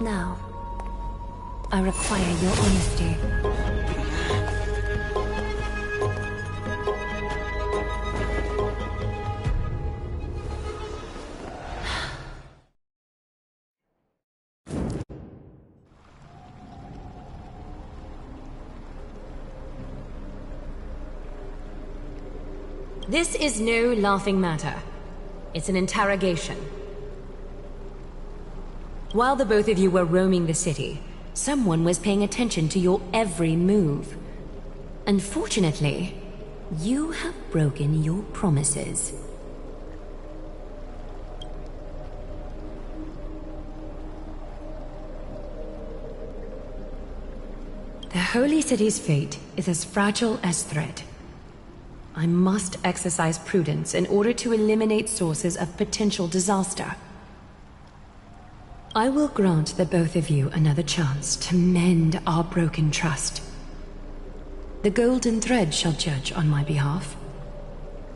Now, I require your honesty. This is no laughing matter. It's an interrogation. While the both of you were roaming the city, someone was paying attention to your every move. Unfortunately, you have broken your promises. The Holy City's fate is as fragile as thread. I must exercise prudence in order to eliminate sources of potential disaster. I will grant the both of you another chance to mend our broken trust. The golden thread shall judge on my behalf.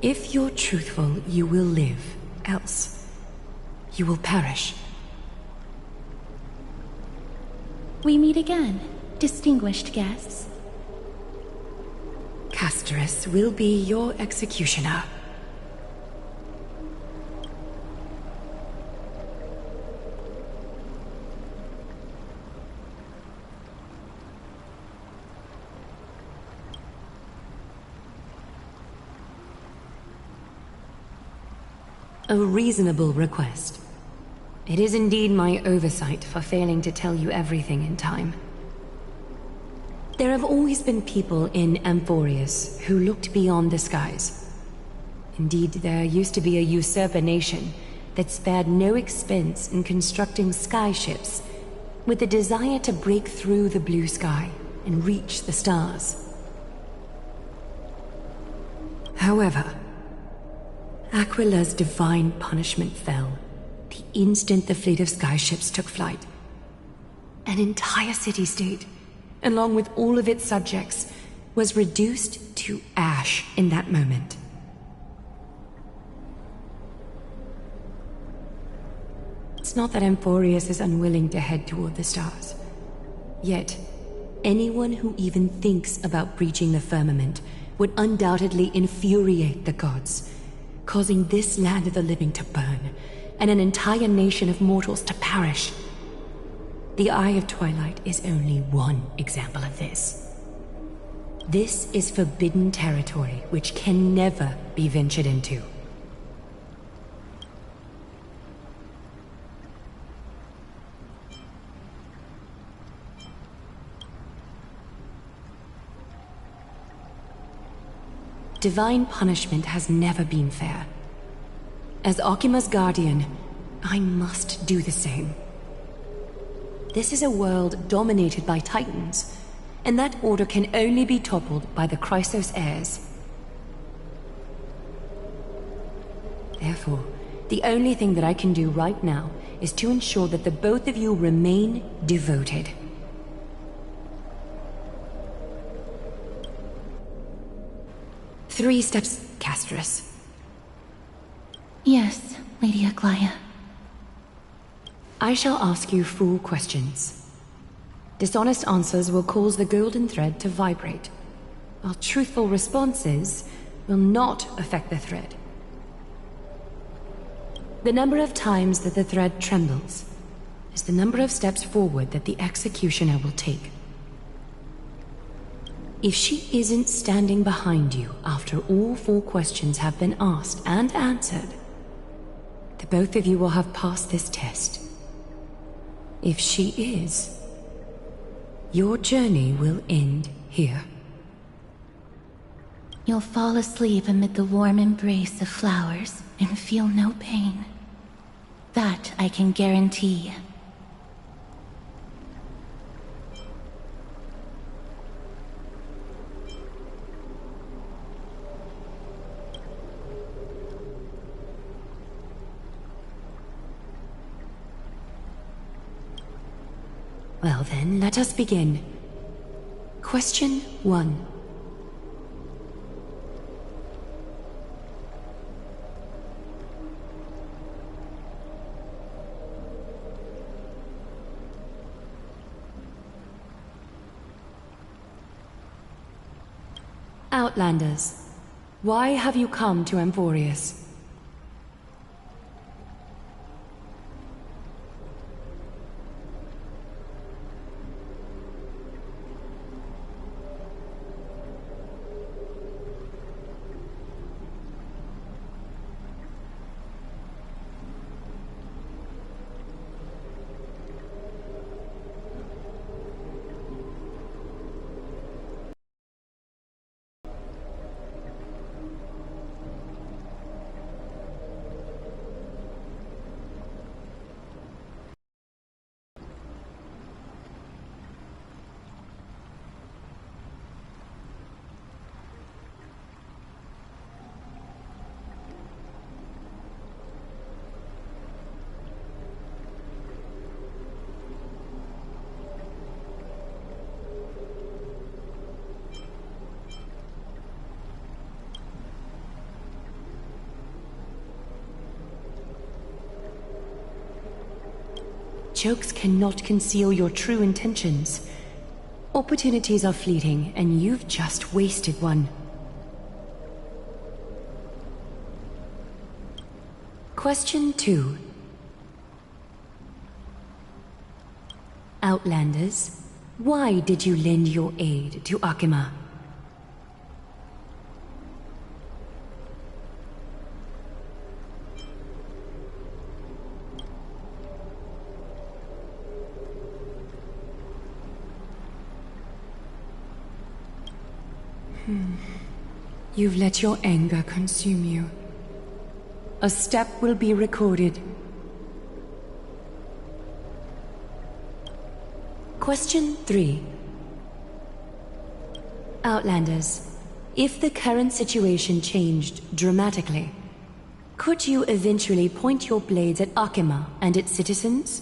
If you're truthful, you will live. Else, you will perish.
We meet again, distinguished guests.
Castorus will be your executioner. A reasonable request. It is indeed my oversight for failing to tell you everything in time. There have always been people in Amphorius who looked beyond the skies. Indeed, there used to be a usurper nation that spared no expense in constructing skyships with the desire to break through the blue sky and reach the stars. However, Aquila's divine punishment fell the instant the fleet of skyships took flight. An entire city-state, along with all of its subjects, was reduced to ash in that moment. It's not that Amphorius is unwilling to head toward the stars. Yet, anyone who even thinks about breaching the firmament would undoubtedly infuriate the gods, causing this land of the living to burn, and an entire nation of mortals to perish. The Eye of Twilight is only one example of this. This is forbidden territory which can never be ventured into. Divine punishment has never been fair. As Okima's guardian, I must do the same. This is a world dominated by Titans, and that order can only be toppled by the Chrysos heirs. Therefore, the only thing that I can do right now is to ensure that the both of you remain devoted. Three steps, Castris.
Yes, Lady Aglaia.
I shall ask you 4 questions. Dishonest answers will cause the golden thread to vibrate, while truthful responses will not affect the thread. The number of times that the thread trembles is the number of steps forward that the executioner will take. If she isn't standing behind you after all 4 questions have been asked and answered, the both of you will have passed this test. If she is, your journey will end here.
You'll fall asleep amid the warm embrace of flowers and feel no pain. That I can guarantee.
Well then, let us begin. Question 1. Outlanders, why have you come to Amphorius? Jokes cannot conceal your true intentions. Opportunities are fleeting, and you've just wasted one. Question 2. Outlanders, why did you lend your aid to Akima? You've let your anger consume you. A step will be recorded. Question 3. Outlanders, if the current situation changed dramatically, could you eventually point your blades at Akima and its citizens?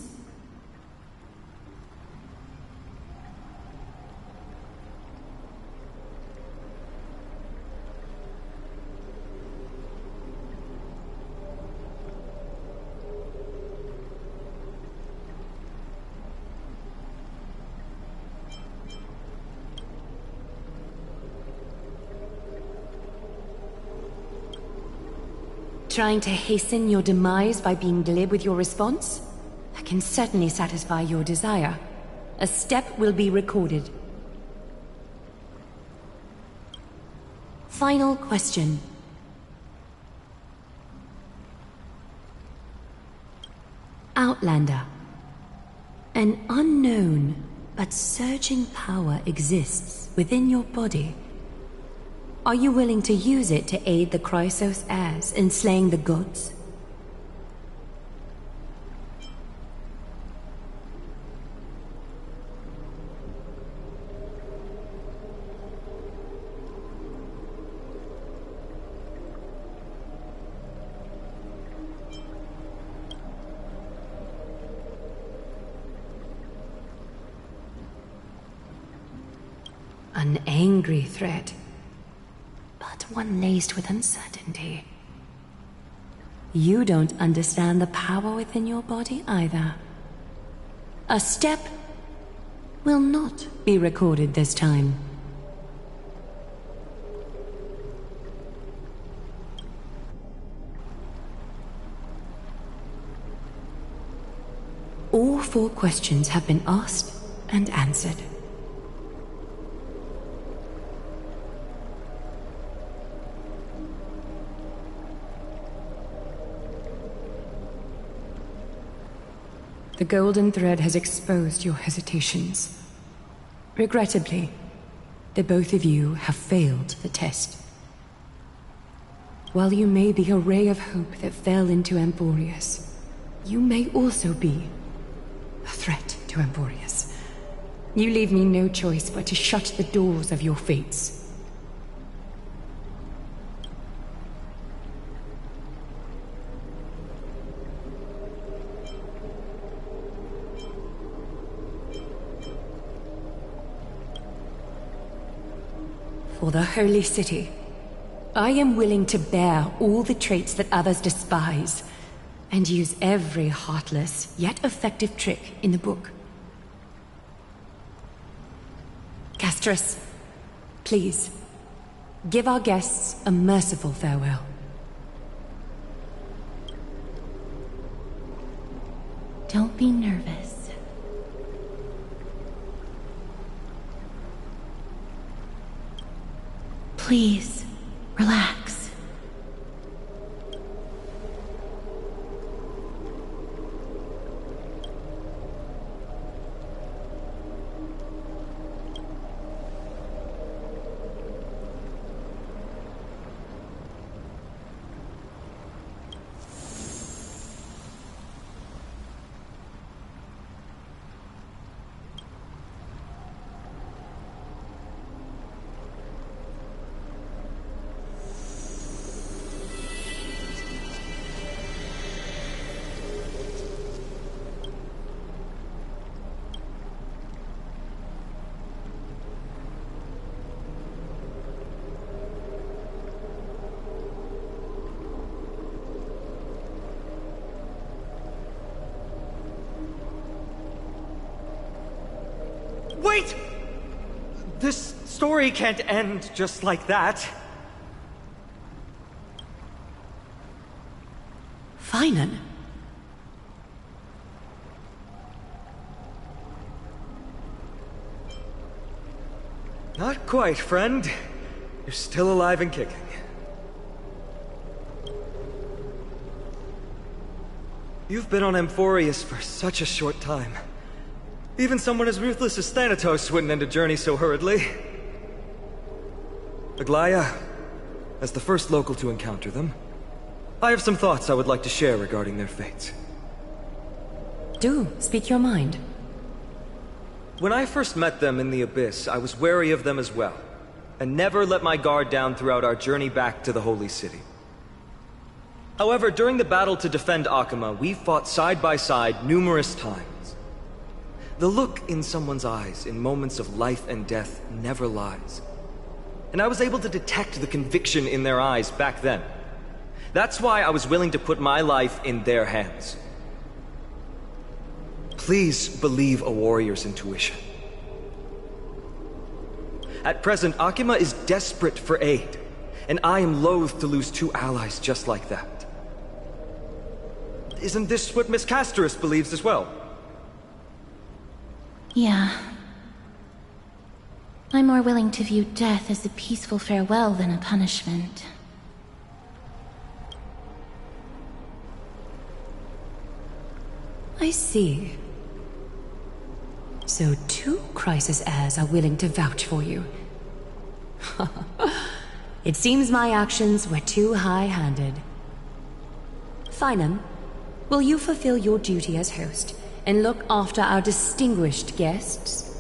Trying to hasten your demise by being glib with your response? That can certainly satisfy your desire. A step will be recorded. Final question. Outlander. An unknown but surging power exists within your body. Are you willing to use it to aid the Chrysos heirs in slaying the gods? An angry threat. But one laced with uncertainty. You don't understand the power within your body either. A step will not be recorded this time. All 4 questions have been asked and answered. The golden thread has exposed your hesitations. Regrettably, the both of you have failed the test. While you may be a ray of hope that fell into Amborius, you may also be a threat to Amborius. You leave me no choice but to shut the doors of your fates. For the Holy City, I am willing to bear all the traits that others despise, and use every heartless, yet effective trick in the book. Castris, please, give our guests a merciful farewell.
Don't be nervous. Please, relax.
Wait! This story can't end just like that.
Finan?
Not quite, friend. You're still alive and kicking. You've been on Amphorius for such a short time. Even someone as ruthless as Thanatos wouldn't end a journey so hurriedly. Aglaya, as the first local to encounter them, I have some thoughts I would like to share regarding their fates.
Do speak your mind.
When I first met them in the Abyss, I was wary of them as well, and never let my guard down throughout our journey back to the Holy City. However, during the battle to defend Akama, we fought side by side numerous times. The look in someone's eyes in moments of life and death never lies. And I was able to detect the conviction in their eyes back then. That's why I was willing to put my life in their hands. Please believe a warrior's intuition. At present, Akima is desperate for aid, and I am loath to lose two allies just like that. Isn't this what Miss Casterus believes as well?
Yeah. I'm more willing to view death as a peaceful farewell than a punishment.
I see. So two Crisis heirs are willing to vouch for you. It seems my actions were too high-handed. Finam, will you fulfill your duty as host and look after our distinguished guests?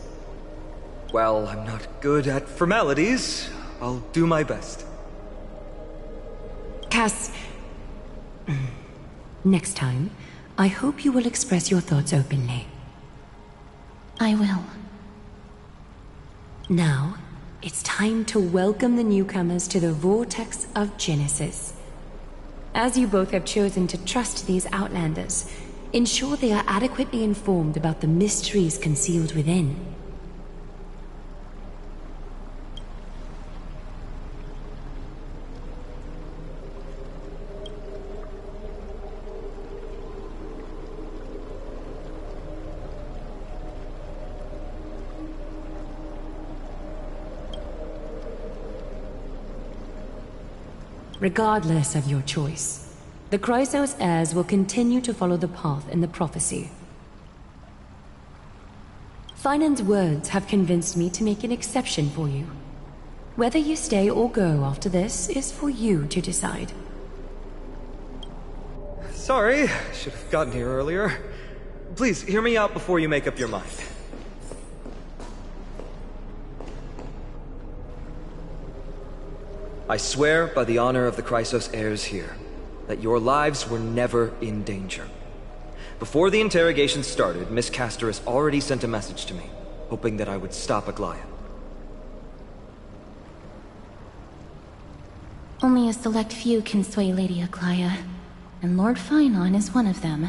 Well, I'm not good at formalities. I'll do my best.
Cass... Next time, I hope you will express your thoughts openly.
I will.
Now, it's time to welcome the newcomers to the Vortex of Genesis. As you both have chosen to trust these Outlanders, ensure they are adequately informed about the mysteries concealed within. Regardless of your choice, the Chrysos heirs will continue to follow the path in the prophecy. Finan's words have convinced me to make an exception for you. Whether you stay or go after this is for you to decide.
Sorry, should have gotten here earlier. Please, hear me out before you make up your mind. I swear by the honor of the Chrysos heirs here, that your lives were never in danger. Before the interrogation started, Miss Casterus already sent a message to me, hoping that I would stop Aglaya.
Only a select few can sway Lady Aglaya, and Lord Finon is one of them.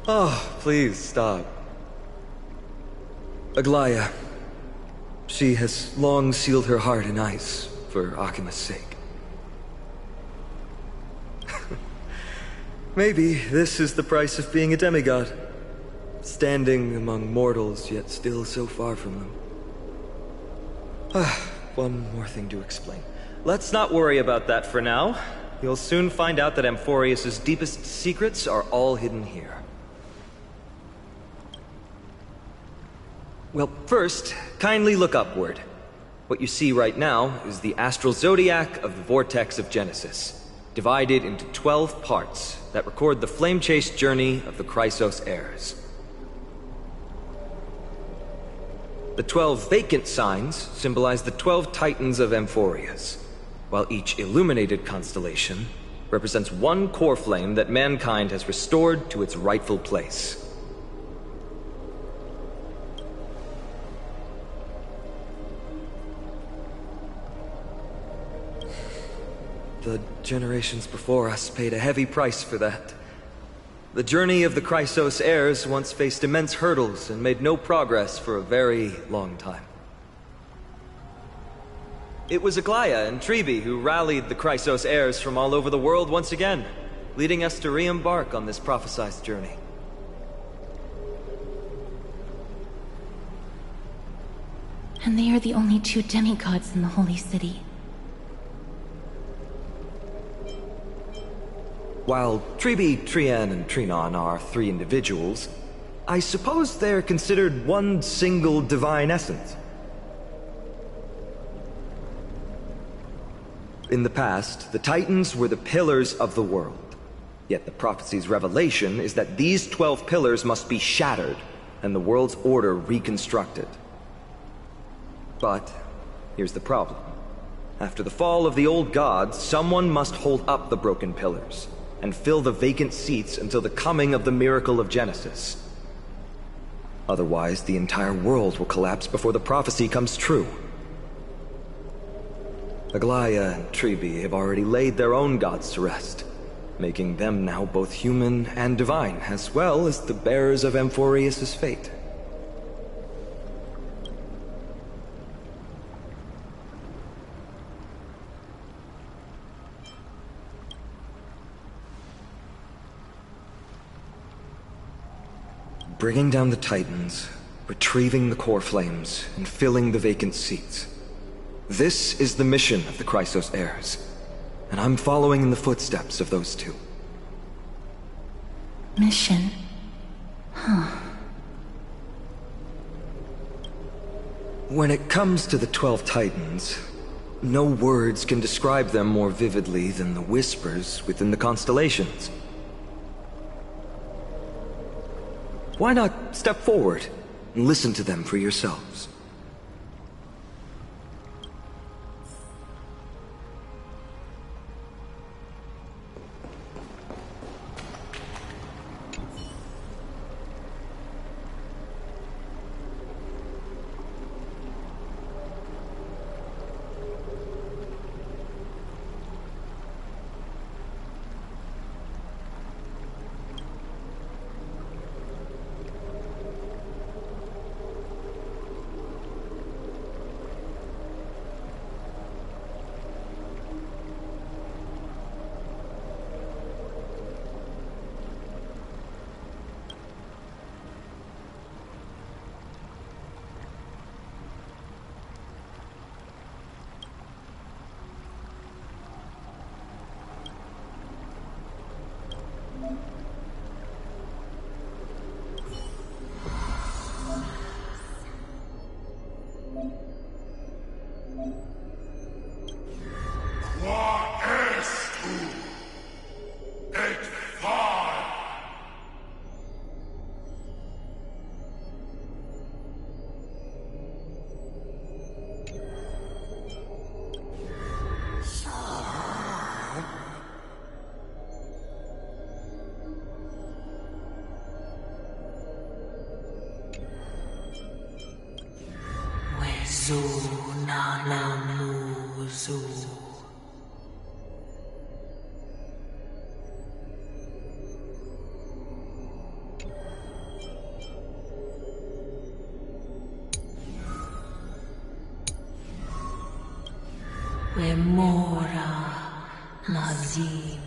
Oh, please stop. Aglaya. She has long sealed her heart in ice for Akima's sake. Maybe this is the price of being a demigod. Standing among mortals, yet still so far from them. One more thing to explain. Let's not worry about that for now. You'll soon find out that Amphorius's deepest secrets are all hidden here. Well, first, kindly look upward. What you see right now is the astral zodiac of the Vortex of Genesis, divided into 12 parts that record the flame-chased journey of the Chrysos heirs. The 12 vacant signs symbolize the 12 titans of Amphorius, while each illuminated constellation represents one core flame that mankind has restored to its rightful place. The generations before us paid a heavy price for that. The journey of the Chrysos heirs once faced immense hurdles and made no progress for a very long time. It was Aglaya and Tribi who rallied the Chrysos heirs from all over the world once again, leading us to re-embark on this prophesized journey.
And they are the only two demigods in the Holy City.
While Tribi, Trian, and Trinon are three individuals, I suppose they're considered one single divine essence. In the past, the Titans were the pillars of the world. Yet the prophecy's revelation is that these 12 pillars must be shattered and the world's order reconstructed. But here's the problem. After the fall of the old gods, someone must hold up the broken pillars and fill the vacant seats until the coming of the miracle of Genesis. Otherwise, the entire world will collapse before the prophecy comes true. Aglaia and Tribi have already laid their own gods to rest, making them now both human and divine, as well as the bearers of Amphorius' fate. Bringing down the Titans, retrieving the core flames, and filling the vacant seats. This is the mission of the Chrysos heirs, and I'm following in the footsteps of those two.
Mission? Huh.
When it comes to the 12 Titans, no words can describe them more vividly than the whispers within the constellations. Why not step forward and listen to them for yourselves?
Remora Nazim.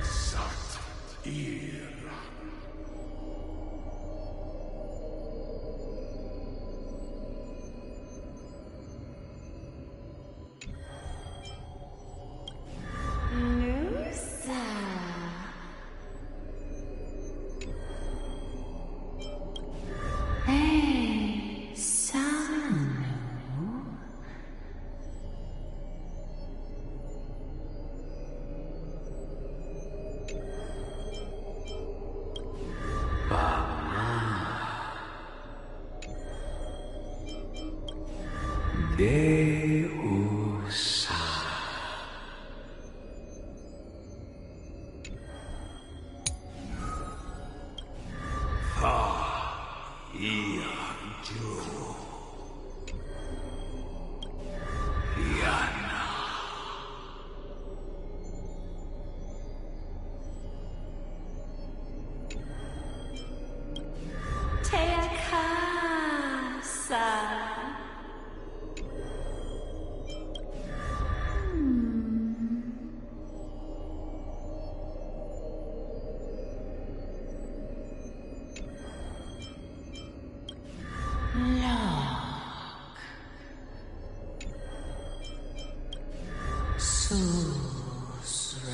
Sat Ir.
Deusa. Ha. Ia Jo. Yana.
Teakasa.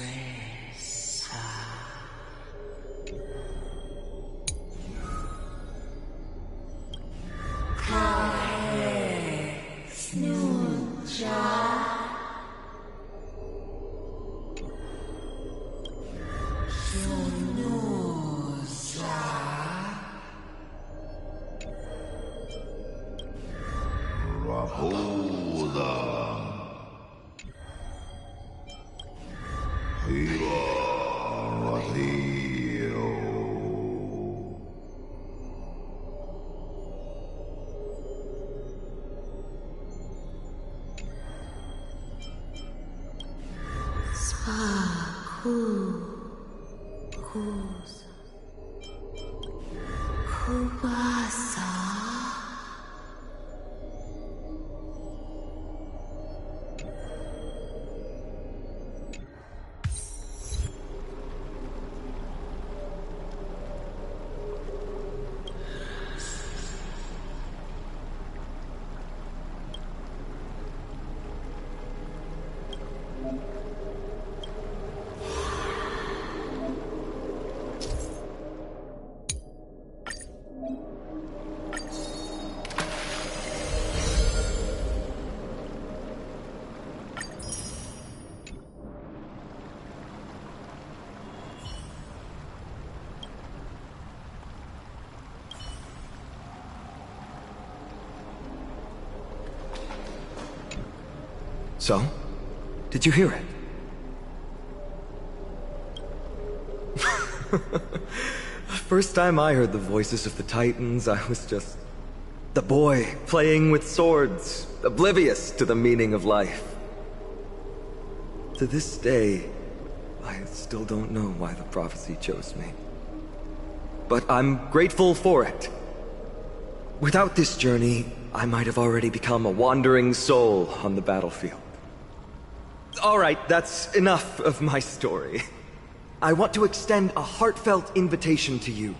Susresa. Kae.
So? Did you hear it? First time I heard the voices of the Titans, I was just the boy playing with swords, oblivious to the meaning of life. To this day, I still don't know why the prophecy chose me. But I'm grateful for it. Without this journey, I might have already become a wandering soul on the battlefield. All right, that's enough of my story. I want to extend a heartfelt invitation to you.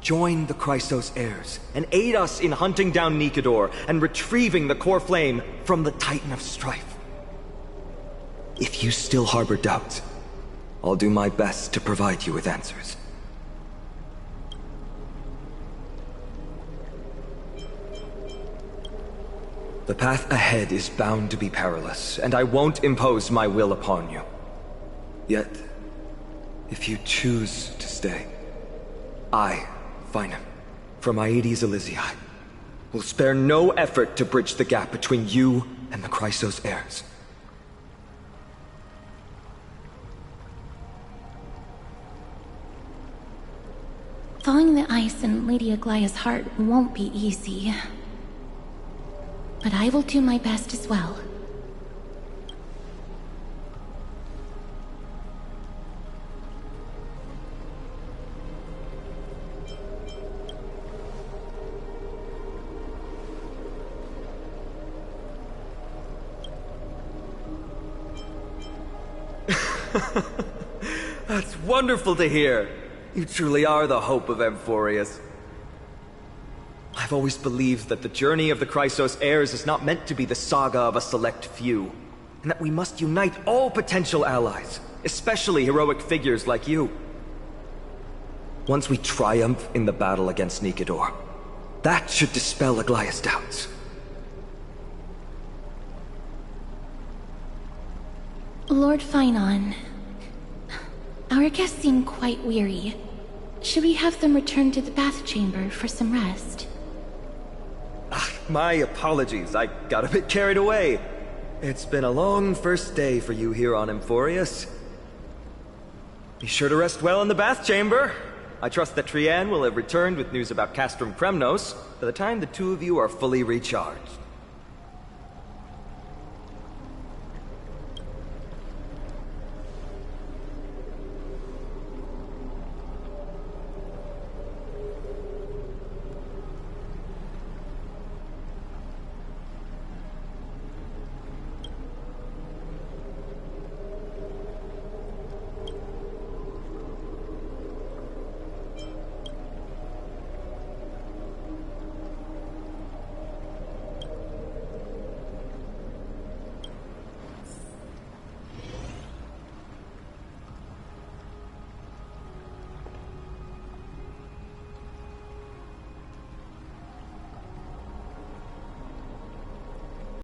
Join the Chrysos heirs and aid us in hunting down Nikador and retrieving the core flame from the Titan of Strife. If you still harbor doubts, I'll do my best to provide you with answers. The path ahead is bound to be perilous, and I won't impose my will upon you. Yet, if you choose to stay, I, Finam, from Aedes Elysiae, will spare no effort to bridge the gap between you and the Chrysos heirs.
Thawing the ice in Lady Aglaya's heart won't be easy. But I will do my best as well.
That's wonderful to hear. You truly are the hope of Amphorius. I've always believed that the journey of the Chrysos heirs is not meant to be the saga of a select few, and that we must unite all potential allies, especially heroic figures like you. Once we triumph in the battle against Nikador, that should dispel Aglaya's doubts.
Lord Finon, our guests seem quite weary. Should we have them return to the bath chamber for some rest?
My apologies, I got a bit carried away. It's been a long first day for you here on Amphorius. Be sure to rest well in the bath chamber. I trust that Trianne will have returned with news about Castrum Kremnos by the time the two of you are fully recharged.